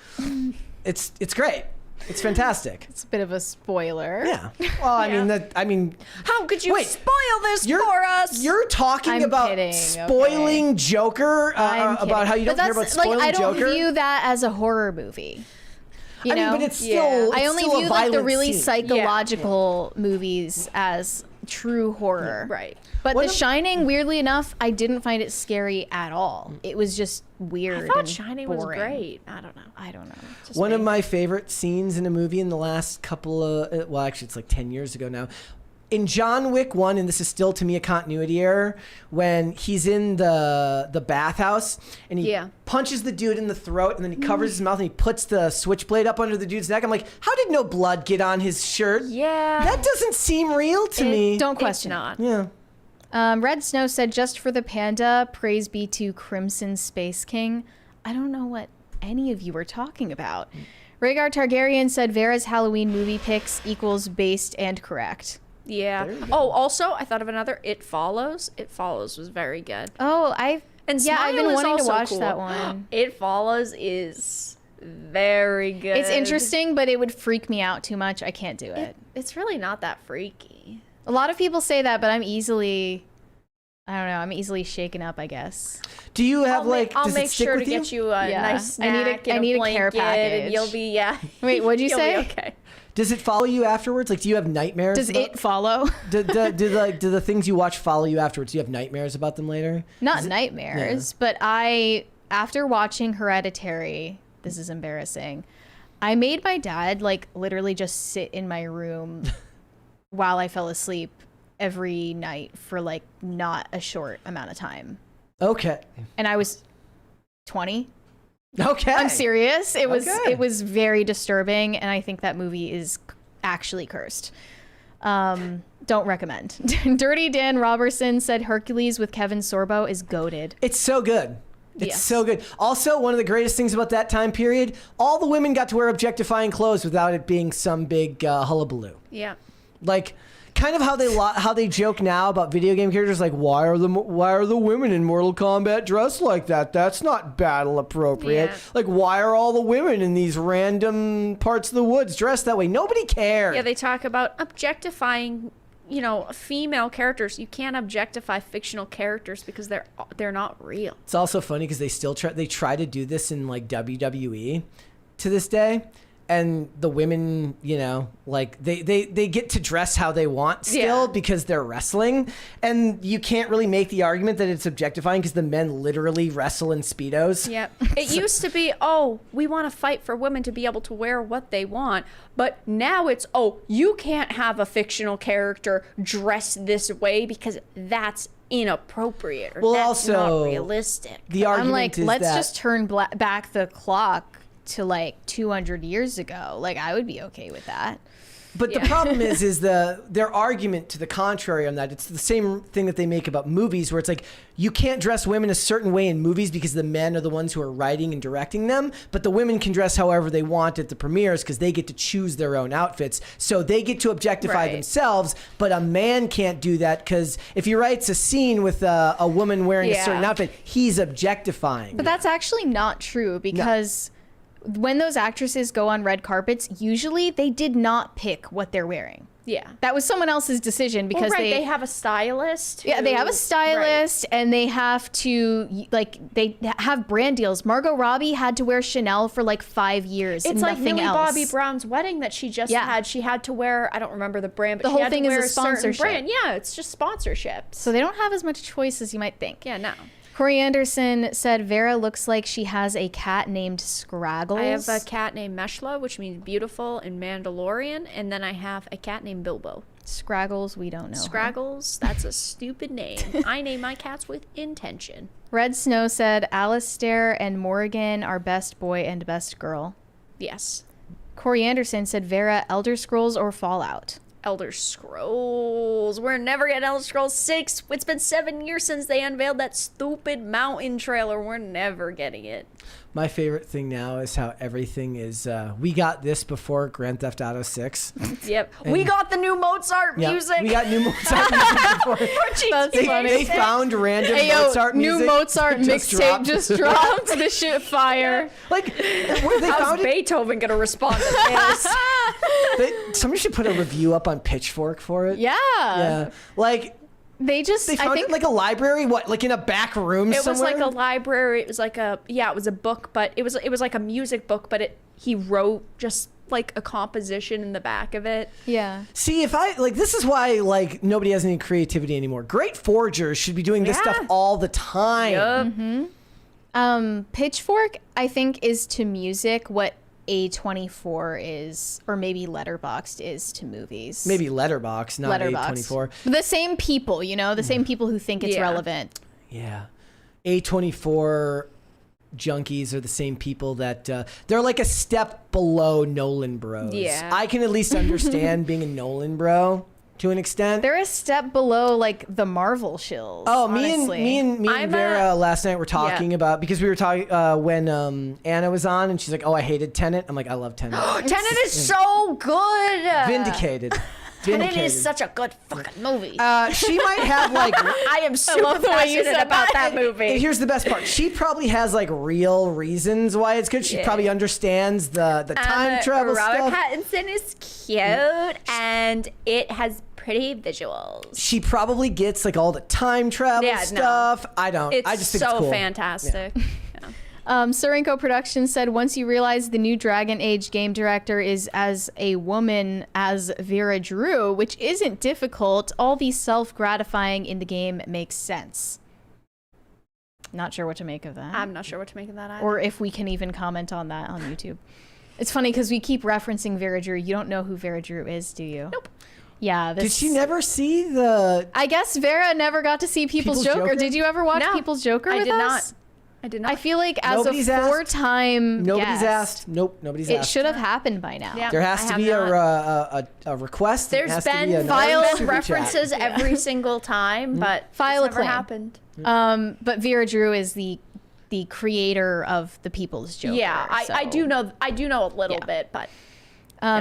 Speaker 1: It's great. It's fantastic.
Speaker 2: It's a bit of a spoiler.
Speaker 1: Yeah. Well, I mean,
Speaker 3: How could you
Speaker 1: Wait,
Speaker 3: spoil this for us?
Speaker 1: You're talking
Speaker 2: I'm
Speaker 1: about
Speaker 2: kidding,
Speaker 1: spoiling Joker,
Speaker 2: I'm
Speaker 1: about how you don't
Speaker 2: But
Speaker 1: care about
Speaker 2: that's, like,
Speaker 1: spoiling
Speaker 2: I don't
Speaker 1: Joker.
Speaker 2: view that as a horror movie. You know?
Speaker 1: but it's still. It's
Speaker 2: I only
Speaker 1: still a
Speaker 2: view like the
Speaker 1: violent
Speaker 2: really
Speaker 1: scene.
Speaker 2: psychological movies as true horror.
Speaker 3: Right.
Speaker 2: But
Speaker 1: One
Speaker 2: The
Speaker 1: of-
Speaker 2: Shining, weirdly enough, I didn't find it scary at all. It was just weird.
Speaker 3: I thought
Speaker 2: and
Speaker 3: Shining was
Speaker 2: boring.
Speaker 3: great. I don't know.
Speaker 2: I don't know.
Speaker 3: Just
Speaker 1: One of
Speaker 3: me.
Speaker 1: my favorite scenes in a movie in the last couple of, well, actually, it's like 10 years ago now. In John Wick 1, and this is still to me a continuity error, when he's in the bathhouse and he punches the dude in the throat and then he covers his mouth and he puts the switchblade up under the dude's neck. I'm like, how did no blood get on his shirt?
Speaker 3: Yeah.
Speaker 1: That doesn't seem real to me.
Speaker 2: Don't
Speaker 3: It's
Speaker 2: question it.
Speaker 3: not.
Speaker 1: Yeah.
Speaker 2: Red Snow said, just for the panda, praise be to Crimson Space King. I don't know what any of you are talking about. Rhaegar Targaryen said, Vera's Halloween movie picks equals based and correct.
Speaker 3: Yeah. Oh, also, I thought of another. It Follows. It Follows was very good.
Speaker 2: Oh, I've
Speaker 3: And
Speaker 2: I've been
Speaker 3: Smile is
Speaker 2: wanting to
Speaker 3: also
Speaker 2: watch
Speaker 3: cool.
Speaker 2: that one.
Speaker 3: It Follows is very good.
Speaker 2: It's interesting, but it would freak me out too much. I can't do it.
Speaker 3: It's really not that freaky.
Speaker 2: A lot of people say that, but I'm easily shaken up, I guess.
Speaker 1: Do you have
Speaker 3: I'll
Speaker 1: does it
Speaker 3: make
Speaker 1: stick
Speaker 3: sure to
Speaker 1: with you?
Speaker 3: get you a
Speaker 2: Yeah.
Speaker 3: nice
Speaker 2: I need a-
Speaker 3: snack and
Speaker 2: I need a care
Speaker 3: blanket,
Speaker 2: package.
Speaker 3: and you'll be
Speaker 2: Wait, what'd you
Speaker 3: you'll
Speaker 2: say?
Speaker 3: Be okay.
Speaker 1: Does it follow you afterwards? Like, do you have nightmares?
Speaker 2: Does
Speaker 1: about-
Speaker 2: it follow?
Speaker 1: do the things you watch follow you afterwards? Do you have nightmares about them later?
Speaker 2: Not nightmares, but after watching Hereditary, this is embarrassing. I made my dad like literally just sit in my room while I fell asleep every night for like not a short amount of time.
Speaker 1: Okay.
Speaker 2: And I was 20.
Speaker 1: Okay.
Speaker 2: I'm serious. It was
Speaker 1: Okay.
Speaker 2: it was very disturbing, and I think that movie is actually cursed. Don't recommend. Dirty Dan Robertson said Hercules with Kevin Sorbo is goated.
Speaker 1: It's so good. It's
Speaker 3: Yes.
Speaker 1: so good. Also, one of the greatest things about that time period, all the women got to wear objectifying clothes without it being some big hullabaloo.
Speaker 3: Yeah.
Speaker 1: Like, kind of how they joke now about video game characters, like why are the women in Mortal Kombat dressed like that? That's not battle appropriate.
Speaker 3: Yeah.
Speaker 1: Like, why are all the women in these random parts of the woods dressed that way? Nobody cared.
Speaker 3: Yeah, they talk about objectifying, female characters. You can't objectify fictional characters because they're not real.
Speaker 1: It's also funny because they try to do this in like WWE to this day. And the women, like they get to dress how they want still because they're wrestling. And you can't really make the argument that it's objectifying because the men literally wrestle in Speedos.
Speaker 3: Yeah. It used to be, we want to fight for women to be able to wear what they want. But now it's, you can't have a fictional character dress this way because that's inappropriate or
Speaker 1: Well,
Speaker 3: that's
Speaker 1: also,
Speaker 3: not realistic.
Speaker 1: The argument
Speaker 2: I'm like,
Speaker 1: is
Speaker 2: let's
Speaker 1: that
Speaker 2: just turn back the clock to like 200 years ago. Like, I would be okay with that.
Speaker 1: But the problem is their argument to the contrary on that. It's the same thing that they make about movies, where it's like you can't dress women a certain way in movies because the men are the ones who are writing and directing them, but the women can dress however they want at the premieres because they get to choose their own outfits. So they get to objectify themselves, but a man can't do that because if he writes a scene with a woman wearing a certain outfit, he's objectifying.
Speaker 2: But that's actually not true because when those actresses go on red carpets, usually they did not pick what they're wearing.
Speaker 3: Yeah.
Speaker 2: That was someone else's decision because
Speaker 3: they have a stylist.
Speaker 2: Yeah, they have a stylist and they have to, like, they have brand deals. Margot Robbie had to wear Chanel for like 5 years.
Speaker 3: It's
Speaker 2: and
Speaker 3: like
Speaker 2: nothing
Speaker 3: Millie
Speaker 2: else.
Speaker 3: Bobby Brown's wedding that she just had. She had to wear, I don't remember the brand, but
Speaker 2: The
Speaker 3: she
Speaker 2: whole
Speaker 3: had
Speaker 2: thing
Speaker 3: to
Speaker 2: is
Speaker 3: wear
Speaker 2: a
Speaker 3: certain
Speaker 2: sponsorship.
Speaker 3: brand. Yeah, it's just sponsorships.
Speaker 2: So they don't have as much choice as you might think.
Speaker 3: Yeah, no.
Speaker 2: Corey Anderson said Vera looks like she has a cat named Scraggles.
Speaker 3: I have a cat named Meshla, which means beautiful in Mandalorian, and then I have a cat named Bilbo.
Speaker 2: Scraggles, we don't know.
Speaker 3: Scraggles, that's a stupid name. I name my cats with intention.
Speaker 2: Red Snow said Alistair and Morrigan are best boy and best girl.
Speaker 3: Yes.
Speaker 2: Corey Anderson said Vera, Elder Scrolls or Fallout.
Speaker 3: Elder Scrolls. We're never getting Elder Scrolls 6. It's been 7 years since they unveiled that stupid mountain trailer. We're never getting it.
Speaker 1: My favorite thing now is how everything is. We got this before Grand Theft Auto 6.
Speaker 3: Yep. We got the new Mozart music.
Speaker 1: We got new Mozart music before.
Speaker 2: That's funny.
Speaker 1: They found random
Speaker 2: Hey, yo,
Speaker 1: Mozart music.
Speaker 2: new Mozart
Speaker 1: just
Speaker 2: mixtape
Speaker 1: dropped.
Speaker 2: just dropped. This shit fire.
Speaker 1: Like, where they
Speaker 3: How's
Speaker 1: found it.
Speaker 3: Beethoven gonna respond to this?
Speaker 1: Somebody should put a review up on Pitchfork for it.
Speaker 2: Yeah.
Speaker 1: Yeah. Like,
Speaker 2: They just,
Speaker 1: they found
Speaker 2: I think,
Speaker 1: it in like a library. What? Like in a back room
Speaker 3: It
Speaker 1: somewhere?
Speaker 3: was like a library. It was like a it was a book, but it was like a music book, but he wrote just like a composition in the back of it.
Speaker 2: yeah.
Speaker 1: See, if I like, this is why like nobody has any creativity anymore. Great forgers should be doing this
Speaker 3: Yeah.
Speaker 1: stuff all the time.
Speaker 3: Yup.
Speaker 2: Pitchfork, I think, is to music what A24 is, or maybe Letterboxd is to movies.
Speaker 1: Maybe Letterbox, not
Speaker 2: Letterboxd.
Speaker 1: A24.
Speaker 2: The same people, you know, the same people who think it's
Speaker 3: Yeah.
Speaker 2: relevant.
Speaker 1: Yeah. A24 junkies are the same people that they're like a step below Nolan bros.
Speaker 3: Yeah.
Speaker 1: I can at least understand being a Nolan bro to an extent.
Speaker 2: They're a step below like the Marvel shills.
Speaker 1: Oh,
Speaker 2: honestly.
Speaker 1: me and
Speaker 3: I'm
Speaker 1: Vara last night were talking
Speaker 3: Yeah.
Speaker 1: about, because we were talking when Anna was on and she's like, "Oh, I hated Tenet." I'm like, "I love Tenet."
Speaker 3: Tenet is so good.
Speaker 1: Vindicated.
Speaker 3: Tenet is such a good fucking movie.
Speaker 1: She might have like.
Speaker 3: I am super
Speaker 2: love the way you
Speaker 3: passionate
Speaker 2: said
Speaker 3: about
Speaker 2: that.
Speaker 3: that movie.
Speaker 1: And here's the best part. She probably has like real reasons why it's good. She probably understands the time travel
Speaker 3: Robert
Speaker 1: stuff.
Speaker 3: Pattinson is cute, and it has pretty visuals.
Speaker 1: She probably gets like all the time travel
Speaker 3: Yeah, no.
Speaker 1: stuff. I don't.
Speaker 3: It's
Speaker 1: I just think
Speaker 3: so
Speaker 1: it's cool.
Speaker 3: fantastic. Yeah.
Speaker 2: Serenko Productions said, once you realize the new Dragon Age game director is as a woman as Vera Drew, which isn't difficult, all the self-gratifying in the game makes sense. Not sure what to make of that.
Speaker 3: I'm not sure what to make of that either.
Speaker 2: Or if we can even comment on that on YouTube. It's funny because we keep referencing Vera Drew. You don't know who Vera Drew is, do you?
Speaker 3: Nope.
Speaker 2: Yeah.
Speaker 1: Did she never see the?
Speaker 2: I guess Vera never got to see People's Joker.
Speaker 1: Joker?
Speaker 2: Did you ever watch
Speaker 3: No,
Speaker 2: People's Joker
Speaker 3: I
Speaker 2: with
Speaker 3: did
Speaker 2: us?
Speaker 3: not. I did not.
Speaker 2: I feel like as
Speaker 1: Nobody's
Speaker 2: a
Speaker 1: asked.
Speaker 2: four-time
Speaker 1: Nobody's
Speaker 2: guest,
Speaker 1: asked. Nope. Nobody's
Speaker 2: it
Speaker 1: asked.
Speaker 2: should have happened by now.
Speaker 3: Yeah.
Speaker 1: There has
Speaker 3: I
Speaker 1: to
Speaker 3: have
Speaker 1: be
Speaker 3: not.
Speaker 1: a request. It
Speaker 3: There's
Speaker 1: has to be
Speaker 3: been
Speaker 1: another
Speaker 3: file
Speaker 1: super chat.
Speaker 3: references every single time, but
Speaker 2: File
Speaker 3: it's never
Speaker 2: acclaim.
Speaker 3: happened.
Speaker 2: But Vera Drew is the creator of the People's Joker.
Speaker 3: Yeah, I
Speaker 2: so.
Speaker 3: do know a little
Speaker 2: Yeah.
Speaker 3: bit, but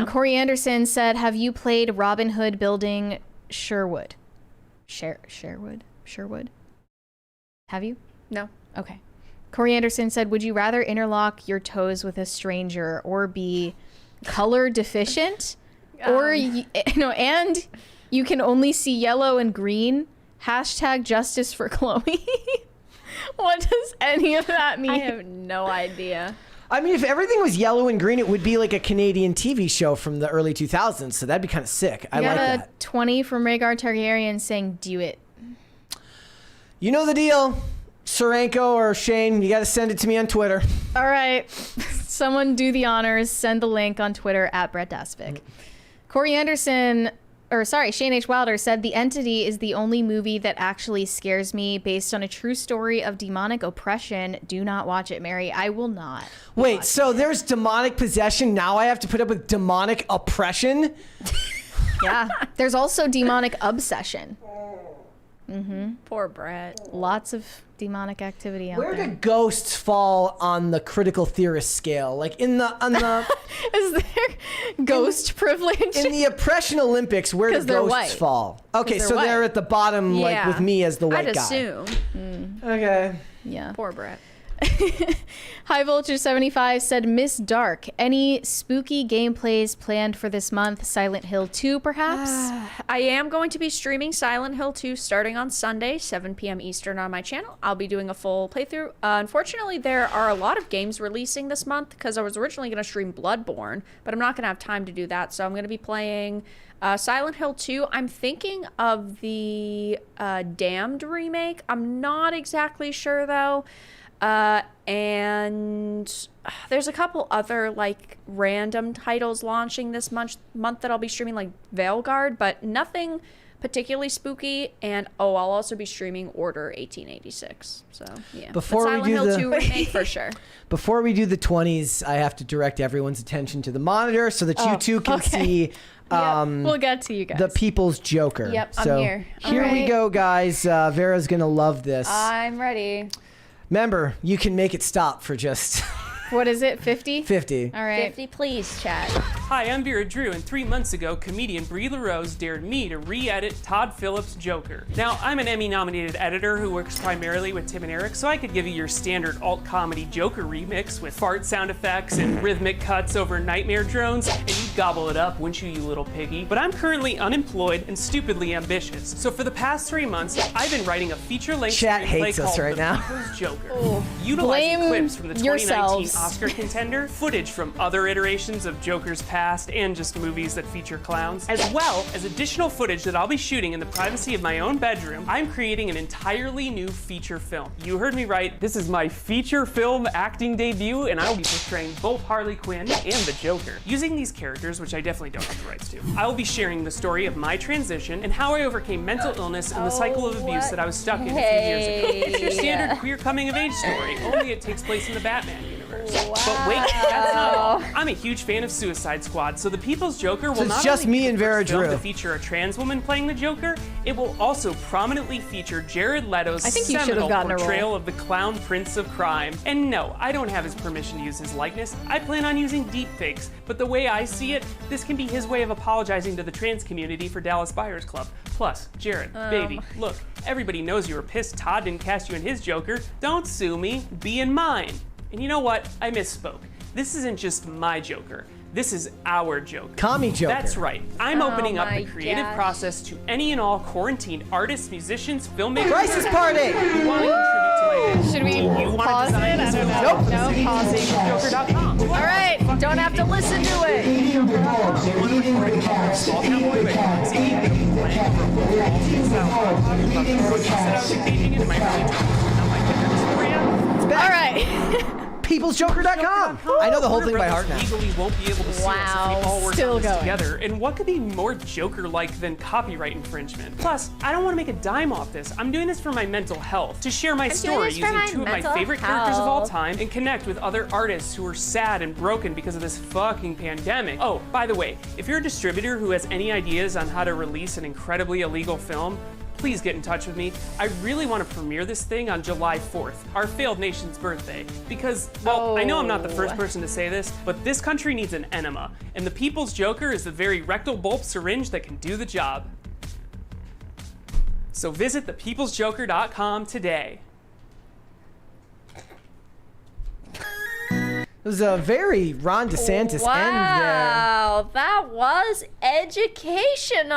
Speaker 2: Corey Anderson said, "Have you played Robin Hood Building Sherwood? Sherwood? Have you?
Speaker 3: no.
Speaker 2: Okay." Corey Anderson said, "Would you rather interlock your toes with a stranger or be color deficient, or and you can only see yellow and green? Hashtag justice for Chloe." What does any of that mean?
Speaker 3: I have no idea.
Speaker 1: I mean, if everything was yellow and green, it would be like a Canadian TV show from the early 2000s. So that'd be kind of sick. I
Speaker 2: We
Speaker 1: like
Speaker 2: got a
Speaker 1: that.
Speaker 2: 20 from Rhaegar Targaryen saying, "Do it."
Speaker 1: You know the deal. Serenko or Shane, you got to send it to me on Twitter.
Speaker 2: All right. Someone do the honors. Send the link on Twitter at Brett Dasvik. Corey Anderson, Shane H. Wilder said, "The Entity is the only movie that actually scares me based on a true story of demonic oppression. Do not watch it, Mary. I will not."
Speaker 1: Wait, so there's demonic possession. Now I have to put up with demonic oppression?
Speaker 2: Yeah. There's also demonic obsession.
Speaker 3: Poor Brett.
Speaker 2: Lots of demonic activity out
Speaker 1: Where
Speaker 2: there.
Speaker 1: do ghosts fall on the critical theorist scale? Like on the
Speaker 2: Is there ghost privilege?
Speaker 1: in the oppression Olympics, where do
Speaker 2: 'Cause they're
Speaker 1: ghosts
Speaker 2: white.
Speaker 1: fall? Okay,
Speaker 2: they're
Speaker 1: so they're
Speaker 2: white.
Speaker 1: at the bottom, like
Speaker 3: Yeah.
Speaker 1: with me as the white
Speaker 3: I'd
Speaker 1: guy.
Speaker 3: assume.
Speaker 1: Okay.
Speaker 2: Yeah.
Speaker 3: Poor Brett.
Speaker 2: High Voltage 75 said, "Miss Dark, any spooky gameplays planned for this month? Silent Hill 2, perhaps?"
Speaker 3: I am going to be streaming Silent Hill 2 starting on Sunday, 7 p.m. Eastern on my channel. I'll be doing a full playthrough. Unfortunately, there are a lot of games releasing this month because I was originally going to stream Bloodborne, but I'm not going to have time to do that. So I'm going to be playing Silent Hill 2. I'm thinking of the Damned remake. I'm not exactly sure, though. And there's a couple other like random titles launching this month that I'll be streaming, like Veilguard, but nothing particularly spooky. And I'll also be streaming Order 1886. So yeah,
Speaker 1: Before
Speaker 3: but
Speaker 1: we
Speaker 3: Silent
Speaker 1: do
Speaker 3: Hill
Speaker 1: the-
Speaker 3: 2 remake for sure.
Speaker 1: Before we do the 20s, I have to direct everyone's attention to the monitor so that you two can see
Speaker 2: We'll get to you guys.
Speaker 1: the People's Joker.
Speaker 3: Yep, I'm
Speaker 1: so
Speaker 3: here.
Speaker 1: Here we
Speaker 2: Alright.
Speaker 1: go, guys. Vera's gonna love this.
Speaker 3: I'm ready.
Speaker 1: Remember, you can make it stop for just
Speaker 2: What is it? 50?
Speaker 1: 50.
Speaker 2: All right.
Speaker 3: 50, please, chat.
Speaker 8: Hi, I'm Vera Drew, and 3 months ago, comedian Brie LaRose dared me to re-edit Todd Phillips' Joker. Now, I'm an Emmy-nominated editor who works primarily with Tim and Eric, so I could give you your standard alt-comedy Joker remix with fart sound effects and rhythmic cuts over nightmare drones, and you'd gobble it up, wouldn't you little piggy? But I'm currently unemployed and stupidly ambitious. So for the past 3 months, I've been writing a feature-length
Speaker 1: Chat
Speaker 8: screenplay
Speaker 1: hates us
Speaker 8: called
Speaker 1: right
Speaker 8: The
Speaker 1: now.
Speaker 8: People's Joker. Utilizing
Speaker 2: Blame
Speaker 8: clips from the 2019
Speaker 2: yourselves.
Speaker 8: Oscar contender, footage from other iterations of Joker's past, and just movies that feature clowns, as well as additional footage that I'll be shooting in the privacy of my own bedroom. I'm creating an entirely new feature film. You heard me right. This is my feature film acting debut, and I will be portraying both Harley Quinn and the Joker. Using these characters, which I definitely don't have the rights to, I will be sharing the story of my transition and how I overcame mental illness and the cycle of abuse that I was stuck in a few years ago. It's your standard queer coming-of-age story, only it takes place in the Batman universe. But wait, that's not all. I'm a huge fan of Suicide Squad, so the People's Joker will
Speaker 1: So it's
Speaker 8: not
Speaker 1: just
Speaker 8: only
Speaker 1: me
Speaker 8: be
Speaker 1: and
Speaker 8: the
Speaker 1: Vera
Speaker 8: first film
Speaker 1: Drew.
Speaker 8: to feature a trans woman playing the Joker, it will also prominently feature Jared Leto's
Speaker 2: I think you should have
Speaker 8: seminal
Speaker 2: gotten a role.
Speaker 8: portrayal of the clown prince of crime. And no, I don't have his permission to use his likeness. I plan on using deepfakes, but the way I see it, this can be his way of apologizing to the trans community for Dallas Buyers Club. Plus, Jared, baby, look, everybody knows you were pissed Todd didn't cast you in his Joker. Don't sue me, be in mine. And you know what? I misspoke. This isn't just my Joker. This is our Joker.
Speaker 1: Commie Joker.
Speaker 8: That's right. I'm opening up the
Speaker 3: my
Speaker 8: creative
Speaker 3: gosh. process
Speaker 8: to any and all quarantined artists, musicians, filmmakers.
Speaker 1: Crisis party!
Speaker 8: who want to contribute to my vision.
Speaker 2: Should we
Speaker 8: You wanna
Speaker 2: pause it?
Speaker 8: design
Speaker 2: I
Speaker 8: this
Speaker 2: don't
Speaker 8: with
Speaker 2: know.
Speaker 8: help?
Speaker 2: No, pausing.
Speaker 8: Joker.com.
Speaker 3: All right, don't have to listen to it.
Speaker 8: Small town boy with singing, playing over a whole vaulting style about the projects that I was engaging in my early 20s. Now my goodness, Maria.
Speaker 2: All right.
Speaker 1: PeoplesJoker.com. I know the whole thing by heart now.
Speaker 8: Legally won't be able to sue us
Speaker 3: Wow.
Speaker 8: if we all work
Speaker 2: Still
Speaker 8: on this
Speaker 2: going.
Speaker 8: together. And what could be more Joker-like than copyright infringement? Plus, I don't want to make a dime off this. I'm doing this for my mental health, to share my story
Speaker 3: this for
Speaker 8: using
Speaker 3: my
Speaker 8: 2 of my
Speaker 3: mental
Speaker 8: favorite characters of all
Speaker 3: health.
Speaker 8: time and connect with other artists who are sad and broken because of this fucking pandemic. Oh, by the way, if you're a distributor who has any ideas on how to release an incredibly illegal film, please get in touch with me. I really want to premiere this thing on July 4th, our failed nation's birthday. Because, well, I know I'm not the first person to say this, but this country needs an enema. And the People's Joker is the very rectal bulb syringe that can do the job. So visit thepeoplesjoker.com today.
Speaker 1: It was a very Ron DeSantis end there.
Speaker 3: Wow, that was educational.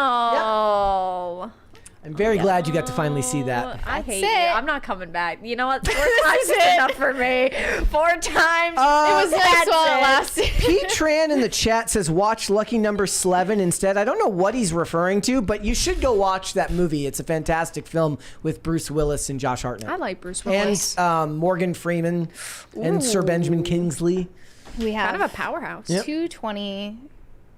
Speaker 1: I'm very glad you got to finally see that.
Speaker 3: I hate
Speaker 2: it.
Speaker 3: you. I'm not coming back. You know what? 4 times is enough for me. 4 times.
Speaker 2: It was nice
Speaker 3: that's
Speaker 2: while it
Speaker 3: it.
Speaker 2: lasted.
Speaker 1: Pete Tran in the chat says watch Lucky Number 11 instead. I don't know what he's referring to, but you should go watch that movie. It's a fantastic film with Bruce Willis and Josh Hartnett.
Speaker 3: I like Bruce Willis.
Speaker 1: And Morgan Freeman and Sir Benjamin Kingsley.
Speaker 2: We have
Speaker 3: Kind of a powerhouse.
Speaker 1: Yep.
Speaker 2: 220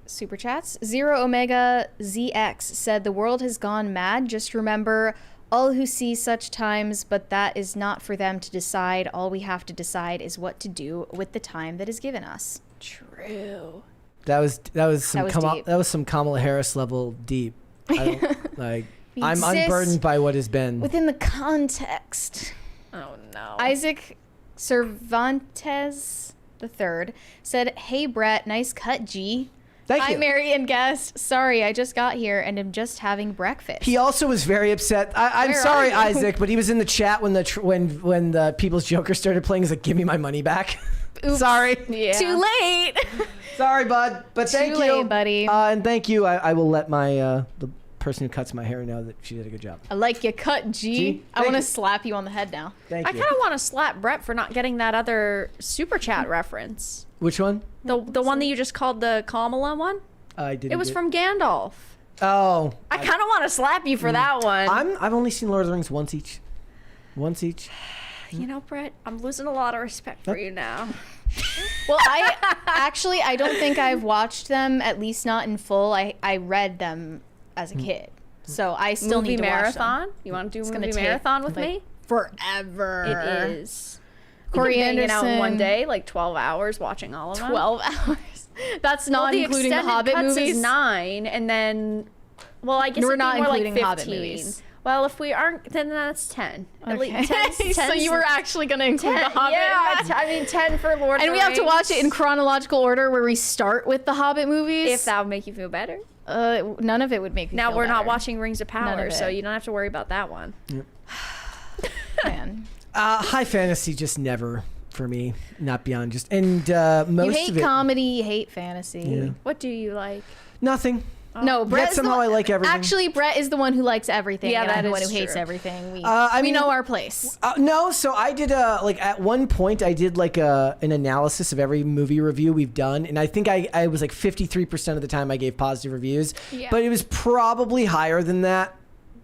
Speaker 2: super chats. Zero Omega ZX said the world has gone mad. Just remember, all who see such times, but that is not for them to decide. All we have to decide is what to do with the time that is given us.
Speaker 3: True.
Speaker 1: That was some
Speaker 2: was deep.
Speaker 1: that was some Kamala Harris level deep. I don't, like
Speaker 2: We
Speaker 1: I'm
Speaker 2: exist
Speaker 1: unburdened by what has been.
Speaker 2: within the context.
Speaker 3: Oh no.
Speaker 2: Isaac Cervantes III said, "Hey Brett, nice cut, G.
Speaker 1: Thank
Speaker 2: Hi,
Speaker 1: you.
Speaker 2: Mary and guest. Sorry, I just got here and am just having breakfast."
Speaker 1: He also was very upset. I'm
Speaker 2: Where
Speaker 1: sorry,
Speaker 2: are you?
Speaker 1: Isaac, but he was in the chat when when the People's Joker started playing. He's like, "Give me my money back."
Speaker 2: Oops.
Speaker 1: Sorry.
Speaker 3: Yeah.
Speaker 2: Too late.
Speaker 1: Sorry, bud. But thank
Speaker 2: Too
Speaker 1: you,
Speaker 2: late, buddy.
Speaker 1: And thank you. I will let my the person who cuts my hair know that she did a good job.
Speaker 2: I like your cut, G.
Speaker 1: G,
Speaker 2: I want to
Speaker 1: thank you.
Speaker 2: slap you on the head now.
Speaker 1: Thank
Speaker 3: I
Speaker 1: you.
Speaker 3: kind of want to slap Brett for not getting that other super chat reference.
Speaker 1: Which one?
Speaker 3: The one that you just called the Kamala one.
Speaker 1: I didn't.
Speaker 3: It was from Gandalf.
Speaker 1: Oh.
Speaker 3: I kind of want to slap you for that one.
Speaker 1: I've only seen Lord of the Rings once each. Once each.
Speaker 3: You know, Brett, I'm losing a lot of respect for you now.
Speaker 2: Well, I don't think I've watched them, at least not in full. I read them as a kid, so I still
Speaker 3: Movie
Speaker 2: need to watch them.
Speaker 3: marathon. You want to do a
Speaker 2: gonna
Speaker 3: movie
Speaker 2: take,
Speaker 3: marathon with
Speaker 2: like,
Speaker 3: me?
Speaker 2: Forever.
Speaker 3: It is.
Speaker 2: Corey
Speaker 3: You can bang it out in one
Speaker 2: Anderson.
Speaker 3: day, like 12 hours watching all of them.
Speaker 2: 12 hours. That's not
Speaker 3: Well, the
Speaker 2: including the
Speaker 3: extended
Speaker 2: Hobbit
Speaker 3: cuts
Speaker 2: movies.
Speaker 3: is 9, and then, well, I guess
Speaker 2: We're
Speaker 3: it'd be
Speaker 2: not
Speaker 3: more like
Speaker 2: including
Speaker 3: 15.
Speaker 2: Hobbit movies.
Speaker 3: Well, if we aren't, then that's 10. At
Speaker 2: Okay.
Speaker 3: least 10.
Speaker 2: So you were actually going to include The Hobbit?
Speaker 3: Yeah,
Speaker 2: in that?
Speaker 3: I mean 10 for Lord
Speaker 2: And
Speaker 3: of
Speaker 2: we
Speaker 3: the
Speaker 2: have to watch it in
Speaker 3: Rings.
Speaker 2: chronological order where we start with the Hobbit movies.
Speaker 3: If that would make you feel better.
Speaker 2: None of it would make me
Speaker 3: Now
Speaker 2: feel
Speaker 3: we're not
Speaker 2: better.
Speaker 3: watching Rings of
Speaker 2: None
Speaker 3: Power,
Speaker 2: of
Speaker 3: so
Speaker 2: it.
Speaker 3: you don't have to worry about that one.
Speaker 2: Man.
Speaker 1: High fantasy just never for me, not beyond just. And most
Speaker 2: You hate
Speaker 1: of it,
Speaker 2: comedy, you hate fantasy.
Speaker 1: Yeah.
Speaker 3: What do you like?
Speaker 1: nothing.
Speaker 2: No, Brett.
Speaker 1: Yet somehow I like everything.
Speaker 2: Actually, Brett is the one who likes everything.
Speaker 3: Yeah,
Speaker 2: and I'm
Speaker 3: that
Speaker 2: the one
Speaker 3: is
Speaker 2: who hates
Speaker 3: true.
Speaker 2: everything. We,
Speaker 1: I
Speaker 2: we
Speaker 1: mean-
Speaker 2: know our place.
Speaker 1: No, so I did like at one point I did like an analysis of every movie review we've done, and I think I was like 53% of the time I gave positive reviews,
Speaker 3: Yeah.
Speaker 1: but it was probably higher than that.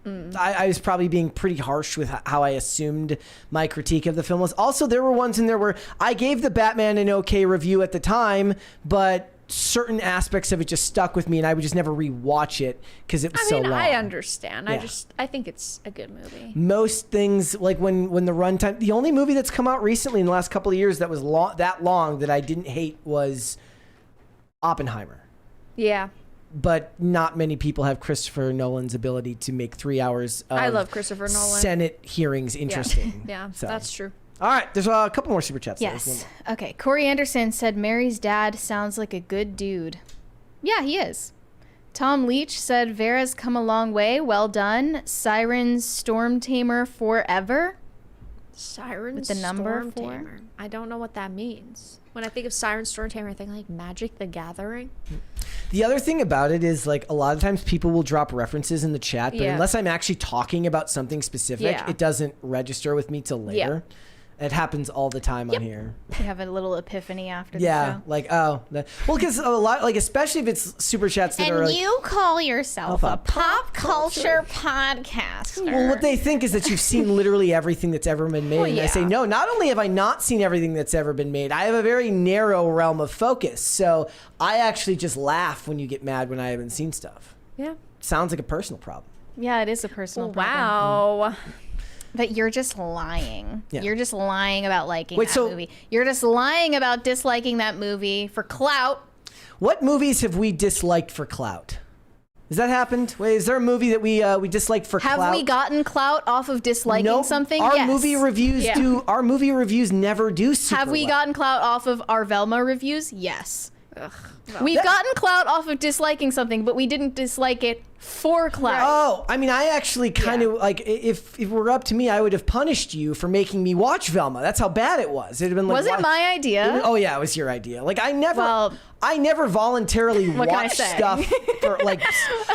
Speaker 1: I was probably being pretty harsh with how I assumed my critique of the film was. Also, there were ones in there where I gave the Batman an okay review at the time, but certain aspects of it just stuck with me, and I would just never rewatch it because it was so long.
Speaker 3: I understand.
Speaker 1: Yeah.
Speaker 3: I think it's a good movie.
Speaker 1: Most things, like when the runtime, the only movie that's come out recently in the last couple of years that was that long that I didn't hate was Oppenheimer.
Speaker 3: Yeah.
Speaker 1: But not many people have Christopher Nolan's ability to make 3 hours of
Speaker 3: I love Christopher Nolan.
Speaker 1: Senate hearings interesting.
Speaker 3: Yeah,
Speaker 1: So.
Speaker 3: that's true.
Speaker 1: All right, there's a couple more super chats.
Speaker 2: Yes. Okay. Corey Anderson said Mary's dad sounds like a good dude. Yeah, he is. Tom Leach said Vara's come a long way. Well done. Siren's Storm Tamer forever.
Speaker 3: Siren
Speaker 2: With the number
Speaker 3: Storm
Speaker 2: 4?
Speaker 3: Tamer. I don't know what that means. When I think of Siren Storm Tamer, I think like Magic the Gathering.
Speaker 1: The other thing about it is, like, a lot of times people will drop references in the chat, but
Speaker 3: Yeah.
Speaker 1: unless I'm actually talking about something specific,
Speaker 3: Yeah.
Speaker 1: it doesn't register with me till later. It happens all the time on here.
Speaker 2: You have a little epiphany after the
Speaker 1: Yeah,
Speaker 2: show.
Speaker 1: like, well, because a lot, like, especially if it's super chats that are like,
Speaker 2: call yourself
Speaker 1: a
Speaker 2: pop culture podcaster.
Speaker 1: well, what they think is that you've seen literally everything that's ever been made. And I say,
Speaker 3: yeah.
Speaker 1: no, not only have I not seen everything that's ever been made, I have a very narrow realm of focus. So I actually just laugh when you get mad when I haven't seen stuff.
Speaker 3: Yeah.
Speaker 1: Sounds like a personal problem.
Speaker 2: Yeah, it is a personal problem.
Speaker 3: Wow.
Speaker 2: But you're just lying.
Speaker 1: Yeah.
Speaker 2: You're just lying about liking
Speaker 1: Wait,
Speaker 2: that
Speaker 1: so-
Speaker 2: movie. You're just lying about disliking that movie for clout.
Speaker 1: What movies have we disliked for clout? Has that happened? Wait, is there a movie that we disliked for
Speaker 2: Have
Speaker 1: clout?
Speaker 2: we gotten clout off of disliking
Speaker 1: Nope.
Speaker 2: something?
Speaker 1: Our
Speaker 2: Yes.
Speaker 1: movie reviews
Speaker 3: Yeah.
Speaker 1: do. Our movie reviews never do super
Speaker 2: Have we
Speaker 1: well.
Speaker 2: gotten clout off of our Velma reviews? Yes. We've gotten clout off of disliking something, but we didn't dislike it for clout.
Speaker 1: Oh, I mean, I actually kind of like if it were up to me, I would have punished you for making me watch Velma. That's how bad it was. It'd have been like,
Speaker 2: Was it
Speaker 1: why-
Speaker 2: my idea?
Speaker 1: Oh yeah, it was your idea. Like I never
Speaker 2: Well,
Speaker 1: voluntarily
Speaker 2: what can I
Speaker 1: watch
Speaker 2: say?
Speaker 1: stuff for like.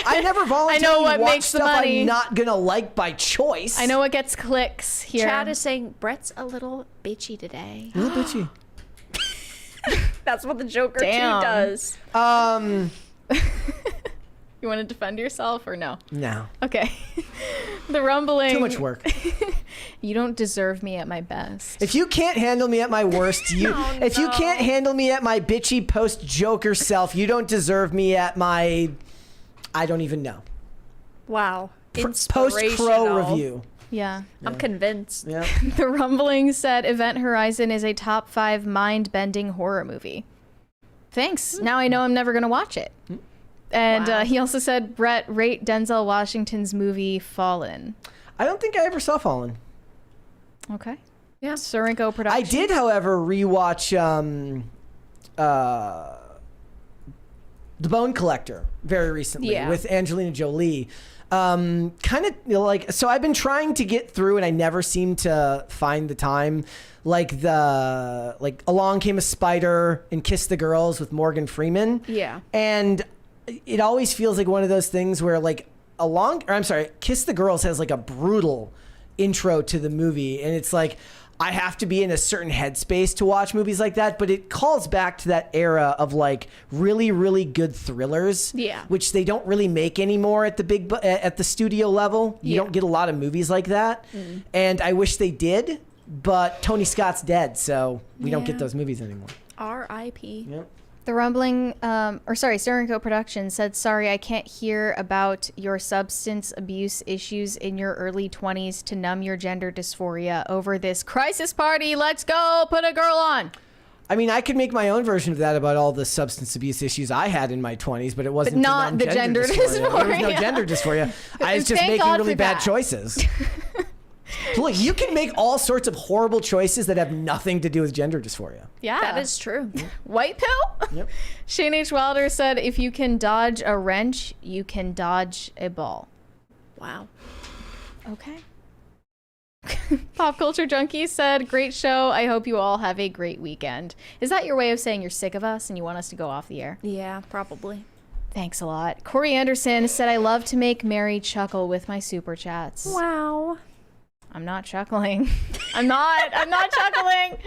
Speaker 1: I never voluntarily
Speaker 2: what
Speaker 1: watch
Speaker 2: makes the
Speaker 1: stuff
Speaker 2: money.
Speaker 1: I'm not gonna like by choice.
Speaker 2: I know what gets clicks here.
Speaker 3: Chad is saying Brett's a little bitchy today.
Speaker 1: A little bitchy.
Speaker 3: That's what the Joker
Speaker 2: Damn.
Speaker 3: 2 does.
Speaker 2: You want to defend yourself or no?
Speaker 1: No.
Speaker 2: Okay. The rumbling.
Speaker 1: Too much work.
Speaker 2: You don't deserve me at my best.
Speaker 1: If you can't handle me at my worst, you if you can't handle me at my bitchy post Joker self, you don't deserve me at my I don't even know.
Speaker 3: Wow.
Speaker 1: Post Crow
Speaker 3: Inspirational.
Speaker 1: review.
Speaker 2: Yeah.
Speaker 3: I'm convinced.
Speaker 1: Yeah.
Speaker 2: The rumbling said Event Horizon is a top 5 mind-bending horror movie. Thanks. Now I know I'm never going to watch it. And
Speaker 3: Wow.
Speaker 2: he also said, Brett, rate Denzel Washington's movie Fallen.
Speaker 1: I don't think I ever saw Fallen.
Speaker 2: Okay.
Speaker 3: Yeah.
Speaker 2: Sorenko production.
Speaker 1: I did, however, rewatch The Bone Collector very recently
Speaker 3: Yeah.
Speaker 1: with Angelina Jolie. Kind of like, so I've been trying to get through and I never seem to find the time. Like Along Came a Spider and Kiss the Girls with Morgan Freeman.
Speaker 3: Yeah.
Speaker 1: And it always feels like one of those things where Kiss the Girls has like a brutal intro to the movie, and it's like I have to be in a certain headspace to watch movies like that, but it calls back to that era of like really, really good thrillers,
Speaker 3: Yeah.
Speaker 1: which they don't really make anymore at the studio level. You
Speaker 3: Yeah.
Speaker 1: don't get a lot of movies like that, and I wish they did, but Tony Scott's dead, so we don't get
Speaker 3: Yeah.
Speaker 1: those movies anymore.
Speaker 3: R.I.P.
Speaker 1: Yep.
Speaker 2: The rumbling, Sorenko Productions said, sorry, I can't hear about your substance abuse issues in your early 20s to numb your gender dysphoria over this crisis party. Let's go. Put a girl on.
Speaker 1: I mean, I could make my own version of that about all the substance abuse issues I had in my 20s, but it wasn't
Speaker 2: But not the gender dysphoria.
Speaker 1: There was no gender dysphoria. I was just
Speaker 2: Thank
Speaker 1: making
Speaker 2: God
Speaker 1: really
Speaker 2: for
Speaker 1: bad
Speaker 2: that.
Speaker 1: choices. Look, you can make all sorts of horrible choices that have nothing to do with gender dysphoria.
Speaker 2: Yeah.
Speaker 3: That is true.
Speaker 2: White pill?
Speaker 1: Yep.
Speaker 2: Shane H. Wilder said, if you can dodge a wrench, you can dodge a ball.
Speaker 3: Wow.
Speaker 2: Okay. Pop Culture Junkie said, great show. I hope you all have a great weekend. Is that your way of saying you're sick of us and you want us to go off the air?
Speaker 3: Yeah, probably.
Speaker 2: Thanks a lot. Corey Anderson said, I love to make Mary chuckle with my super chats.
Speaker 3: Wow.
Speaker 2: I'm not chuckling. I'm not chuckling.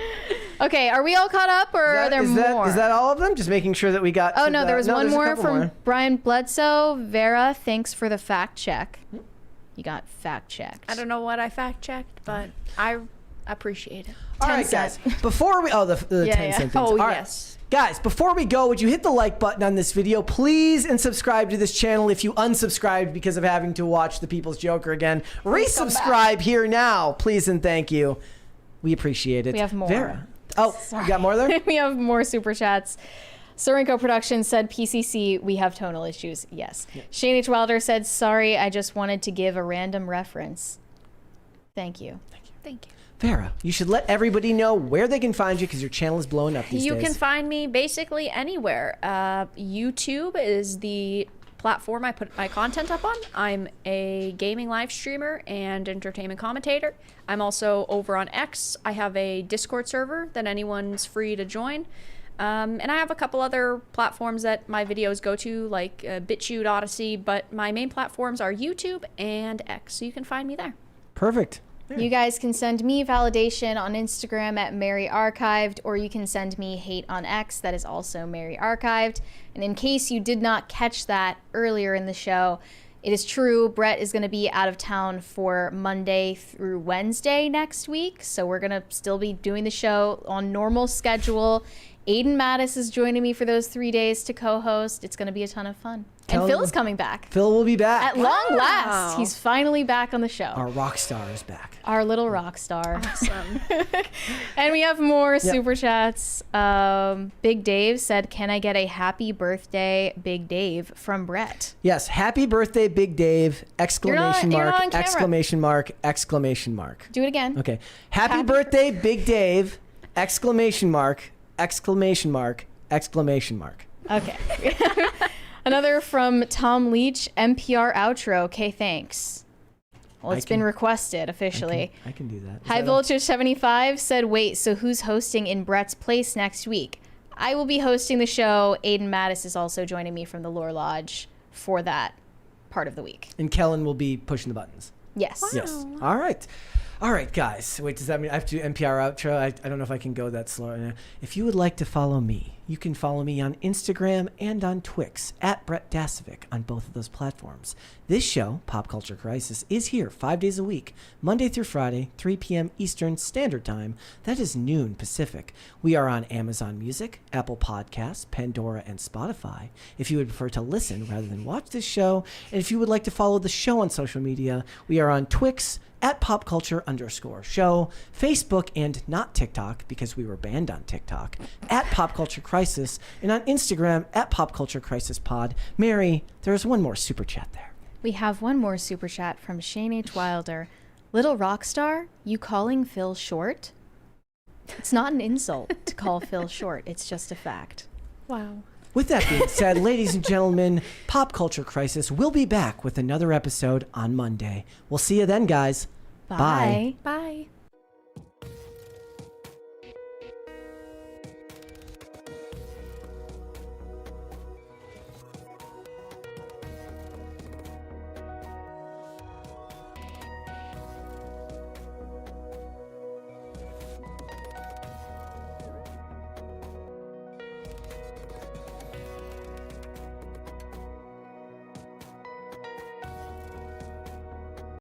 Speaker 2: Okay, are we all caught up or are there more?
Speaker 1: Is that all of them? Just making sure that we got.
Speaker 2: Oh,
Speaker 1: to
Speaker 2: no,
Speaker 1: the-
Speaker 2: there was one
Speaker 1: there's a
Speaker 2: more
Speaker 1: couple
Speaker 2: from
Speaker 1: more.
Speaker 2: Brian Bledsoe. Vara, thanks for the fact check. You got fact checked.
Speaker 3: I don't know what I fact checked, but I appreciate it.
Speaker 1: All right,
Speaker 2: 10
Speaker 1: guys.
Speaker 2: cent.
Speaker 1: Before we, the
Speaker 2: Yeah,
Speaker 1: 10
Speaker 2: yeah.
Speaker 1: cent things.
Speaker 3: Oh,
Speaker 1: All right.
Speaker 3: yes.
Speaker 1: Guys, before we go, would you hit the like button on this video, please, and subscribe to this channel if you unsubscribed because of having to watch The People's Joker again. Resubscribe here now, please and thank you. We appreciate it.
Speaker 2: We have more.
Speaker 1: Vera. Oh, you got more there?
Speaker 2: We have more super chats. Sorenko Productions said, PCC, we have tonal issues. Yes. Shane H. Wilder said, sorry, I just wanted to give a random reference. Thank you.
Speaker 3: Thank you.
Speaker 1: Vera, you should let everybody know where they can find you because your channel is blowing up these
Speaker 3: You
Speaker 1: days.
Speaker 3: can find me basically anywhere. YouTube is the platform I put my content up on. I'm a gaming live streamer and entertainment commentator. I'm also over on X. I have a Discord server that anyone's free to join. And I have a couple other platforms that my videos go to, like BitChute, Odyssey, but my main platforms are YouTube and X, so you can find me there.
Speaker 1: Perfect.
Speaker 2: You guys can send me validation on Instagram at Mary Archived, or you can send me hate on X. That is also Mary Archived. And in case you did not catch that earlier in the show, it is true. Brett is going to be out of town for Monday through Wednesday next week. So we're going to still be doing the show on normal schedule. Aiden Mattis is joining me for those 3 days to co-host. It's going to be a ton of fun. And Phil's coming back.
Speaker 1: Phil will be back.
Speaker 2: At long last, he's finally back on the show.
Speaker 1: Our rock star is back.
Speaker 2: Our little rock star.
Speaker 3: Awesome.
Speaker 2: And we have more super chats. Big Dave said, can I get a happy birthday, Big Dave, from Brett?
Speaker 1: Yes, happy birthday, Big Dave! Exclamation
Speaker 2: you're not
Speaker 1: mark!
Speaker 2: on camera.
Speaker 1: Exclamation mark! Exclamation mark!
Speaker 2: Do it again.
Speaker 1: Okay. Happy birthday, Big Dave! Exclamation mark! Exclamation mark! Exclamation mark!
Speaker 2: Okay. Another from Tom Leach, NPR outro. Okay, thanks. Well, it's been requested officially.
Speaker 1: I can do that. Is
Speaker 2: High
Speaker 1: that
Speaker 2: Voltage 75 said, wait, so who's hosting in Brett's place next week? I will be hosting the show. Aiden Mattis is also joining me from the Lore Lodge for that part of the week.
Speaker 1: And Kellen will be pushing the buttons.
Speaker 2: Yes.
Speaker 1: Yes. All right. All right, guys. Wait, does that mean I have to do NPR outro? I don't know if I can go that slow. If you would like to follow me, you can follow me on Instagram and on Twix at Brett Dasovic on both of those platforms. This show, Pop Culture Crisis, is here 5 days a week, Monday through Friday, 3 p.m. Eastern Standard Time. That is noon Pacific. We are on Amazon Music, Apple Podcasts, Pandora, and Spotify. If you would prefer to listen rather than watch this show, and if you would like to follow the show on social media, we are on Twix, at popculture_show, Facebook, and not TikTok because we were banned on TikTok, at Pop Culture Crisis, and on Instagram at Pop Culture Crisis Pod. Mary, there's one more super chat there.
Speaker 2: We have one more super chat from Shane H. Wilder. Little rock star, you calling Phil short? It's not an insult to call Phil short. It's just a fact.
Speaker 3: Wow.
Speaker 1: With that being said, ladies and gentlemen, Pop Culture Crisis will be back with another episode on Monday. We'll see you then, guys. Bye.
Speaker 2: Bye.